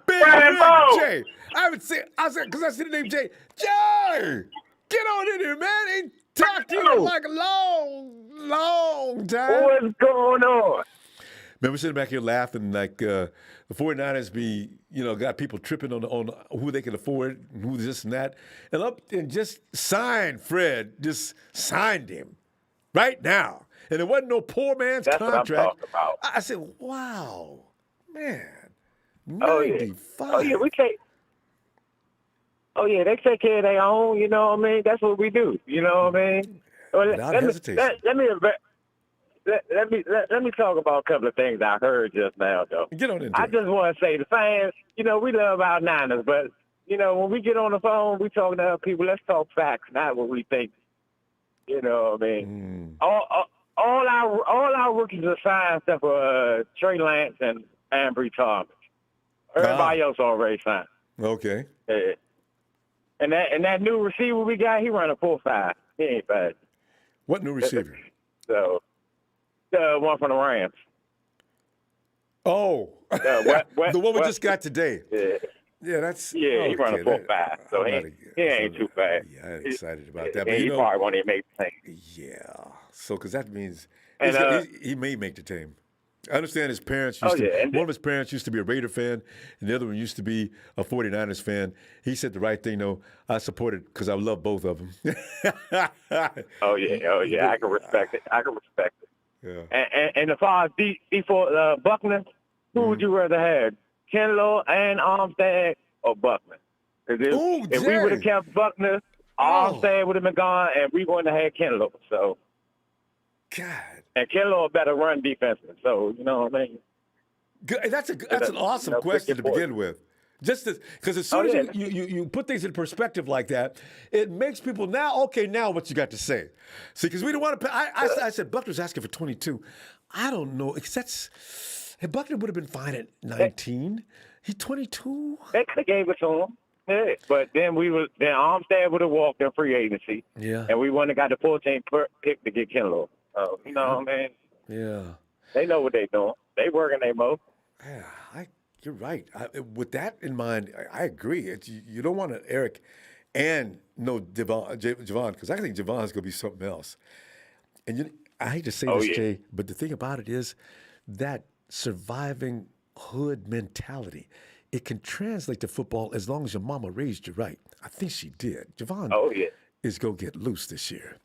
big Jay. I haven't seen. Because I see the name Jay. Jay, get on in here, man. Ain't talked to you in like a long time. What's going on? Man, we're sitting back here laughing like the 49ers got people tripping on who they can afford and who this and that. And just signed Fred, just signed him right now. And it wasn't no poor man's contract. What I'm talking about. I said, wow, man. 95. Oh, yeah, we can't. Oh, yeah, they take care of their own, you know what I mean? That's what we do, you know what I mean? Without hesitation. Let me talk about a couple of things I heard just now, though. Get on into I just want to say, the fans, we love our Niners, but, when we get on the phone, we talking to other people, let's talk facts, not what we think. You know what I mean? All our rookies are signed except for Trey Lance and Ambry Thomas. Everybody else already signed. Okay. And that new receiver we got, he run a 4.5. He ain't bad. What new receiver? So, the one from the Rams. Oh, the one we just got today. Yeah, that's he run a 4.5, so he ain't too bad. Yeah, I'm excited about that. But he probably won't even make the team. Yeah, so because that means And, he may make the team. I understand his parents one of his parents used to be a Raider fan, and the other one used to be a 49ers fan. He said the right thing, though. I supported because I love both of them. Oh, yeah, I can respect it. Yeah. And as far as for Buckner, who would you rather have, Kinlaw and Amstead or Buckner? If we would have kept Buckner, Amstead would have been gone, and we wouldn't have had Kinlaw. So, God. And Kinlaw better run defenseman. So you know what I mean. That's an awesome question to begin with. Just because as soon as you put things in perspective like that, it makes people now what you got to say. See, because we don't want to pay. I said Buckner's asking for 22. I don't know. Buckner would have been fine at 19. He's 22. They could have gave it to him. Yeah, but then Armstead would have walked in free agency. Yeah. And we wouldn't have got the 14th pick to get Kinlaw. So, you know what I mean? Yeah. They know what they doing. They working their mo. Yeah, you're right. With that in mind, I agree. You don't want to Eric and no Javon, because I think Javon's going to be something else. And I hate to say this, Jay, but the thing about it is that surviving hood mentality, it can translate to football as long as your mama raised you right. I think she did. Javon is going to get loose this year.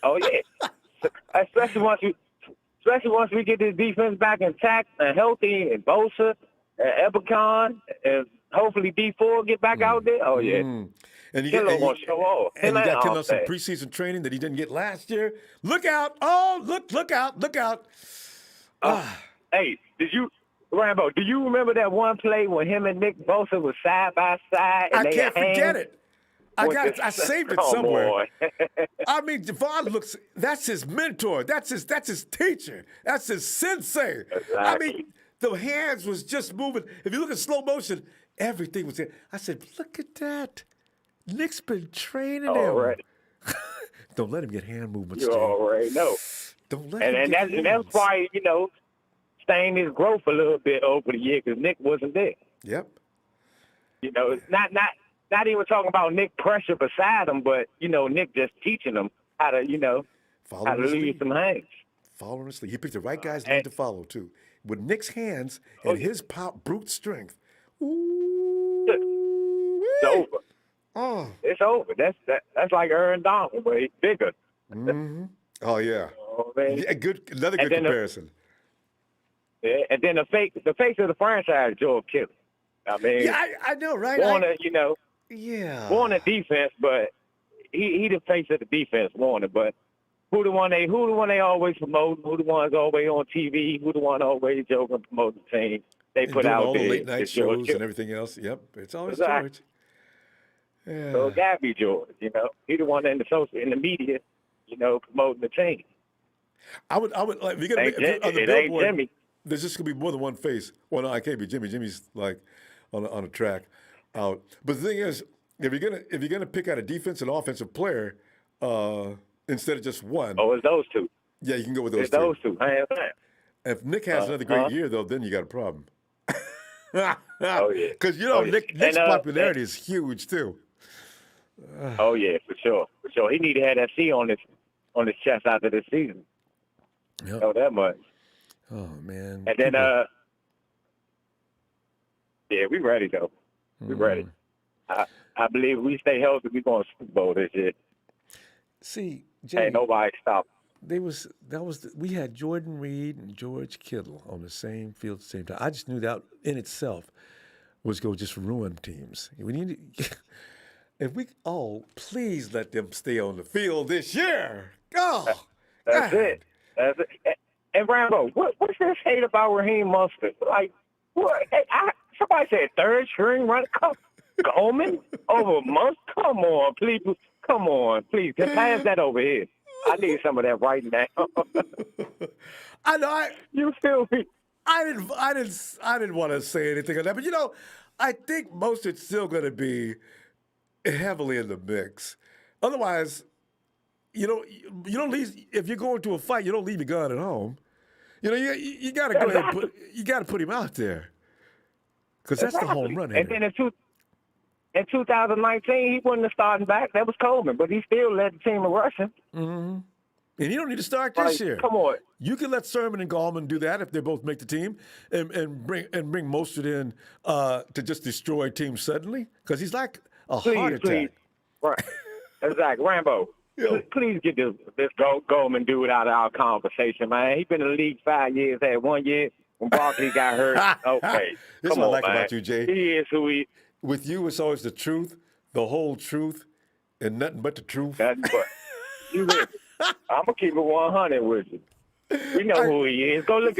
Oh, yeah. Especially once we get this defense back intact and healthy, and Bosa, and Ebicon, and hopefully D4 get back out there. Oh, yeah. And you got show off. And you got Kinlaw some preseason training that he didn't get last year. Look out. Oh, look out. Hey, did you – Rambo, do you remember that one play when him and Nick Bosa was side by side? And I can't forget it. I saved it somewhere. On. I mean, Javon looks. That's his mentor. That's his teacher. That's his sensei. Exactly. I mean, the hands was just moving. If you look at slow motion, everything was there. I said, look at that. Nick's been training him. Already. Don't let him get hand movements. You already know. Don't let him and get that's why, stained his growth a little bit over the year because Nick wasn't there. Yep. Not even talking about Nick pressure beside him, but Nick just teaching him how to how to lead some hands. Following his lead. He picked the right guy's lead to follow too. With Nick's hands and his brute strength. It's over. Oh. It's over. That's like Aaron Donald, but he's bigger. Mm-hmm. Oh yeah. Oh, man. Yeah, another good comparison. And then the face of the franchise, Joel Kittle. I mean, yeah, I know, right? Warner, yeah, Warner defense, but he the face of the defense, Warner. But who the one they always promote? Who the one's always on TV? Who the one always joking promoting the team? They put out all there, the late night shows and everything else. Yep, it's always George. Yeah. So it gotta be George. He the one in the media, promoting the team. I would like if you're gonna on the billboard, Jimmy. There's just gonna be more than one face. Well, no, I can't be Jimmy. Jimmy's like on a track out. But the thing is, if you're gonna pick out a defensive and offensive player instead of just one. Oh, it's those two. Yeah, you can go with those it's those two. If Nick has another great year, though, then you got a problem. Oh yeah. Because Nick's popularity is huge too. Oh yeah, for sure. He need to have that C on his chest after this season. Yep. Know that much. Oh man. And then yeah, we ready though. We ready. I believe if we stay healthy, we going to Super Bowl this year. See, Jay, ain't nobody stop. We had Jordan Reed and George Kittle on the same field at the same time. I just knew that in itself was going to just ruin teams. We need to, please let them stay on the field this year. Oh, that's it. That's it. And Rambo, what's this hate about Raheem Mostert? Like, what? Somebody said third string running. Goldman over Mustard? Come on, please. Come on, please. Pass that over here. I need some of that right now. I know. You feel me? I didn't want to say anything on that, but I think Mostert's still going to be heavily in the mix. Otherwise, you don't leave. If you're going to a fight, you don't leave your gun at home. You got to go ahead and put him out there because that's the home run. And then in 2019, he wasn't the starting back. That was Coleman, but he still led the team in rushing. Mm-hmm. And you don't need to start this year. Come on. You can let Sermon and Gallman do that if they both make the team, and bring Mostert in to just destroy teams suddenly because he's like a heart attack. Please. Right. Exactly. Rambo, please get this Goldman dude out of our conversation, man. He's been in the league 5 years, had 1 year when Barkley got hurt. Okay. This is what I like about you, Jay. He is who he is. With you, it's always the truth, the whole truth, and nothing but the truth. Nothing but. I'm gonna keep it 100 with you. We know who he is. Go look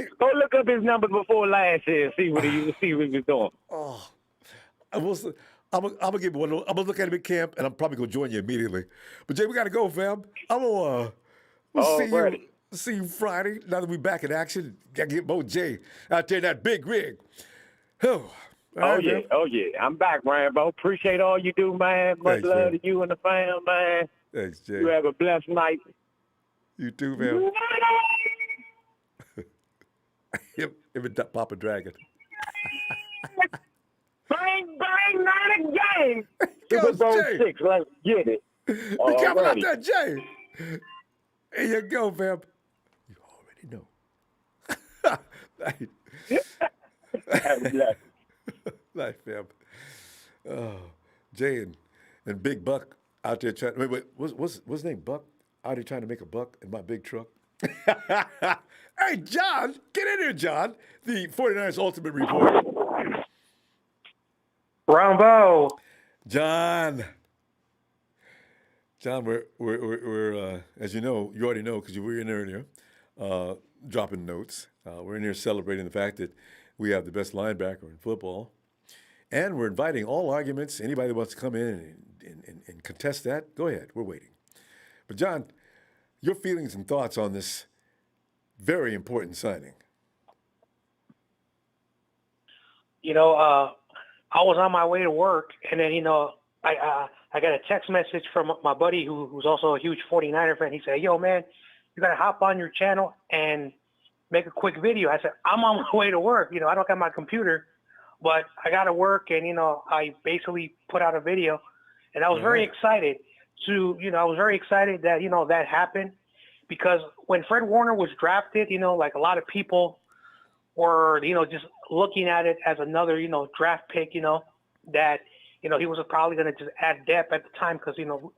up his numbers before last year and see what he was doing. Oh, I'm gonna give one. I'm gonna look at him at camp, and I'm probably gonna join you immediately. But Jay, we gotta go, fam. I'm gonna see you Friday. Now that we're back in action, gotta get Bo Jay out there in that big rig. Yeah. I'm back, Rambo. Appreciate all you do, man. Much love to you and the fam, man. Thanks, Jay. You have a blessed night. You too, man. Him and Papa Dragon. Bang, bang, not a game. Super Bowl 6, let's get it. Be careful out there, Jay. There you go, fam. You already know. Have a blessing. Nice, fam. Oh, Jay and Big Buck out there trying. Wait, what's his name? Buck out here trying to make a buck in my big truck. Hey, John, get in here, John. The 49ers Ultimate Report. Ronbo. John, we're as you know, you already know because you were in earlier, dropping notes. We're in here celebrating the fact that we have the best linebacker in football. And we're inviting all arguments. Anybody that wants to come in and contest that, go ahead. We're waiting. But, John, your feelings and thoughts on this very important signing. I was on my way to work, and then, I got a text message from my buddy who's also a huge 49er fan. He said, yo, man, you got to hop on your channel and make a quick video. I said, I'm on my way to work. I don't got my computer, but I got to work, and, I basically put out a video, and I was very excited that, that happened, because when Fred Warner was drafted, like a lot of people were, just looking at it as another, draft pick, that, he was probably going to just add depth at the time because,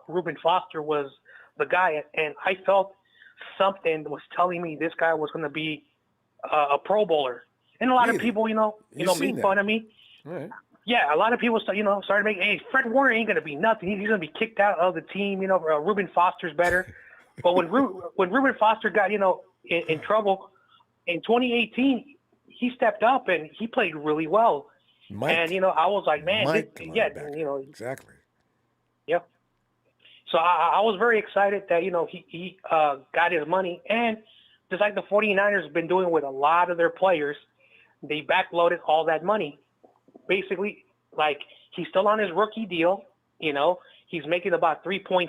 Reuben Foster was the guy. And I felt something was telling me this guy was going to be a Pro Bowler. And a lot of people, made fun of me. Right. Yeah, a lot of people, started making, hey, Fred Warner ain't going to be nothing. He's going to be kicked out of the team. Reuben Foster's better. But when Reuben Foster got, in trouble in 2018, he stepped up and he played really well. And, I was like, man, exactly. Yep. So I was very excited that, he got his money. And just like the 49ers have been doing with a lot of their players, they backloaded all that money. Basically, like, he's still on his rookie deal. He's making about 3.6,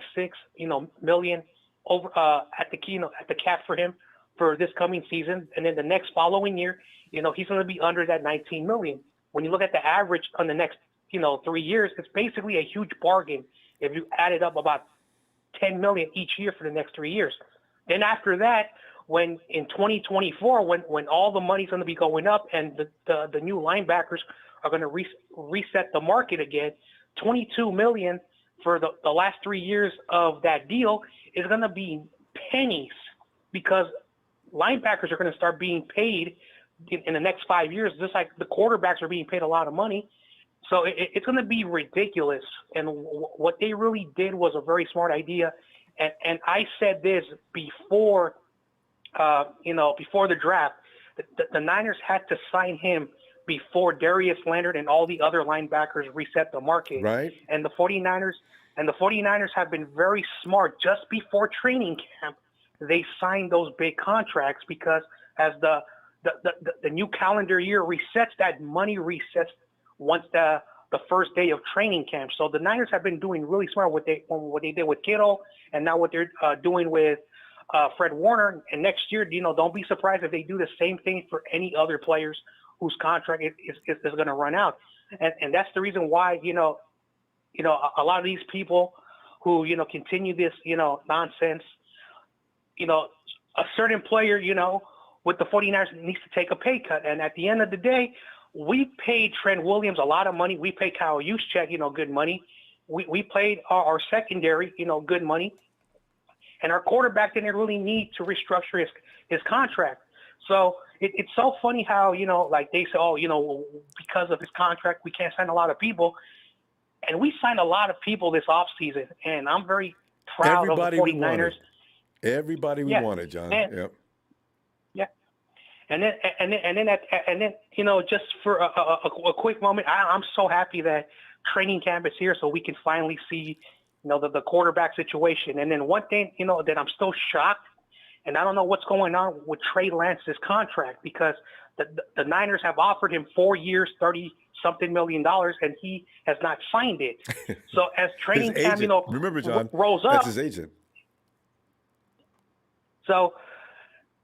million over at the cap for him for this coming season. And then the next following year, he's going to be under that 19 million. When you look at the average on the next, 3 years, it's basically a huge bargain if you added up about 10 million each year for the next 3 years. Then after that, when in 2024, when all the money's going to be going up and the new linebackers are going to reset the market again, 22 million for the last 3 years of that deal is going to be pennies, because linebackers are going to start being paid in the next 5 years, just like the quarterbacks are being paid a lot of money. So it's going to be ridiculous. And what they really did was a very smart idea. And I said this before, before the draft, the Niners had to sign him before Darius Leonard and all the other linebackers reset the market. Right. And the 49ers have been very smart. Just before training camp, they signed those big contracts, because as the new calendar year resets, that money resets once the first day of training camp. So the Niners have been doing really smart what they did with Kittle, and now what they're doing with Fred Warner. And next year, don't be surprised if they do the same thing for any other players whose contract is going to run out. And that's the reason why, a lot of these people who, continue this, nonsense, a certain player, with the 49ers needs to take a pay cut. And at the end of the day, we paid Trent Williams a lot of money. We paid Kyle Juszczyk, good money. We paid our secondary, good money. And our quarterback didn't really need to restructure his contract. So it's so funny how, like they say, because of his contract, we can't sign a lot of people. And we signed a lot of people this offseason. And I'm very proud of the 49ers. Everybody we wanted, John. Yep. Yeah. And then, just for a quick moment, I'm so happy that training camp is here so we can finally see, the quarterback situation. And then one thing, that I'm still shocked, and I don't know what's going on with Trey Lance's contract, because the Niners have offered him 4 years, $30-something million, and he has not signed it. So as training camp, remember, John, rolls up. that's his agent. So,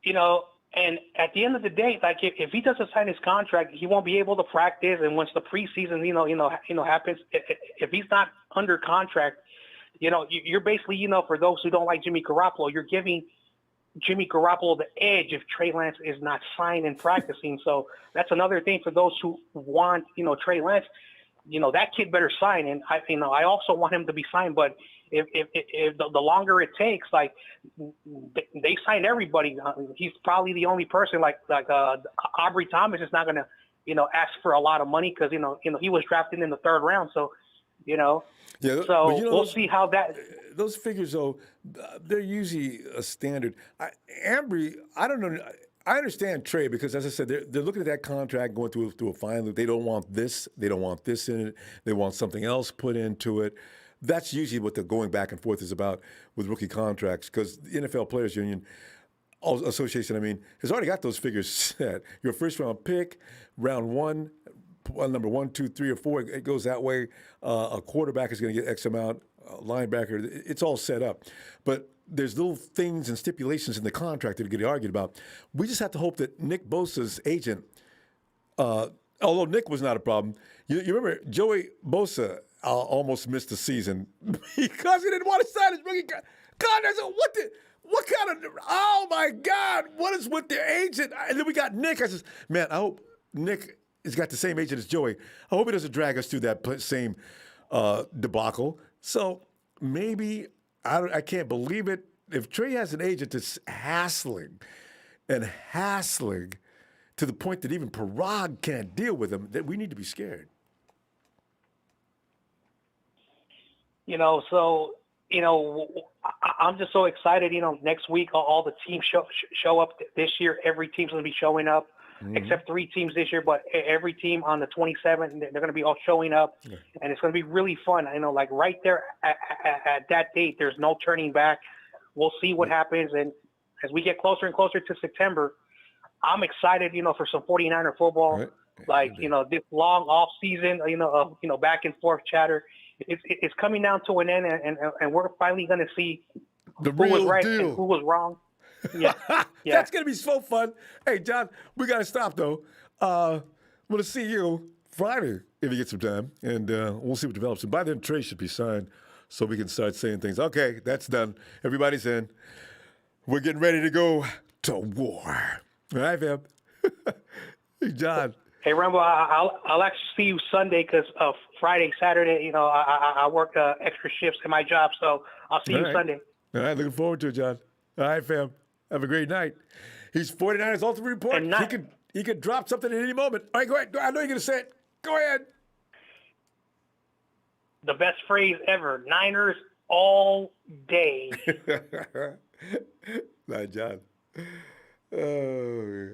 and at the end of the day, like if he doesn't sign his contract, he won't be able to practice. And once the preseason, happens, if he's not under contract, you're basically, for those who don't like Jimmy Garoppolo, you're giving Jimmy Garoppolo the edge if Trey Lance is not signed and practicing. So that's another thing for those who want, Trey Lance. That kid better sign, and I also want him to be signed. But if the longer it takes, like they sign everybody, he's probably the only person like Aubrey Thomas is not gonna ask for a lot of money, because he was drafted in the 3rd round. So so we'll see how that. Those figures, though, they're usually a standard. Ambry, I don't know. I understand Trey because, as I said, they're looking at that contract going through a fine loop. They don't want this. They don't want this in it. They want something else put into it. That's usually what the going back and forth is about with rookie contracts because the NFL Players Union Association, has already got those figures set. Your first round pick, round one, number 1, 2, 3, or 4, it goes that way. A quarterback is going to get X amount. A linebacker, it's all set up. But there's little things and stipulations in the contract that are getting argued about. We just have to hope that Nick Bosa's agent, although Nick was not a problem, you remember Joey Bosa almost missed the season because he didn't want to sign his rookie contract. So what kind of, oh my God, what is with the agent? And then we got Nick. I says, man, I hope Nick has got the same agent as Joey. I hope he doesn't drag us through that same debacle. So maybe, I can't believe it. If Trey has an agent that's hassling to the point that even Parag can't deal with him, then we need to be scared. I'm just so excited. Next week all the teams show up this year. Every team's going to be showing up, except 3 teams this year. But every team on the 27th, they're going to be all showing up, and it's going to be really fun. Like right there at that date, there's no turning back. We'll see what happens, and as we get closer and closer to September, I'm excited. For some 49er football. Right. This long off season, of back and forth chatter. It's coming down to an end, and we're finally going to see who was right deal. and who was wrong. Yeah. That's going to be so fun. Hey, John, we got to stop, though. We'll see you Friday if you get some time, and we'll see what develops. And by then, Trey should be signed so we can start saying things. Okay, that's done. Everybody's in. We're getting ready to go to war. All right, fam. Hey, John. Hey, Ronbo, I'll actually see you Sunday because Friday, Saturday, I work extra shifts in my job, so I'll see you Sunday. All right, looking forward to it, John. All right, fam. Have a great night. He's 49ers Ultimate Report. He could drop something at any moment. All right, go ahead. I know you're going to say it. Go ahead. The best phrase ever, Niners all day. Night, John. Oh,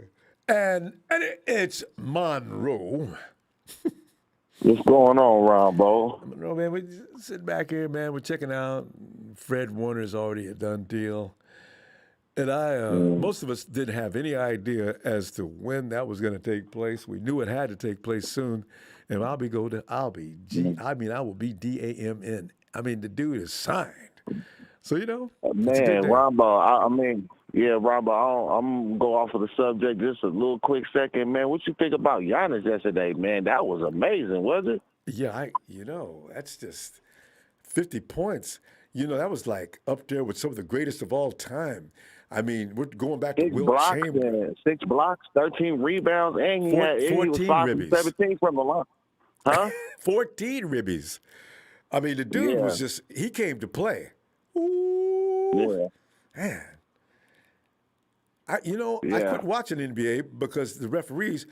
and it's Monroe. What's going on, Ronbo? Monroe, man, we sit back here, man. We're checking out. Fred Warner's already a done deal. And most of us didn't have any idea as to when that was going to take place. We knew it had to take place soon. And I will be DAMN. The dude is signed. So, Man, Ronbo, Ronbo, I'm going to go off of the subject just a little quick second. Man, what you think about Giannis yesterday, man? That was amazing, was it? Yeah, that's just 50 points. That was like up there with some of the greatest of all time. We're going back to Wilt Chamberlain. 6 blocks, 13 rebounds, and he was 5 ribbies. 17 from the line. Huh? 14 ribbies. The dude was just, he came to play. Ooh. Yeah. Man. I quit watching NBA because the referees,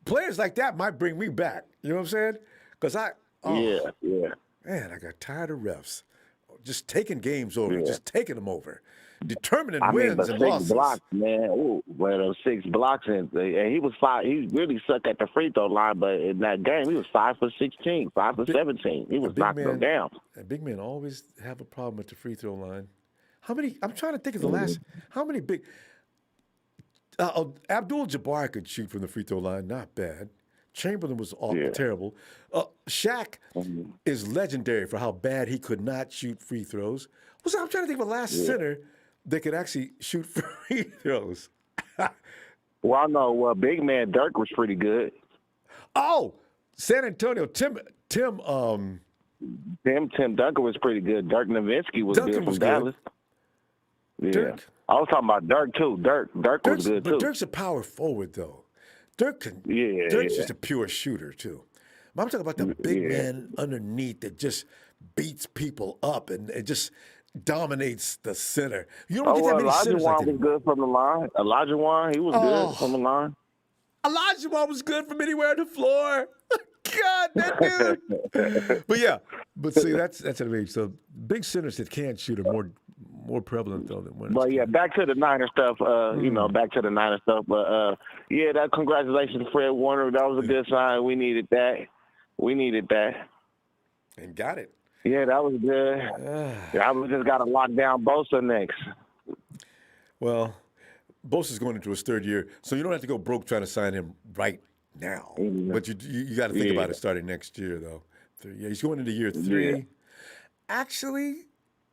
players like that might bring me back. You know what I'm saying? Because man, I got tired of refs. Just taking games over, just taking them over. Determining wins and losses. 6 blocks, man. Ooh, well, 6 blocks, and he was 5. He really sucked at the free throw line, but in that game, he was 5 for 16, 5 for 17. He was knocking them down. And big men always have a problem at the free throw line. How many? I'm trying to think of the last. How many big? Abdul-Jabbar could shoot from the free throw line, not bad. Chamberlain was terrible. Shaq is legendary for how bad he could not shoot free throws. I'm trying to think of the last center that could actually shoot free throws. Well, I know big man Dirk was pretty good. Oh, San Antonio, Tim Duncan was pretty good. Dirk Nowitzki was good from Dallas. Yeah. Dirk. I was talking about Dirk too. Dirk was good too. But Dirk's a power forward though. Dirk's just a pure shooter too. But I'm talking about the big man underneath that just beats people up and it just dominates the center. You don't get that many centers like that. Elijah Wan was good from the line. Elijah Wan, he was good from the line. Elijah Wan was good from anywhere on the floor. God, that dude. But see, that's an age. So big centers that can't shoot are more more prevalent though than when. But yeah, back to the Niner stuff. Back to the Niner stuff. But that congratulations, Fred Warner. That was a good sign. We needed that. And got it. Yeah, that was good. We just got to lock down Bosa next. Well, Bosa's going into his third year, so you don't have to go broke trying to sign him right now. But you got to think about it starting next year, though. He's going into year 3. Yeah. Actually,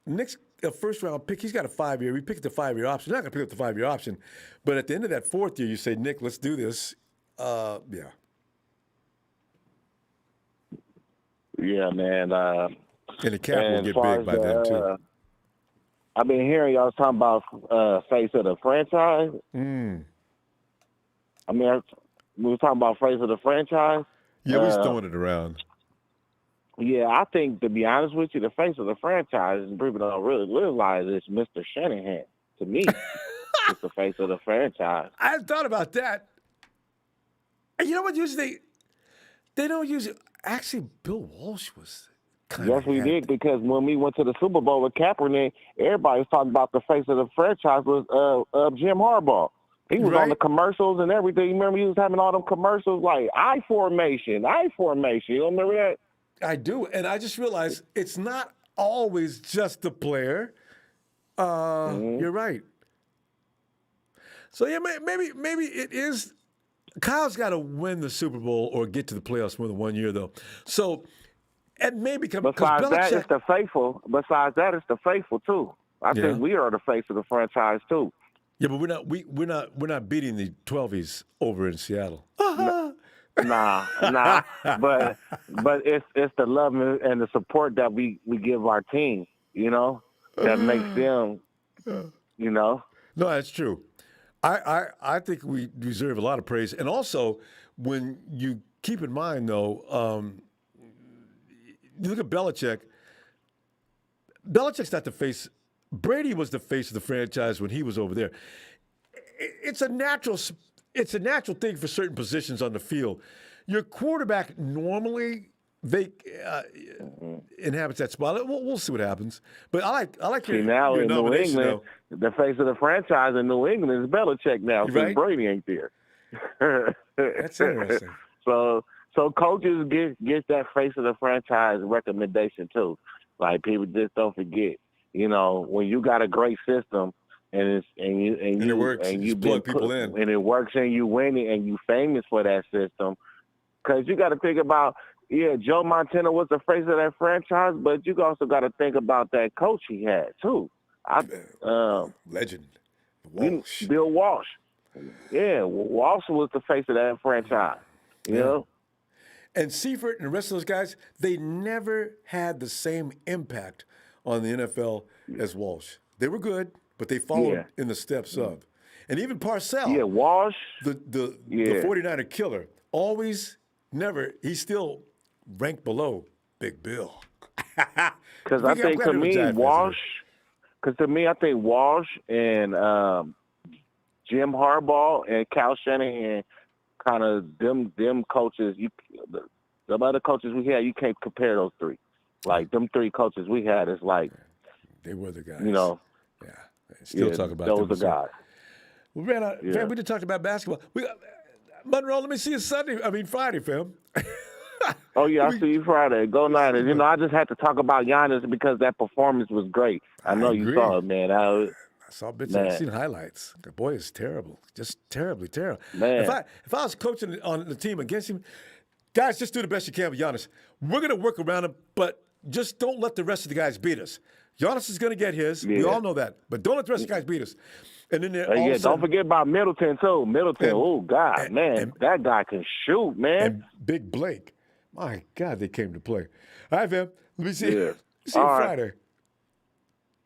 next first round pick, he's got a 5-year. We picked the 5-year option. You're not going to pick up the 5-year option, but at the end of that 4th year, you say, Nick, let's do this. Yeah, man. And the cap will get big by then too. I've been hearing y'all talking about face of the franchise. I mean, we were talking about face of the franchise. Yeah, we're throwing it around. Yeah, I think, to be honest with you, the face of the franchise, and people don't really realize, is Mr. Shanahan. To me, it's the face of the franchise. I hadn't thought about that. And you know what? Usually, they don't use it. Actually, Bill Walsh was kind of. Yes, we did, because when we went to the Super Bowl with Kaepernick, everybody was talking about the face of the franchise was Jim Harbaugh. He was on the commercials and everything. You remember he was having all them commercials like I formation. You don't remember that? I do, and I just realized it's not always just the player. You're right. So yeah, maybe it is. Kyle's got to win the Super Bowl or get to the playoffs more than 1 year, though. So, and maybe besides that, it's the faithful. Besides that, it's the faithful too. I think we are the face of the franchise too. Yeah, but we're not beating the 12s over in Seattle. Nah. But it's the love and the support that we give our team, that makes them, No, that's true. I think we deserve a lot of praise. And also, when you keep in mind, though, you look at Belichick. Belichick's not the face. Brady was the face of the franchise when he was over there. It's a natural thing for certain positions on the field. Your quarterback normally inhabits that spot. We'll see what happens. But I like your in New England, though. the face of the franchise in New England is Belichick now, since Brady ain't there. That's interesting. So coaches get that face of the franchise recommendation too. Like, people just don't forget. When you got a great system and it works, and you plug people in, and it works, and you win it, and you famous for that system, because you got to think about. Yeah, Joe Montana was the face of that franchise, but you also got to think about that coach he had too. Legend, Walsh. Bill Walsh. Yeah, Walsh was the face of that franchise. You know. And Seifert and the rest of those guys, they never had the same impact on the NFL as Walsh. They were good, but they followed in the steps of. And even Parcells. Yeah, Walsh. The 49er killer. Always, never, he's still ranked below Big Bill. Because I think to me, Walsh and Jim Harbaugh and Cal Shanahan, kind of them coaches, the other coaches we had, you can't compare those three. Like, them three coaches we had, is like, they were the guys. Still talk about those them. the guys. We ran out. Fam, we just talked about basketball. Monroe, let me see you Friday, fam. Oh, yeah, I'll see you Friday. Go Niners. I just had to talk about Giannis because that performance was great. I know you saw it, man. I saw bits. I've seen highlights. The boy is terrible. Just terribly terrible. Man. If I was coaching on the team against him, guys, just do the best you can with Giannis. We're going to work around him, but just don't let the rest of the guys beat us. Giannis is going to get his. We all know that. But don't let the rest of the guys beat us. And then don't forget about Middleton, too. Middleton, that guy can shoot, man. And Big Blake. My God, they came to play. All right, fam. Let me see. Yeah. See you Friday.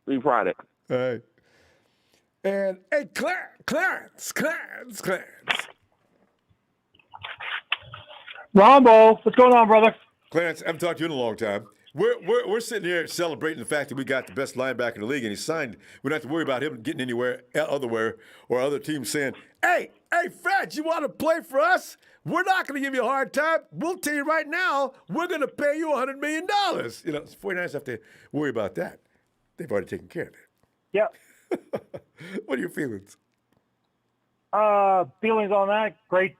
See you Friday. All right. And, hey, Clarence. Ronbo, what's going on, brother? Clarence, I haven't talked to you in a long time. We're sitting here celebrating the fact that we got the best linebacker in the league, and he signed. We don't have to worry about him getting anywhere or other teams saying, hey, Fred, you want to play for us? We're not going to give you a hard time. We'll tell you right now, we're going to pay you $100 million. 49ers have to worry about that. They've already taken care of it. Yeah. What are your feelings? Feelings on that? Great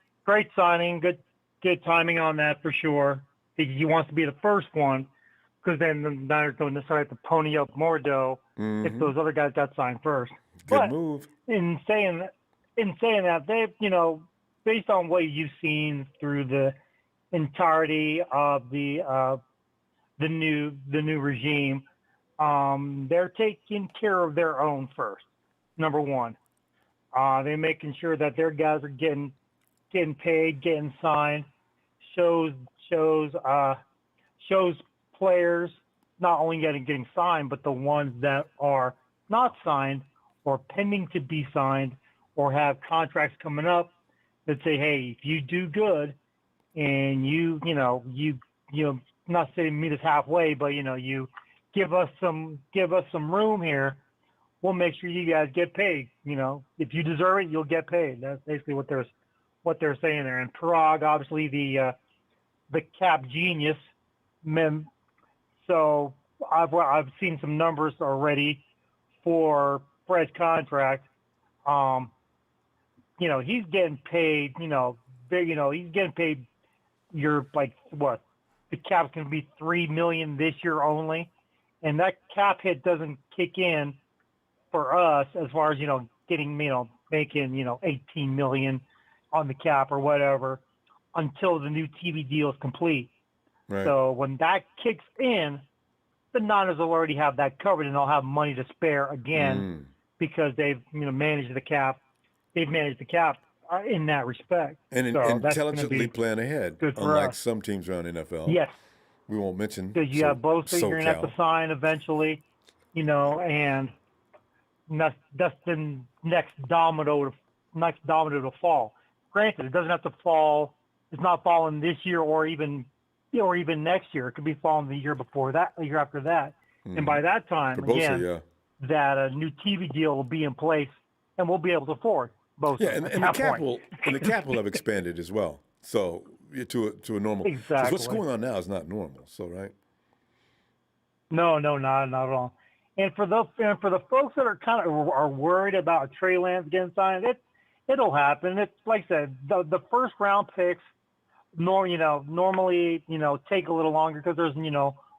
signing. Good timing on that for sure. He wants to be the first one, because then the Niners don't necessarily have to pony up more dough if those other guys got signed first. Good move. In saying that, they, based on what you've seen through the entirety of the new regime, they're taking care of their own first. Number one, they're making sure that their guys are getting paid, getting signed. Shows players not only getting signed, but the ones that are not signed or pending to be signed or have contracts coming up that say, hey, if you do good and you not saying meet us halfway, but you give us some room here, we'll make sure you guys get paid. If you deserve it, you'll get paid. That's basically what they're saying there. And Parag, obviously the cap genius, so I've seen some numbers already for Fred's contract. He's getting paid. He's getting paid. You're like what? The cap's going to be $3 million this year only, and that cap hit doesn't kick in for us as far as getting making 18 million on the cap or whatever until the new TV deal is complete. Right. So when that kicks in, the Niners will already have that covered, and they'll have money to spare again because they've managed the cap. They've managed the cap in that respect. And so intelligently plan ahead, unlike some teams around NFL. Yes. We won't mention. Because you have both that you're going to have to sign eventually, and that's the next domino to fall. Granted, it doesn't have to fall. It's not falling this year or even next year. It could be falling the year before that, the year after that. And by that time, that a new TV deal will be in place, and we'll be able to afford both. Yeah, and the cap will have expanded as well. So to a normal. Exactly. 'Cause what's going on now is not normal. So right. No, not at all. And for the folks that are kind of are worried about Trey Lance getting signed, it'll happen. It's like I said, the first round picks normally take a little longer because there's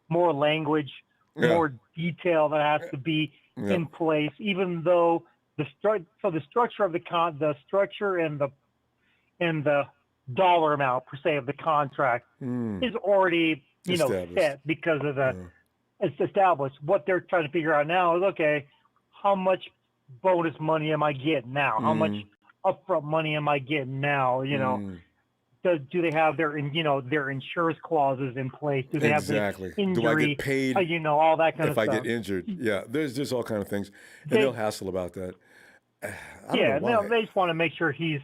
more language, more detail that has to be in place. Even though the structure of the structure and the dollar amount per se of the contract is already set because of it's established. What they're trying to figure out now is, okay, how much bonus money am I getting now? How much upfront money am I getting now? Do they have their insurance clauses in place? Do they have the injury? Do I get paid? All that kind of stuff. If I get injured, there's all kind of things, and they'll hassle about that. They just want to make sure he's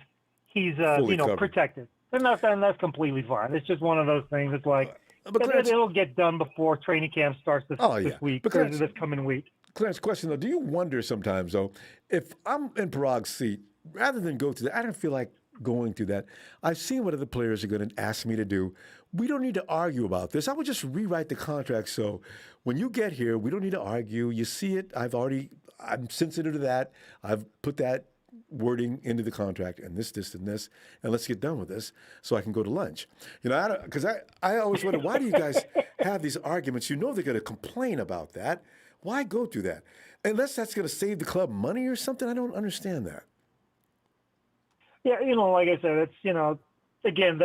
protected, and that's completely fine. It's just one of those things. It's like it'll get done before training camp starts this week, this coming week. Clarence, question though: do you wonder sometimes though, if I'm in Parag's seat, rather than go through that, I don't feel like going through that. I've seen what other players are going to ask me to do. We don't need to argue about this. I would just rewrite the contract so when you get here, we don't need to argue. You see it. I'm sensitive to that. I've put that wording into the contract and this, and this, and let's get done with this so I can go to lunch. Because I always wonder, why do you guys have these arguments? They're going to complain about that. Why go through that? Unless that's going to save the club money or something. I don't understand that. Yeah, like I said, it's, again,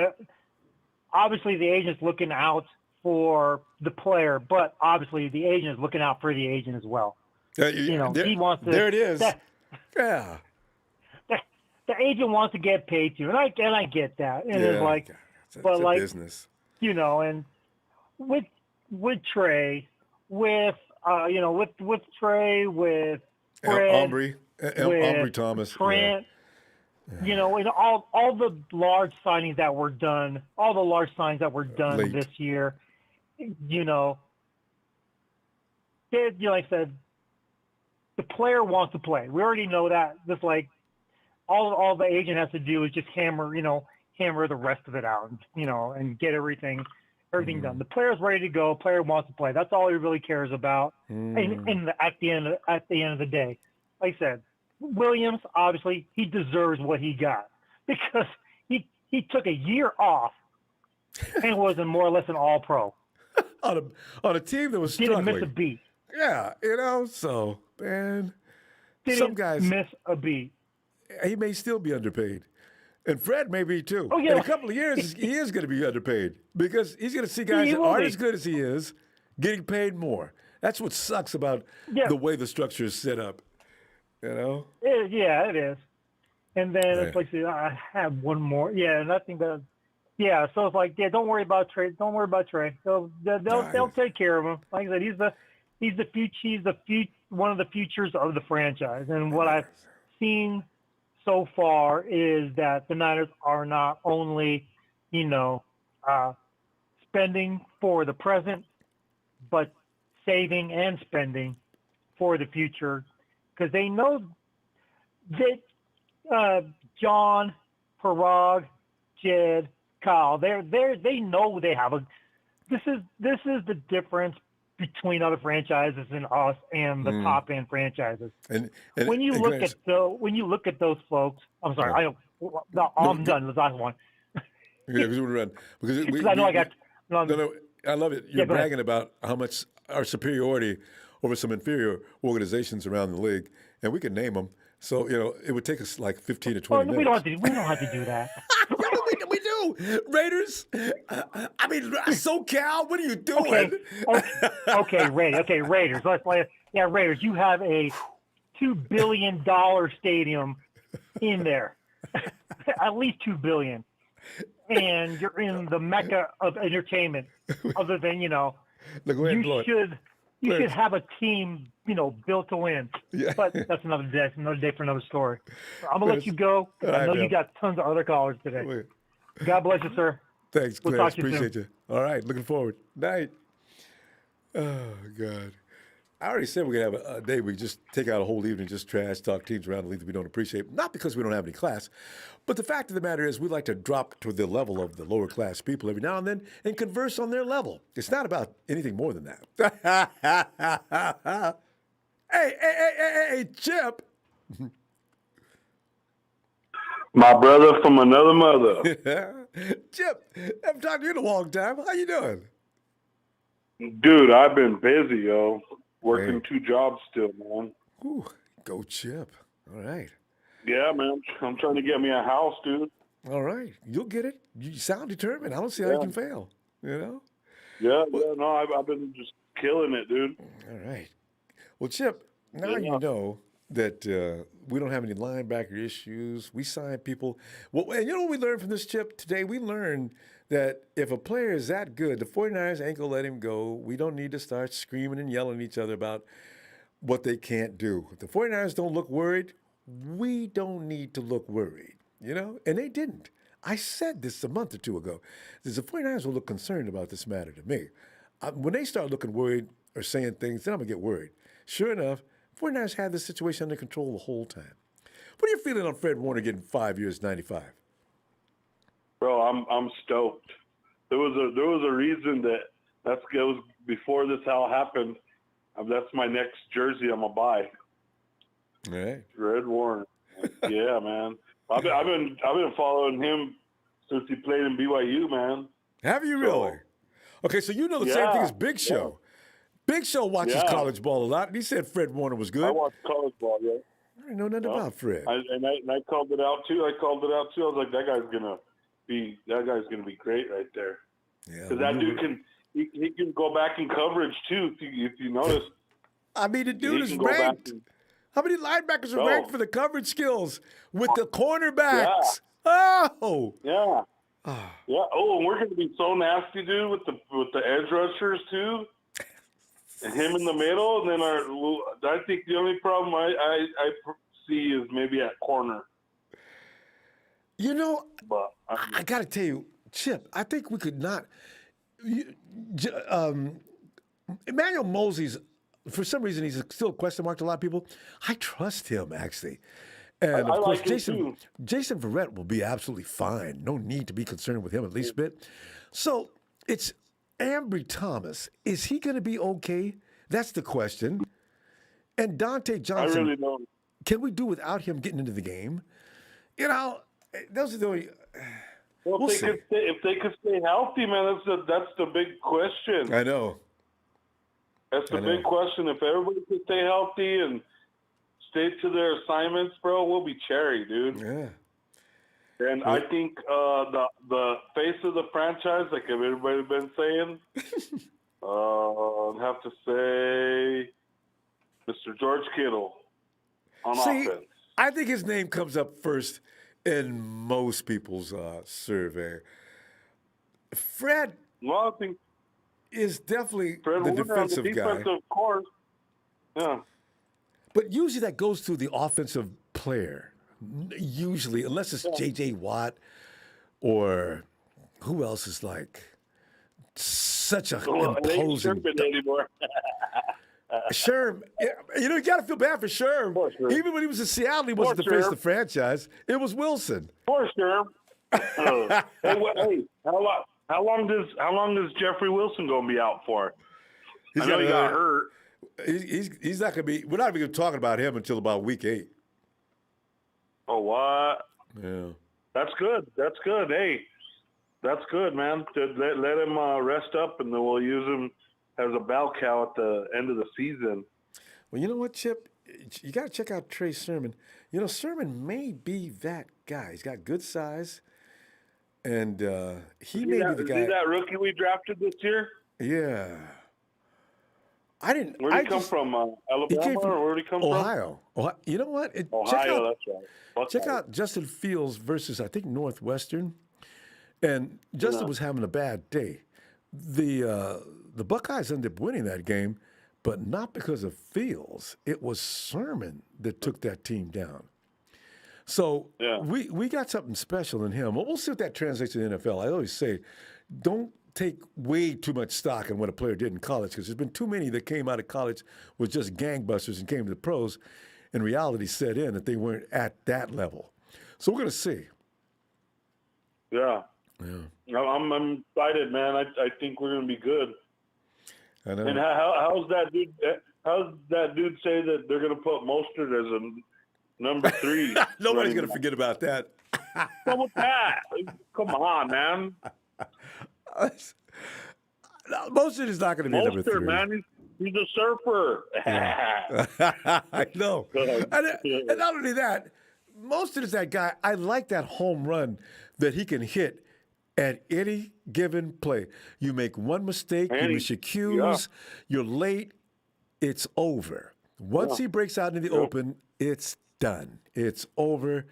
obviously the agent's looking out for the player, but obviously the agent is looking out for the agent as well. He wants to. There it is. The agent wants to get paid too, and I get that. And it's like, but like business. And with Trey, with Trey, with Fred, Ambry Thomas, Trent. And all the large signings that were done, Late. this year, like I said, the player wants to play. We already know that. Just like all the agent has to do is just hammer the rest of it out, and get everything Everything done. The player's ready to go. Player wants to play. That's all he really cares about. And at the end of the day, like I said, Williams obviously he deserves what he got because he took a year off and was more or less an all-pro on a team that was struggling. Didn't miss a beat. Yeah, so man, Didn't some guys miss a beat. He may still be underpaid. And Fred may be too. Oh, yeah. In a couple of years, he is going to be underpaid because he's going to see guys that aren't as good as he is getting paid more. That's what sucks about the way the structure is set up. You know? Yeah, it is. And then it's like, I have one more. Yeah, nothing but, so it's like, don't worry about Trey. Don't worry about Trey. They'll take care of him. Like I said, he's the future, one of the futures of the franchise. And what I've seen so far is that the Niners are not only, spending for the present, but saving and spending for the future, because they know that John, Parag, Jed, Kyle, they know they have this is the difference between other franchises and us and the top end franchises. And when you look at those folks, I'm sorry, I'm done. The last one. Yeah, because we're run. Because I know I got. No, I love it. You're bragging about how much our superiority over some inferior organizations around the league, and we can name them. So it would take us like 15 to 20 minutes. We don't have to do that. We do. Raiders. I mean, SoCal. What are you doing? Okay, Raiders. Let's play. Yeah, Raiders. You have a $2 billion stadium in there, at least $2 billion, and you're in the mecca of entertainment. Other than you should have a team, built to win. Yeah. But that's another day. Another day for another story. I'm gonna let you go. I know you got tons of other callers today. God bless you, sir. Thanks, We'll Clarence. talk to you Appreciate you. All right, looking forward. Night. Oh God. I already said we're going to have a day we just take out a whole evening, just trash talk teams around the league that we don't appreciate. Not because we don't have any class, but the fact of the matter is we like to drop to the level of the lower class people every now and then and converse on their level. It's not about anything more than that. Hey, Chip. My brother from another mother. Chip, I haven't talked to you in a long time. How you doing? Dude, I've been busy, yo. Working 2 jobs still, man. Ooh, go Chip. All right. Yeah, man. I'm trying to get me a house, dude. All right. You'll get it. You sound determined. I don't see how you can fail, Yeah, no, I've been just killing it, dude. All right. Well, Chip, now you know that we don't have any linebacker issues. We sign people. Well, and you know what we learned from this, Chip? Today we learned that if a player is that good, the 49ers ain't going to let him go. We don't need to start screaming and yelling at each other about what they can't do. If the 49ers don't look worried, we don't need to look worried, And they didn't. I said this a month or two ago. The 49ers will look concerned about this matter to me. When they start looking worried or saying things, then I'm going to get worried. Sure enough, 49ers had this situation under control the whole time. What are you feeling on Fred Warner getting 5 years, 95? Bro, I'm stoked. There was a reason that goes before this all happened. That's my next jersey I'm gonna buy. All right. Fred Warner. Yeah, man. I've been following him since he played in BYU, man. Have you really? Okay, so you know the same thing as Big Show. Big Show watches college ball a lot, and he said Fred Warner was good. I watch college ball, yeah. I didn't know nothing about Fred. I called it out too. I was like, that guy's gonna be great right there. Yeah, because that dude he can go back in coverage too. If you notice, I mean, the dude is ranked. How many linebackers are ranked for the coverage skills with the cornerbacks? Yeah. Oh, yeah, yeah. Oh, and we're gonna be so nasty, dude, with the edge rushers too, and him in the middle. And then I think the only problem I see is maybe at corner. But I got to tell you, Chip, I think we could not. Emmanuel Mosley's, for some reason, he's still a question mark to a lot of people. I trust him, actually. And, of course, Jason Verrett will be absolutely fine. No need to be concerned with him at least a bit. So it's Ambry Thomas, is he going to be okay? That's the question. And Dante Johnson, I really don't. Can we do without him getting into the game? You know, those are the only. Well, We'll see. If they could stay healthy, man, that's the big question. I know. That's the big question. If everybody could stay healthy and stay to their assignments, bro, we'll be cherry, dude. Yeah. And I think the face of the franchise, like everybody's been saying, I'd have to say Mr. George Kittle on offense. I think his name comes up first in most people's survey. Fred is definitely the defensive guy. Of course. Yeah. But usually that goes through the offensive player. Usually, unless it's J.J. Watt or who else is like such a imposing. Anymore. Sherm, you know, you got to feel bad for Sherm. Even when he was in Seattle, he wasn't the face of the franchise. It was Wilson. Poor Sherm. Hey, how long is Jeffrey Wilson going to be out for? I know he got hurt. He's not going to be. We're not even going to talk about him until about week 8. Oh, what? Yeah. That's good. That's good. Hey, that's good, man. Let him rest up, and then we'll use him as a bell cow at the end of the season. Well, you know what, Chip? You got to check out Trey Sermon. You know, Sermon may be that guy. He's got good size, and he may be the guy. Is he that rookie we drafted this year? Yeah. I didn't. Where did he come from? Alabama, or where did he come Ohio. from? Ohio. You know what? Ohio, that's right. Check out Justin Fields versus, I think, Northwestern. And Justin was having a bad day. The Buckeyes ended up winning that game, but not because of Fields. It was Sermon that took that team down. So we got something special in him. Well, we'll see if that translates to the NFL. I always say, don't take way too much stock in what a player did in college, because there's been too many that came out of college with just gangbusters and came to the pros, and reality set in that they weren't at that level. So we're going to see. Yeah. I'm excited, man. I think we're going to be good. I know. And how's that dude? How's that dude say that they're going to put Mostert as a number 3? Nobody's going to forget about that. What's with that? Come on, man. Mostert is not going to be number 3. Man, he's a surfer. I know. And not only that, Mostert is that guy. I like that home run that he can hit at any given play. You make one mistake, you miss your cues, you're late, it's over. Once he breaks out into the open, it's done. It's over.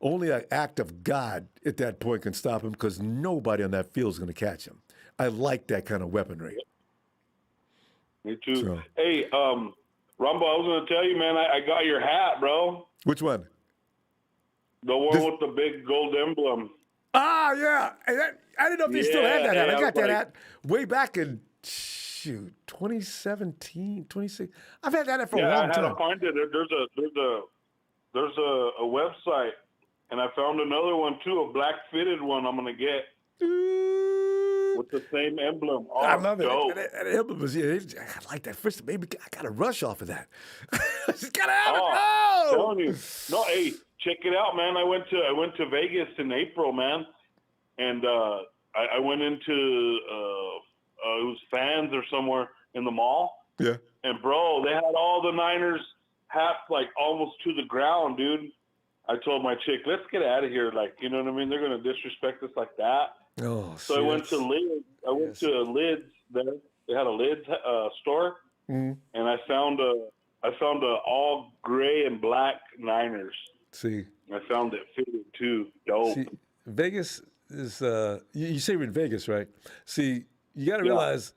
Only an act of God at that point can stop him, because nobody on that field is going to catch him. I like that kind of weaponry. Me too. So. Hey, Ronbo, I was going to tell you, man, I got your hat, bro. Which one? The one with the big gold emblem. Ah, yeah. I didn't know if they still had that hat. I got that hat way back in, 2017, 26. I've had that hat for a long time. I had to find it. There's a website, and I found another one too, a black fitted one I'm gonna get with the same emblem. Oh, I love dope. it. That emblem was, I like that. First, maybe I got a rush off of that. I just gotta have it. I'm telling you. No, hey, check it out, man. I went to Vegas in April, man, and I went into it was Fans or somewhere in the mall. Yeah. And bro, they had all the Niners hats like almost to the ground, dude. I told my chick, let's get out of here. Like, you know what I mean? They're gonna disrespect us like that. Oh, so I went to Lids. I went to Lids there. They had a Lids store, and I found a all gray and black Niners. See, I found it fitted too. Dope. See, Vegas is you say we're in Vegas, right? See, you got to realize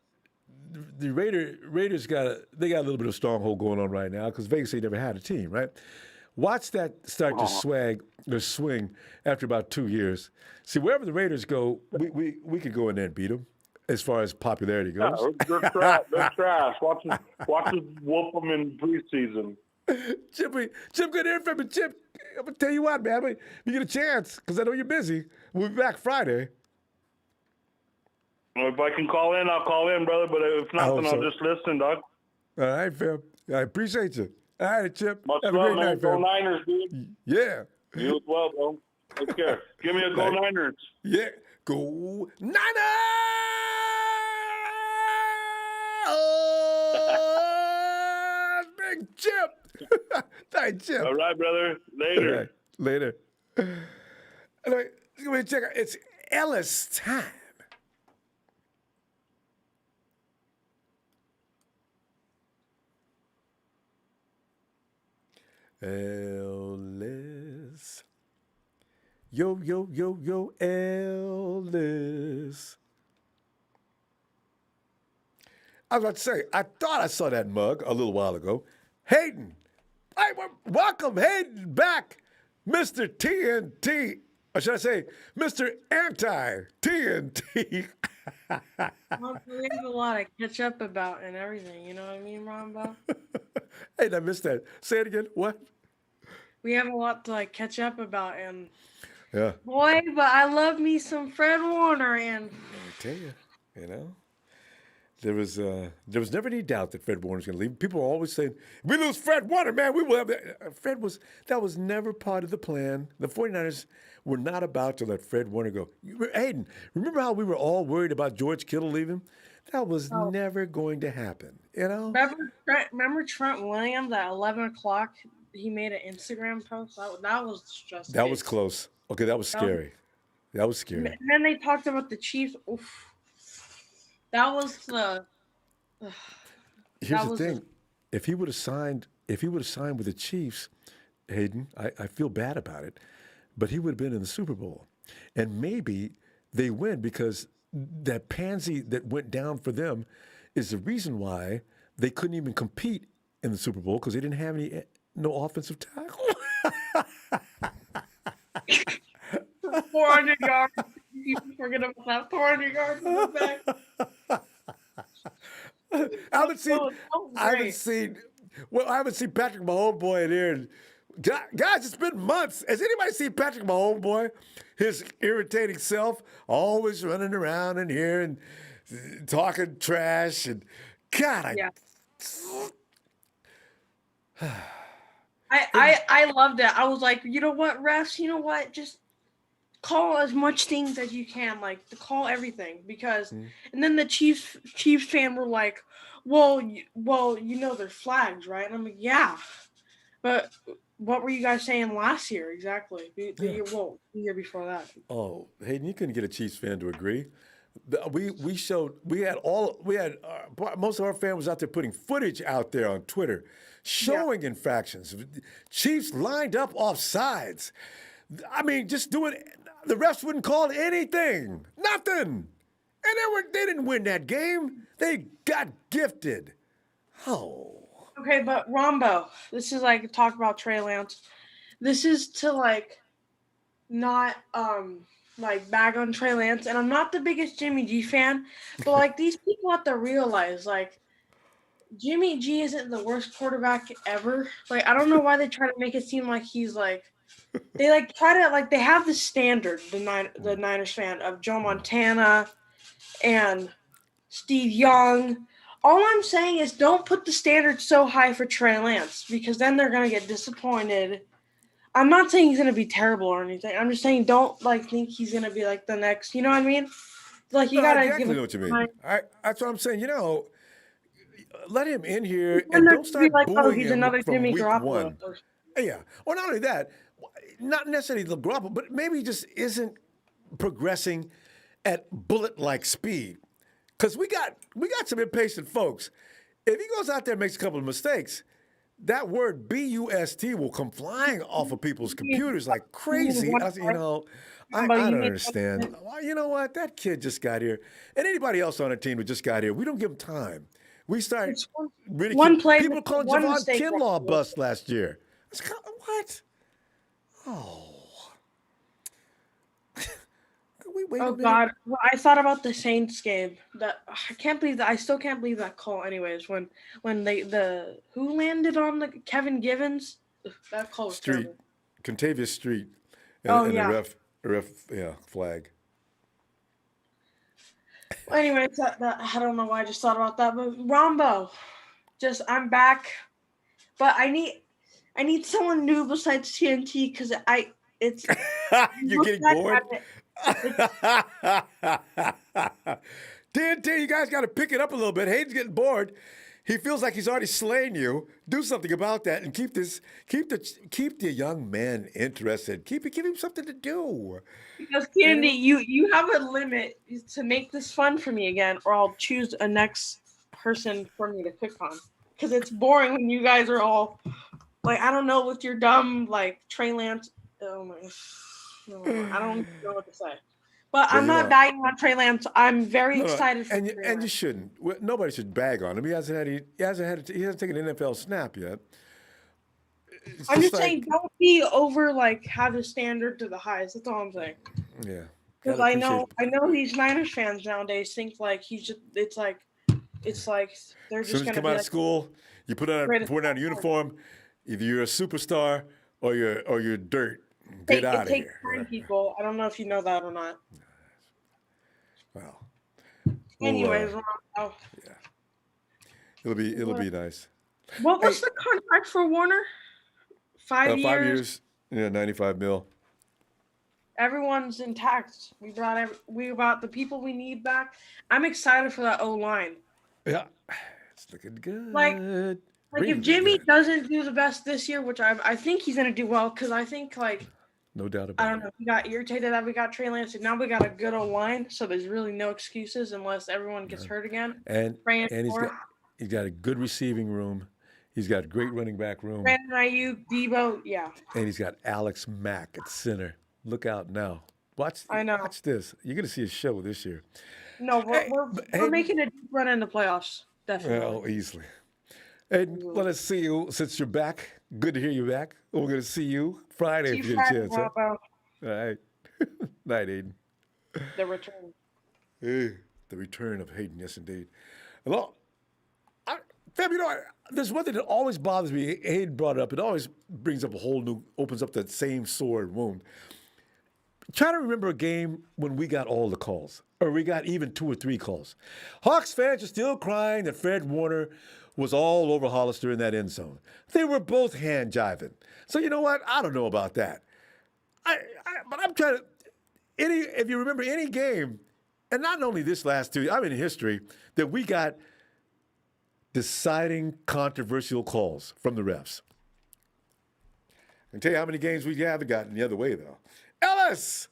the Raiders got a little bit of stronghold going on right now, because Vegas ain't never had a team, right? Watch that start to swing after about 2 years. See, wherever the Raiders go, we could go in there and beat them as far as popularity goes. Yeah, they're trash. They're trash. Watch us whoop them in preseason. Chip, good to hear from you. Chip, I'm going to tell you what, man. If you get a chance, because I know you're busy, we'll be back Friday. Well, if I can call in, I'll call in, brother. But if not, then I'll just listen, dog. All right, fam. I appreciate you. All right, Chip. Much Have a love, great man. night, Go fam. Niners, dude. Yeah. You as well, bro. Take care. Give me a go Niners. Yeah. Go Niners! Big Chip. Thanks, Chip. All right, brother. Later. All right. Later. Anyway, let me check out. It's Ellis time. Ellis. Yo, yo, yo, yo, Ellis. I was about to say, I thought I saw that mug a little while ago. Hayden. Hey, welcome, Hayden, back. Mr. TNT. Or should I say, Mr. Anti-TNT. Well, we have a lot to catch up about and everything. You know what I mean, Ronbo? Hey, I missed that. Say it again. What? We have a lot to catch up about, and Yeah. boy, but I love me some Fred Warner, and I tell you, there was never any doubt that Fred Warner's going to leave. People are always saying, we lose Fred Warner, man, we will have that. That was never part of the plan. The 49ers were not about to let Fred Warner go. Hayden, remember how we were all worried about George Kittle leaving? That was never going to happen, Remember Trent Williams at 11 o'clock? He made an Instagram post. That was just. That was close. Okay, that was scary. That was scary. And then they talked about the Chiefs. Oof. That was the. Here's the thing: if he would have signed with the Chiefs, Hayden, I feel bad about it, but he would have been in the Super Bowl, and maybe they win because that pansy that went down for them is the reason why they couldn't even compete in the Super Bowl because they didn't have no offensive tackle. 400 yards. You forget about that 400 yards in the back. I haven't seen Patrick Mahomes in here. Guys, it's been months. Has anybody seen Patrick Mahomes, his irritating self, always running around in here and talking trash and God, I loved it. I was like, you know what, refs? You know what? Just call as much things as you can, to call everything because. And then the Chiefs fan were like, well, they're flags, right? And I'm like, yeah, but what were you guys saying last year exactly? The year before that. Oh, Hayden, you couldn't get a Chiefs fan to agree. Most of our fans was out there putting footage out there on Twitter showing infractions. Chiefs lined up off sides. I mean, just doing. The refs wouldn't call anything, nothing, and they didn't win that game. They got gifted. Oh. Okay, but Ronbo, this is talk about Trey Lance. This is to not bag on Trey Lance, and I'm not the biggest Jimmy G fan, but these people have to realize Jimmy G isn't the worst quarterback ever. I don't know why they try to make it seem like he's they try to they have the standard, the Niners fan of Joe Montana and Steve Young. All I'm saying is don't put the standard so high for Trey Lance because then they're gonna get disappointed. I'm not saying he's gonna be terrible or anything. I'm just saying don't think he's gonna be the next. You know what I mean? You gotta exactly give know what you mean. That's what I'm saying. Let him in here and don't start booing he's him another from Jimmy week Garoppolo. one. Yeah. Well, not only that, not necessarily the Garoppolo, but maybe he just isn't progressing at bullet-like speed. Because we got some impatient folks. If he goes out there and makes a couple of mistakes, that word BUST will come flying off of people's computers like crazy. I don't understand. You know what? That kid just got here. And anybody else on our team who just got here, we don't give them time. We start ridiculing. People calling Javon Kinlaw bust last year. What? Oh. Oh God! Well, I thought about the Saints game. I can't believe that. I still can't believe that call. Anyways, when who landed on the Kevin Givens? That call was terrible. Contavious Street. And the ref flag. Anyway, I don't know why I just thought about that, but Ronbo, I'm back, but I need someone new besides TNT because it's You're getting bored. TNT, you guys got to pick it up a little bit. Hayden's getting bored. He feels like he's already slain you. Do something about that and keep the young man interested. Keep him something to do. Because Candy, you have a limit to make this fun for me again, or I'll choose a next person for me to pick on. Because it's boring when you guys are all like, I don't know, with your dumb like Trey Lance. Oh my, I don't know what to say. But I'm not bagging on Trey Lance. I'm very excited for Trey and you shouldn't. Nobody should bag on him. He hasn't taken an NFL snap yet. I'm just saying, don't be over like have the standard to the highest. That's all I'm saying. Yeah. Because I know these Niners fans nowadays think like it's like they're As just soon as you gonna come be out like, of school, you put on a uniform. Either you're a superstar or you're dirt. Get out of here. It takes time, people. I don't know if you know that or not. Well. Anyways, yeah. It'll be nice. What was the contract for Warner? 5 years. 5 years. Yeah, $95 million. Everyone's intact. We brought the people we need back. I'm excited for that O-line. Yeah, it's looking good. Like if Jimmy doesn't do the best this year, which I think he's gonna do well, because I think no doubt about it. I don't know. He got irritated that we got Trey Lance, and now we got a good O-line, so there's really no excuses unless everyone gets hurt again. And he's got a good receiving room. He's got a great running back room. Brandon Ayuk, Debo, yeah. And he's got Alex Mack at center. Look out now. Watch this. You're gonna see a show this year. No, we're making a deep run in the playoffs. Definitely. Well, easily. And let us see you since you're back. Good to hear you back. We're going to see you Friday if you get a chance. Huh? All right. Night, Aiden. The return. Hey, the return of Hayden, yes, indeed. Well, Fab, there's one thing that always bothers me. Hayden brought it up. It always brings up opens up that same sore and wound. Try to remember a game when we got all the calls, or we got even 2 or 3 calls. Hawks fans are still crying that Fred Warner was all over Hollister in that end zone. They were both hand jiving. So you know what? I don't know about that. But I'm trying to. If you remember any game, and not only this last 2, in history, that we got deciding controversial calls from the refs. I can tell you how many games we haven't gotten the other way, though. Ellis!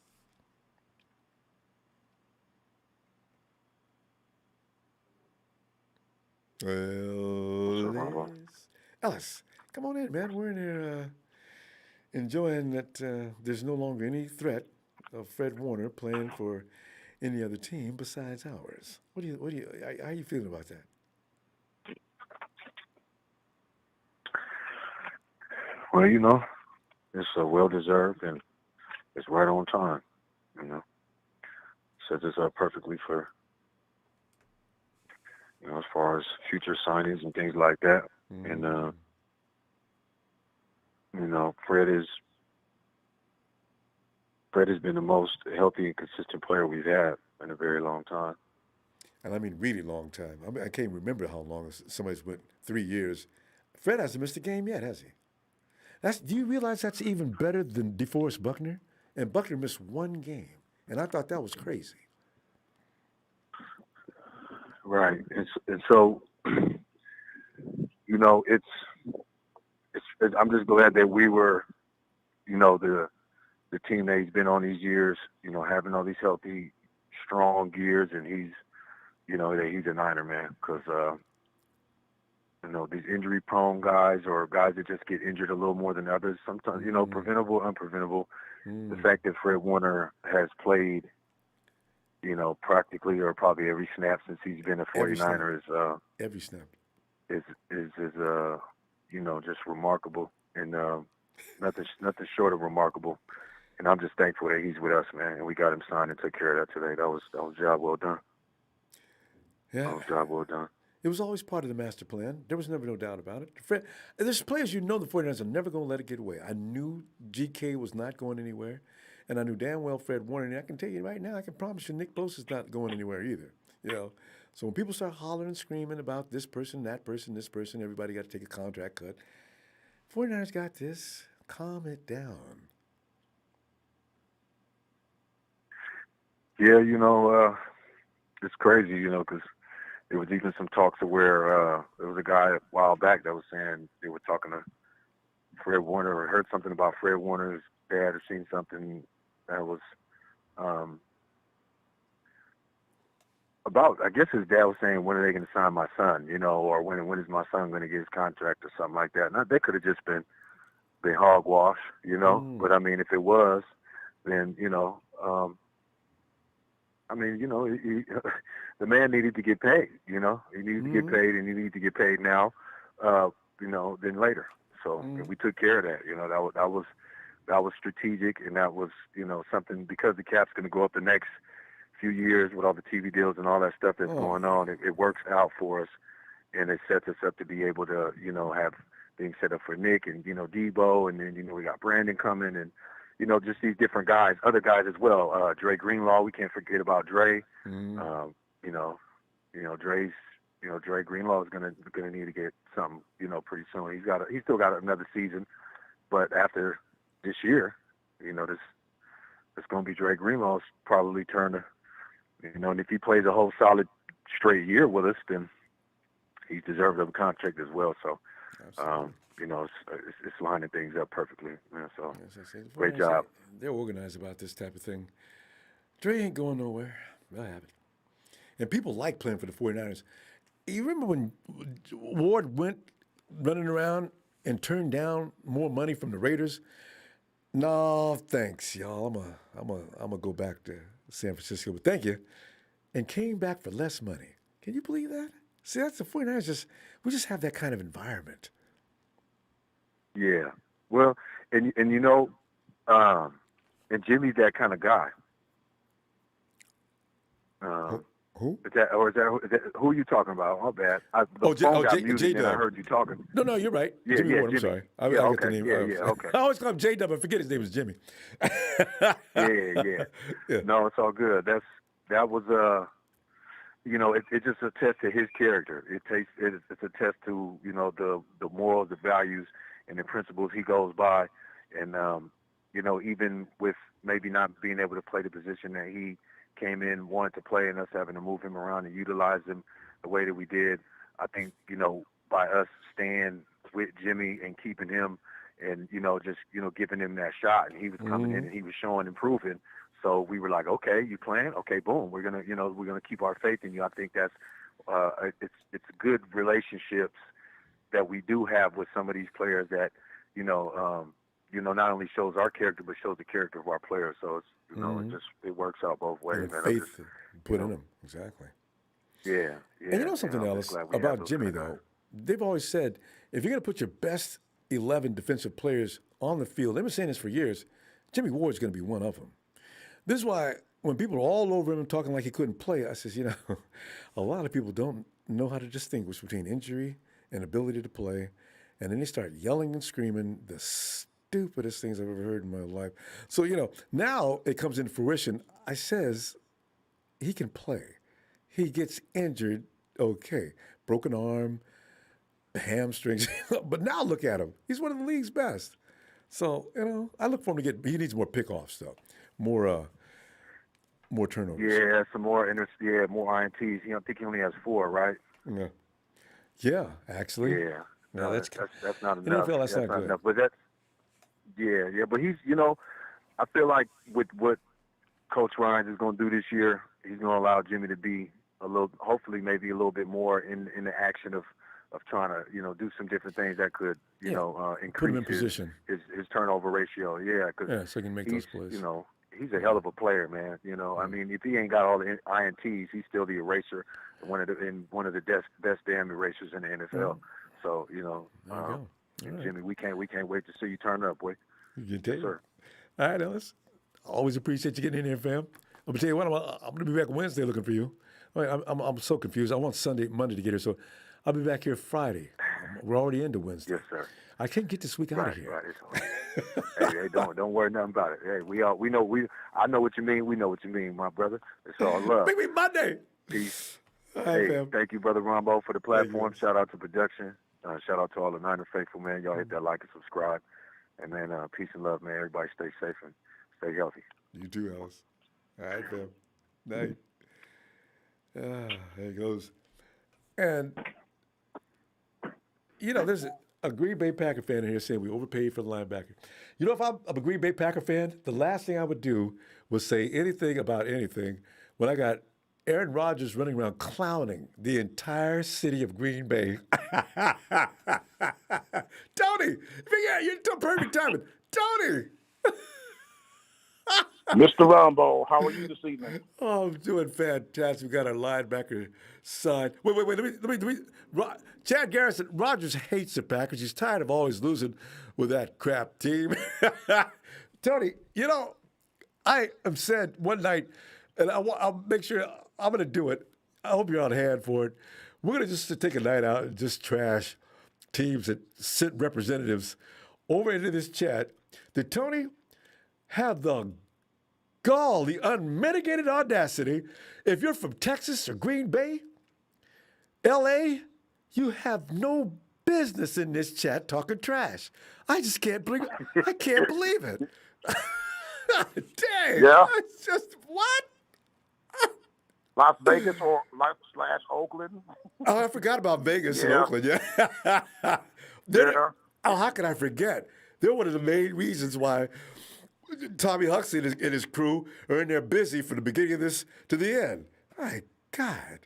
Ellis, come on in, man. We're in here enjoying that there's no longer any threat of Fred Warner playing for any other team besides ours. How are you feeling about that? Well, it's well-deserved and it's right on time, Sets us up perfectly for, as far as future signings and things like that. Mm-hmm. And, Fred has been the most healthy and consistent player we've had in a very long time. And I mean really long time. I can't remember how long. Somebody's went 3 years. Fred hasn't missed a game yet, has he? Do you realize that's even better than DeForest Buckner? And Buckner missed 1 game. And I thought that was crazy. Right. And so, I'm just glad that we were, the team that he's been on these years, having all these healthy, strong years, and he's, that he's a Niner, man, because, these injury-prone guys or guys that just get injured a little more than others, sometimes, preventable, unpreventable. The fact that Fred Warner has played, practically or probably every snap since he's been a 49er is every snap is just remarkable and nothing short of remarkable. And I'm just thankful that he's with us, man. And we got him signed and took care of that today. That was a job well done. Yeah, that was a job well done. It was always part of the master plan. There was never no doubt about it. Fred, there's players the 49ers are never going to let it get away. I knew GK was not going anywhere, and I knew damn well Fred Warner. And I can tell you right now, I can promise you Nick Bosa's not going anywhere either. You know, so when people start hollering and screaming about this person, that person, this person, everybody got to take a contract cut. 49ers got this. Calm it down. Yeah, it's crazy, because there was even some talks of where there was a guy a while back that was saying they were talking to Fred Warner or heard something about Fred Warner's dad or seen something that was about, I guess his dad was saying, when are they going to sign my son, or when is my son going to get his contract or something like that. Now, that could have just been hogwash, but I mean, if it was, then, the man needed to get paid, he needed to get paid, and he needed to get paid now, than later. So we took care of that, that was strategic, and that was, something, because the cap's going to go up the next few years with all the TV deals and all that stuff that's going on. It works out for us, and it sets us up to be able to, have things set up for Nick and, Debo, and then, we got Brandon coming, and, just these different guys, other guys as well. Dre Greenlaw, we can't forget about Dre. Dre's, Dre Greenlaw is gonna need to get something, pretty soon. He's still got another season, but after this year, it's gonna be Dre Greenlaw's probably turn to, and if he plays a whole solid straight year with us, then he deserves a contract as well. So, it's lining things up perfectly. So, great job. They're organized about this type of thing. Dre ain't going nowhere. They'll have it. And people like playing for the 49ers. You remember when Ward went running around and turned down more money from the Raiders? No, thanks, y'all. I'm gonna go back to San Francisco, but thank you. And came back for less money. Can you believe that? See, that's the 49ers. We just have that kind of environment. Yeah. Well, and Jimmy's that kind of guy. Who? Is that who are you talking about? My bad. The phone got muted and I heard you talking. No, you're right. Yeah, Jimmy Ward, Jimmy. I'm sorry. I Okay. got the name. Okay. I always call him J-Dub. I forget his name is Jimmy. Yeah. No, it's all good. That was it's just a test to his character. It's a test to the morals, the values, and the principles he goes by, and even with maybe not being able to play the position that he came in, wanted to play, and us having to move him around and utilize him the way that we did. I think, by us staying with Jimmy and keeping him and, just, giving him that shot, and he was coming in and he was showing improving. So we were like, okay, you playing? Okay, boom. We're going to keep our faith in you. I think that's, it's good relationships that we do have with some of these players that, not only shows our character, but shows the character of our players. So it's, it works out both ways, and man. faith put in them, exactly. Yeah. And something else about Jimmy, though? They've always said, if you're going to put your best 11 defensive players on the field, they've been saying this for years, Jimmy Ward's going to be one of them. This is why when people are all over him talking like he couldn't play, I says, a lot of people don't know how to distinguish between injury and ability to play. And then they start yelling and screaming the stupidest things I've ever heard in my life. So, now it comes into fruition. I says he can play. He gets injured, okay. Broken arm, hamstrings. But now look at him. He's one of the league's best. So, I look for him to he needs more pickoffs, though. More turnovers. Yeah, some more more INTs. I think he only has 4, right? Yeah, actually. Yeah. No, that's not enough. NFL, that's not good. Enough. But that's but he's I feel like with what Coach Ryan is going to do this year, he's going to allow Jimmy to be hopefully maybe a little bit more in the action of trying to do some different things that could increase put him in position. His turnover ratio. Yeah, because so he can make those plays. He's a hell of a player, man. I mean, if he ain't got all the INTs, he's still the eraser, one of the best damn erasers in the NFL. So Jimmy, we can't wait to see you turn up, boy. You can yes, sir. All right, Ellis. Always appreciate you getting in here, fam. I'm gonna tell you what, I'm gonna be back Wednesday looking for you. I'm so confused. I want Monday to get here, so I'll be back here Friday. We're already into Wednesday. Yes, sir. I can't get this week out of here. Right. Hey, don't worry nothing about it. Hey, I know what you mean. We know what you mean, my brother. It's all love. Big week Monday. Peace. All right, Hey, fam. thank you, Brother Ronbo, for the platform. Shout out to production. Shout out to all the Niner faithful, man. Y'all hit that like and subscribe. And, man, peace and love, man. Everybody stay safe and stay healthy. You too, Alice. All right, fam. Night. There he goes. And, you know, there's a Green Bay Packer fan in here saying we overpaid for the linebacker. You know, if I'm a Green Bay Packer fan, the last thing I would do was say anything about anything when I got Aaron Rodgers running around clowning the entire city of Green Bay. Tony, yeah, you're doing perfect timing. Tony! Mr. Ronbo, how are you this evening? Oh, I'm doing fantastic. We got our linebacker signed. Wait. Let me. Chad Garrison, Rodgers hates the Packers. He's tired of always losing with that crap team. Tony, you know, I am said one night, and I'll make sure I'm going to do it. I hope you're on hand for it. We're going to just take a night out and just trash teams that sent representatives over into this chat. Did Tony have the gall, the unmitigated audacity? If you're from Texas or Green Bay, L.A., you have no business in this chat talking trash. I just can't believe it. I can't believe it. Dang. Yeah. It's just, what? Las Vegas or slash Oakland. Oh, I forgot about Vegas and Yeah. Oakland. Yeah. Yeah. Oh, how could I forget? They're one of the main reasons why Tommy Huxley and his crew are in there busy from the beginning of this to the end. My God.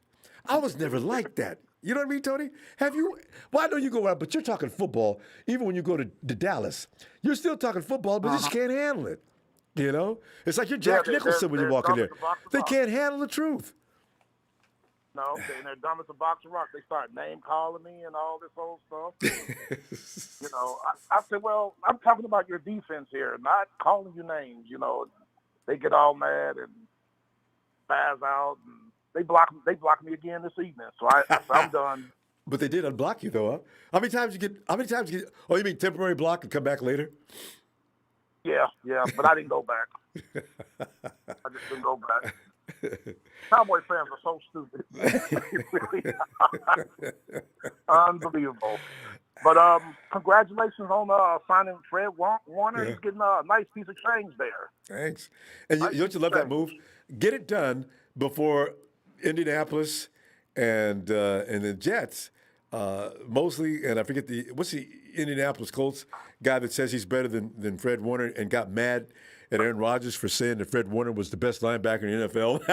I was never like that. You know what I mean, Tony? Have you? Well, I know you go around, but you're talking football. Even when you go to Dallas, you're still talking football, but you just can't handle it. You know? It's like you're Jack Nicholson when you walk in there. They can't handle the truth. No, they're dumb as a box of rocks. They start name calling me and all this old stuff. You know, I said, well, I'm talking about your defense here, not calling you names. You know, they get all mad and spaz out, and they block me again this evening. So I'm done. But they did unblock you, though, huh? How many times you get? Oh, you mean temporary block and come back later? Yeah, but I didn't go back. I just didn't go back. Cowboy fans are so stupid. Really unbelievable. But congratulations on signing Fred Warner. Yeah. He's getting a nice piece of change there. Thanks. And don't you love that move? Get it done before Indianapolis and the Jets, mostly. And I forget what's the Indianapolis Colts guy that says he's better than Fred Warner and got mad at Aaron Rodgers for saying that Fred Warner was the best linebacker in the NFL.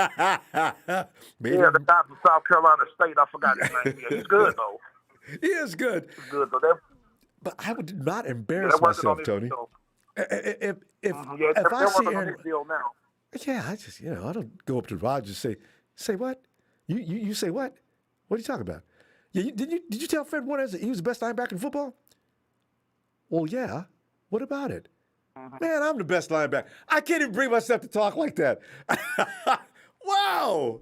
The guy from South Carolina State, I forgot his name. Yeah, he's good, though. He is good. He's good, though. But I would not embarrass myself, Tony. If I see Aaron, deal now. Yeah, I just, I don't go up to Rodgers and say what? You say what? What are you talking about? Yeah, did you tell Fred Warner he was the best linebacker in football? Well, yeah. What about it? Man, I'm the best linebacker. I can't even bring myself to talk like that. Wow.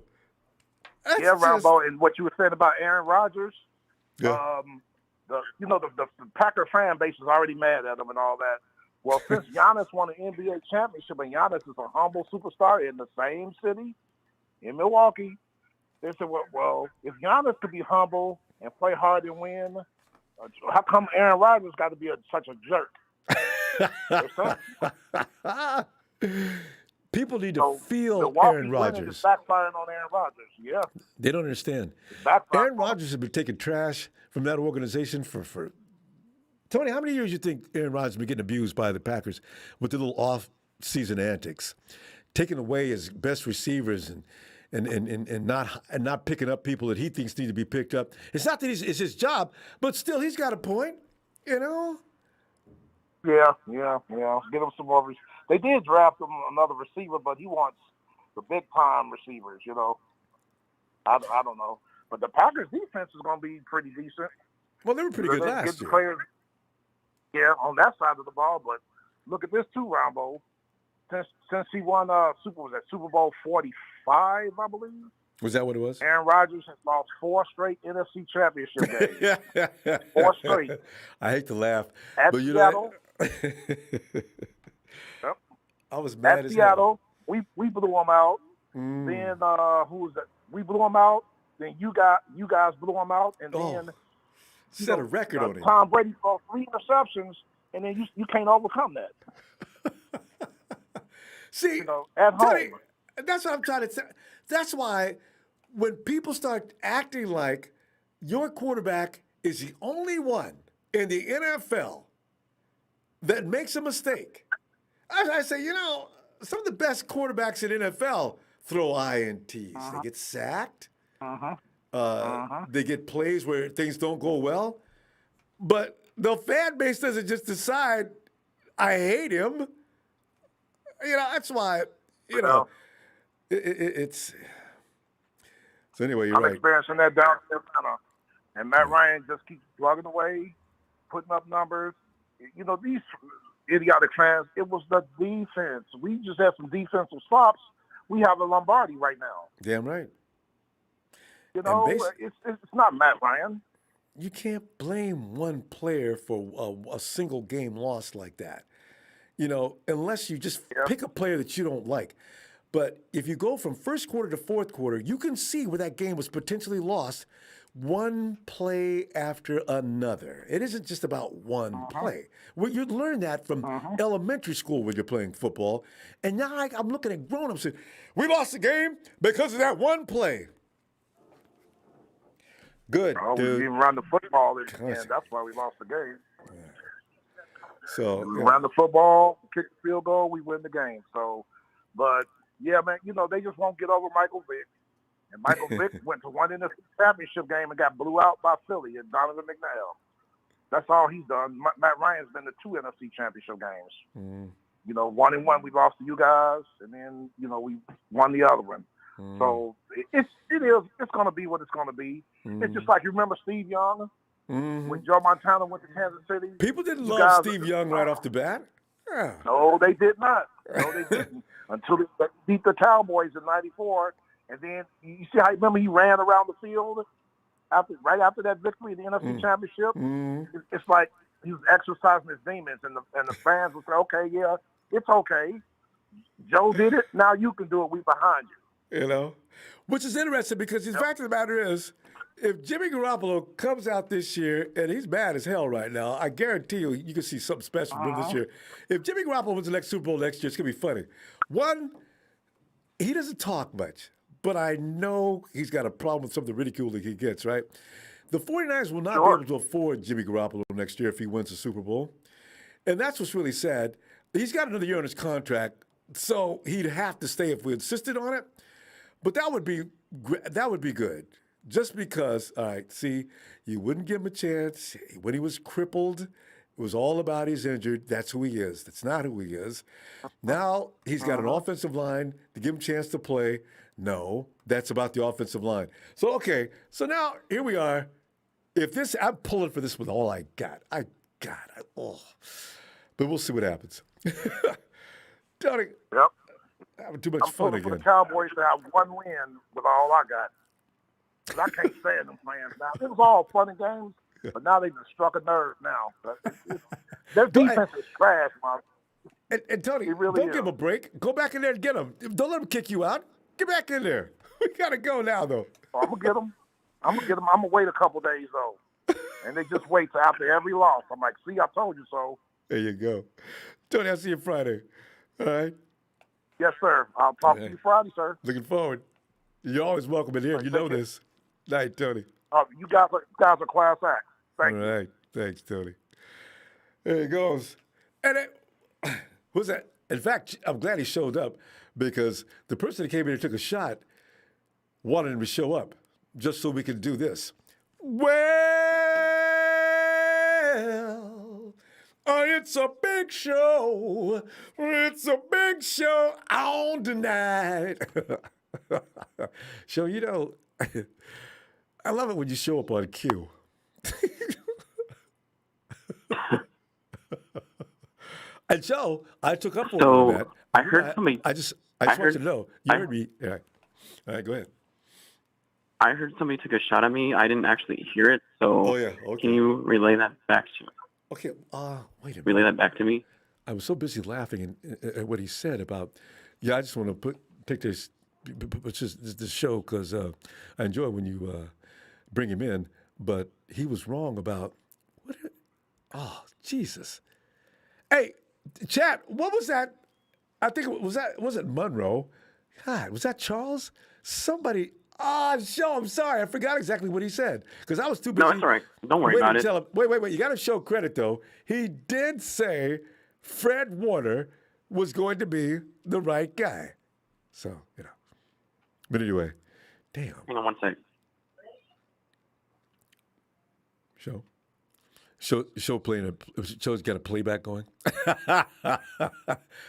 That's Ronbo, and what you were saying about Aaron Rodgers, yeah. the Packer fan base is already mad at him and all that. Well, since Giannis won an NBA championship and Giannis is a humble superstar in the same city, in Milwaukee, they said, well, if Giannis could be humble and play hard and win, how come Aaron Rodgers got to be such a jerk? People need to feel Milwaukee Aaron Rodgers. Is backfiring on Aaron Rodgers. Yeah, they don't understand. Aaron Rodgers has been taking trash from that organization for. Tony, how many years do you think Aaron Rodgers has been getting abused by the Packers with the little off-season antics, taking away his best receivers and not picking up people that he thinks need to be picked up? It's not that it's his job, but still, he's got a point. You know. Yeah. Get him some more. They did draft him another receiver, but he wants the big time receivers. You know, I don't know, but the Packers' defense is going to be pretty decent. Well, they were pretty good last year. Players, on that side of the ball, but look at this too, Ronbo. Since he won Super Bowl 45, I believe. Was that what it was? Aaron Rodgers has lost 4 straight NFC Championship games. 4 straight. I hate to laugh, but you Seattle, know. Yep. I was mad at as Seattle. hell. We blew them out. Mm. Then who was that? we blew them out. Then you guys blew them out, and then set a record on it. Tom Brady threw 3 interceptions, and then you can't overcome that. See, at Tony, home. that's what I'm trying to say. That's why when people start acting like your quarterback is the only one in the NFL that makes a mistake, I say, some of the best quarterbacks in NFL throw INTs. They get sacked. They get plays where things don't go well. But the fan base doesn't just decide, I hate him. That's why, it's. So anyway, you're I'm right. experiencing that down in Atlanta. And Matt Ryan just keeps plugging away, putting up numbers. These idiotic fans, it was the defense. We just had some defensive stops. We have a Lombardi right now. Damn right. It's not Matt Ryan. You can't blame one player for a single game loss like that. Unless you just pick a player that you don't like. But if you go from first quarter to fourth quarter, you can see where that game was potentially lost one play after another. It isn't just about one play. Well, you learn that from elementary school when you're playing football. And now I'm looking at grown-ups saying, we lost the game because of that one play. Good, We dude. didn't run the football, and that's why we lost the game. So we ran the football, kicked the field goal, we win the game. So, but yeah, man, they just won't get over Michael Vick. And Michael Vick went to one NFC championship game and got blew out by Philly and Donovan McNabb. That's all he's done. Matt Ryan's been to 2 NFC championship games. 1-1 we lost to you guys, and then we won the other one. So it's going to be what it's going to be. It's just like, you remember Steve Young when Joe Montana went to Kansas City. People didn't love Steve Young right off the bat. Yeah. No, they did not. No, they didn't until they beat the Cowboys in '94. And then you see how he ran around the field right after that victory in the NFC Championship. It's like he was exercising his demons, and the fans would say, "Okay, yeah, it's okay. Joe did it. Now you can do it. We behind you." Which is interesting because the fact of the matter is, if Jimmy Garoppolo comes out this year, and he's mad as hell right now, I guarantee you can see something special from him this year. If Jimmy Garoppolo wins the next Super Bowl next year, it's going to be funny. One, he doesn't talk much, but I know he's got a problem with some of the ridicule that he gets, right? The 49ers will not be able to afford Jimmy Garoppolo next year if he wins the Super Bowl. And that's what's really sad. He's got another year on his contract, so he'd have to stay if we insisted on it. But that would be good. Just because, all right, see, you wouldn't give him a chance. When he was crippled, it was all about he's injured. That's who he is. That's not who he is. Now he's got an offensive line to give him a chance to play. No, that's about the offensive line. So, okay, so now here we are. I'm pulling for this with all I got. But we'll see what happens. Tony. Yep. Having too much I'm fun pulling for again. the Cowboys to have one win with all I got. 'Cause I can't stand them playing now. It was all fun and games, but now they've just struck a nerve now. Their defense is trash, man. And Tony, really don't give him a break. Go back in there and get him. Don't let him kick you out. Get back in there. We got to go now, though. I'm going to get them. I'm going to wait a couple days, though. And they just wait till after every loss. I'm like, see, I told you so. There you go. Tony, I'll see you Friday. All right? Yes, sir. I'll talk to you Friday, sir. Looking forward. You're always welcome in here. You know this. Night, Tony. You guys are class act. Thank you. All right. Thanks, Tony. There he goes. And who's that? In fact, I'm glad he showed up because the person that came in and took a shot wanted him to show up just so we could do this. Well, it's a big show. It's a big show on tonight. So, I love it when you show up on cue. And so I took up on that. I heard somebody. I just want you to know. You heard me. Yeah. All right, go ahead. I heard somebody took a shot at me. I didn't actually hear it. So can you relay that back to me? Okay. Wait a minute. Relay that back to me. I was so busy laughing at what he said about, I just want to take this which is the show because I enjoy when you bring him in, but he was wrong about what? Oh, Jesus! Hey, chat, what was that? I think it was it Monroe? God, was that Charles? Somebody. Show. I'm sorry, I forgot exactly what he said because I was too busy. No, it's all right. Don't worry about it. Wait. You got to show credit though. He did say Fred Warner was going to be the right guy. So But anyway, damn. Hang on one sec. Show playing show's got a playback going. Sorry about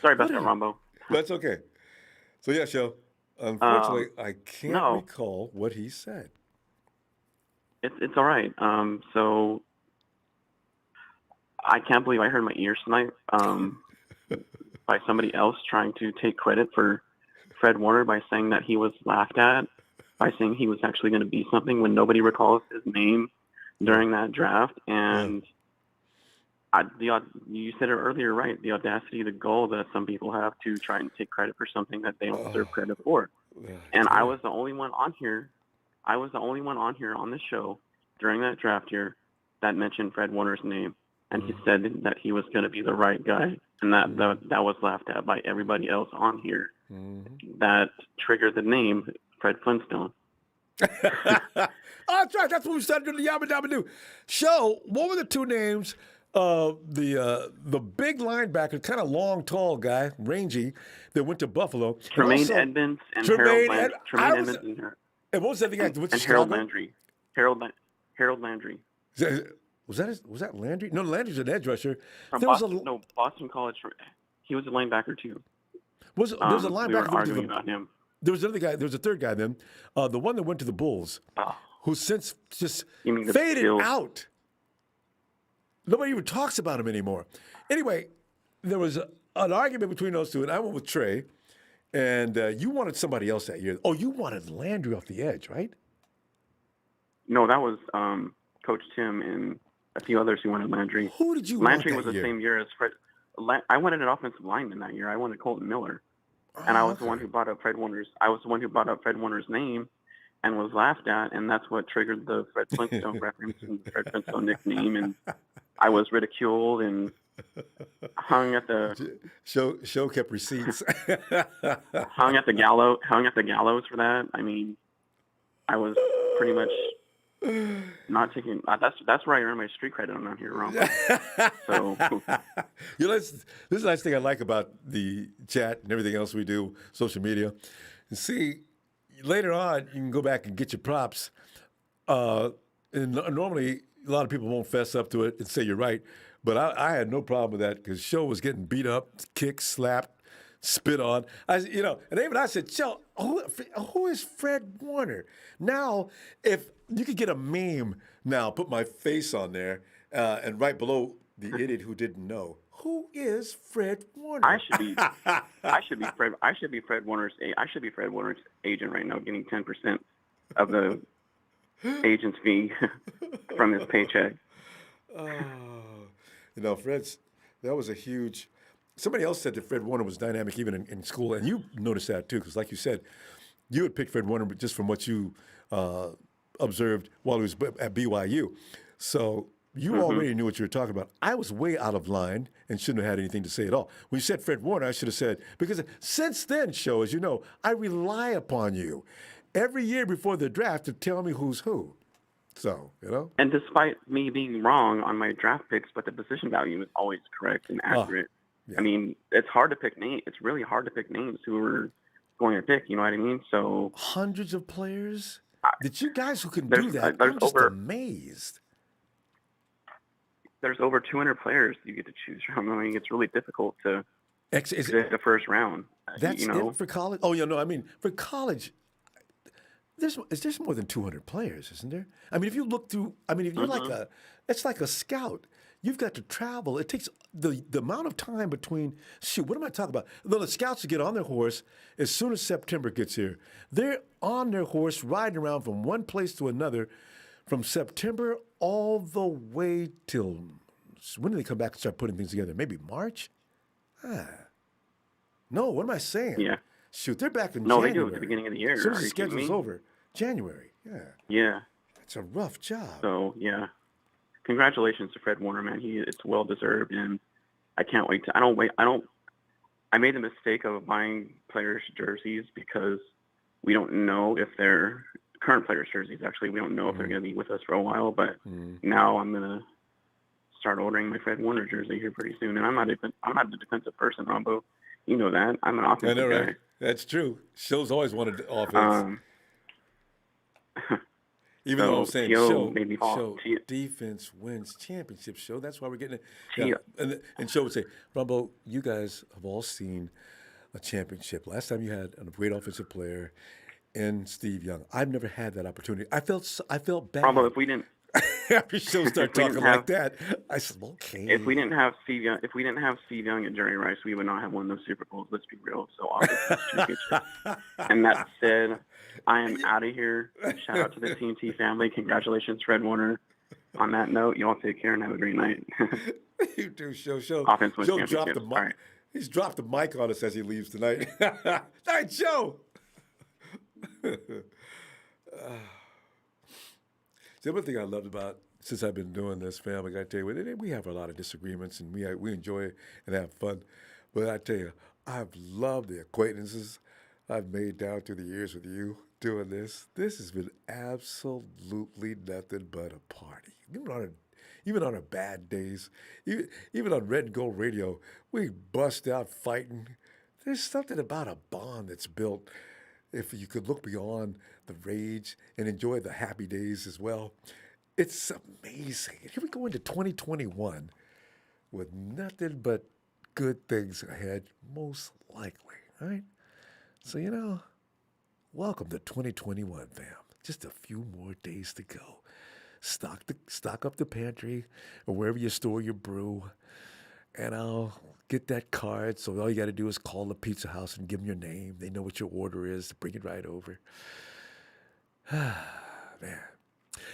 that, Ronbo. That's okay. So yeah, show. Unfortunately, I can't recall what he said. It's all right. So I can't believe I heard my ears tonight by somebody else trying to take credit for Fred Warner by saying that he was laughed at, by saying he was actually going to be something when nobody recalls his name during that draft. And you said it earlier, right? The audacity, the goal that some people have to try and take credit for something that they don't deserve credit for. And I was the only one on here. I was the only one on here on the show during that draft year that mentioned Fred Warner's name, and he said that he was going to be the right guy, and that was laughed at by everybody else on here. That triggered the name Fred Flintstone. That's right. That's what we started doing the Yabba Dabba Doo. Show, what were the two names of the big linebacker, kind of long, tall guy, rangy, that went to Buffalo? Tremaine Edmonds and Harold Landry. And what was that thing? And Harold Landry. Harold Landry. Was that Landry? No, Landry's an edge rusher. From Boston College. He was a linebacker too. There was a linebacker. We were arguing about him. There was another guy. There was a third guy then, the one that went to the Bulls, who since just faded out. Nobody even talks about him anymore. Anyway, there was an argument between those two, and I went with Trey, and you wanted somebody else that year. Oh, you wanted Landry off the edge, right? No, that was Coach Tim and a few others who wanted Landry. Who did you Landry want that was the year? same year as Fred. I wanted an offensive lineman that year. I wanted Colton Miller. And I was the one who brought up Fred Warner's. I was the one who brought up Fred Warner's name, and was laughed at, and that's what triggered the Fred Flintstone reference and the Fred Flintstone nickname. And I was ridiculed and hung at the show kept receipts. hung at the gallows for that. I mean, I was pretty much not taking. That's where I earned my street credit on here, Ron. So, this is the nice thing I like about the chat and everything else we do, social media. And see, later on, you can go back and get your props. And normally, a lot of people won't fess up to it and say you're right, but I had no problem with that because Show was getting beat up, kicked, slapped, spit on. And even I said, Show, who is Fred Warner? Now, if you could get a meme now, put my face on there, and right below the idiot who didn't know, who is Fred Warner? I should be Fred Warner's agent right now, getting 10% of the agent's fee from his paycheck. That was a huge. Somebody else said that Fred Warner was dynamic even in school, and you noticed that too, because like you said, you had picked Fred Warner just from what you observed while he was at BYU. So you already knew what you were talking about. I was way out of line and shouldn't have had anything to say at all. When you said Fred Warner, I should have said, because since then, Show, as you know, I rely upon you every year before the draft to tell me who's who. So, And despite me being wrong on my draft picks, but the position value is always correct and accurate. Yeah. I mean, it's hard to pick names. It's really hard to pick names who we're going to pick. You know what I mean? So hundreds of players. Did you guys who can do that? I'm just amazed. There's over 200 players you get to choose from. I mean, it's really difficult to pick the first round. That's it for college? Oh, yeah, no, I mean, for college, there's more than 200 players, isn't there? I mean, if you look through, if you're it's like a scout. You've got to travel. It takes the amount of time between, what am I talking about? The scouts get on their horse as soon as September gets here. They're on their horse riding around from one place to another from September all the way till, when do they come back and start putting things together? Maybe March? No, what am I saying? Yeah. Shoot, they're back in No, January. they do at the beginning of the year. As soon as Are the you kidding schedule's me? over. January. Yeah. Yeah. It's a rough job. So yeah, congratulations to Fred Warner, man. It's well deserved, and I can't wait to. I made the mistake of buying players' jerseys because we don't know if they're current players' jerseys. Actually, we don't know if they're going to be with us for a while. But now I'm gonna start ordering my Fred Warner jersey here pretty soon. And I'm not a defensive person, Ronbo. You know that. I'm an offensive I know, guy. right? That's true. Show's always wanted offense. Even though I'm saying show defense wins championship, show. That's why we're getting it. Yeah. And show would say, Ronbo, you guys have all seen a championship. Last time you had a great offensive player in Steve Young. I've never had that opportunity. I felt bad. Ronbo, if we didn't after show start talking like that, I said, okay. If we didn't have Steve Young and Jerry Rice, we would not have won those Super Bowls. Let's be real. So obviously, and that said, I am out of here. Shout out to the TNT family. Congratulations, Fred Warner. On that note, y'all take care and have a great night. You do, show. Offense wins Joe dropped championships. the mic. All right. He's dropped the mic on us as he leaves tonight. Night, Joe. The other thing I loved about since I've been doing this, fam, I got to tell you, we have a lot of disagreements and we enjoy it and have fun. But I tell you, I've loved the acquaintances I've made down through the years with you doing this. This has been absolutely nothing but a party. Even on our bad days, even on Red and Gold Radio, we bust out fighting. There's something about a bond that's built if you could look beyond the rage and enjoy the happy days as well. It's amazing. Here we go into 2021 with nothing but good things ahead, most likely, right? So, welcome to 2021, fam. Just a few more days to go. Stock up the pantry or wherever you store your brew, and I'll get that card. So all you got to do is call the pizza house and give them your name. They know what your order is. Bring it right over. Man.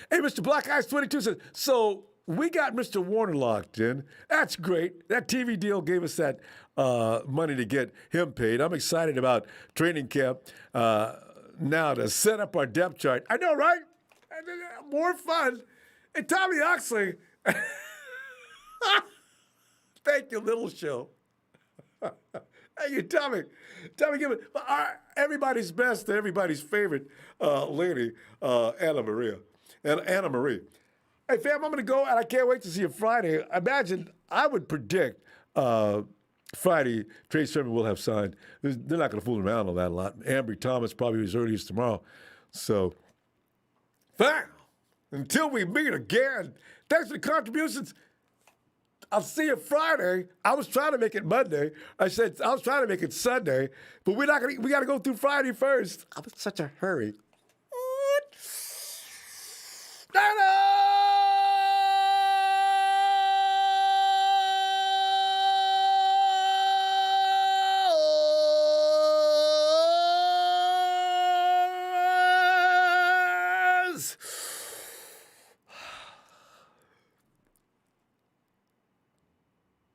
Hey, Mr. Black Eyes 22 says, so we got Mr. Warner locked in. That's great. That TV deal gave us that money to get him paid. I'm excited about training camp now to set up our depth chart. I know, right? More fun. Hey, Tommy Oxley. Thank you, little show. Thank you, Tommy. Give it everybody's best to everybody's favorite lady, Anna Marie. Hey, fam, I'm going to go, and I can't wait to see you Friday. I would predict Friday, Trey Sermon will have signed. They're not going to fool around on that a lot. Ambry Thomas probably as early as tomorrow. So, fam, until we meet again, thanks for the contributions. I'll see you Friday. I was trying to make it Monday. I said I was trying to make it Sunday, but we got to go through Friday first. I'm in such a hurry. Ta-da!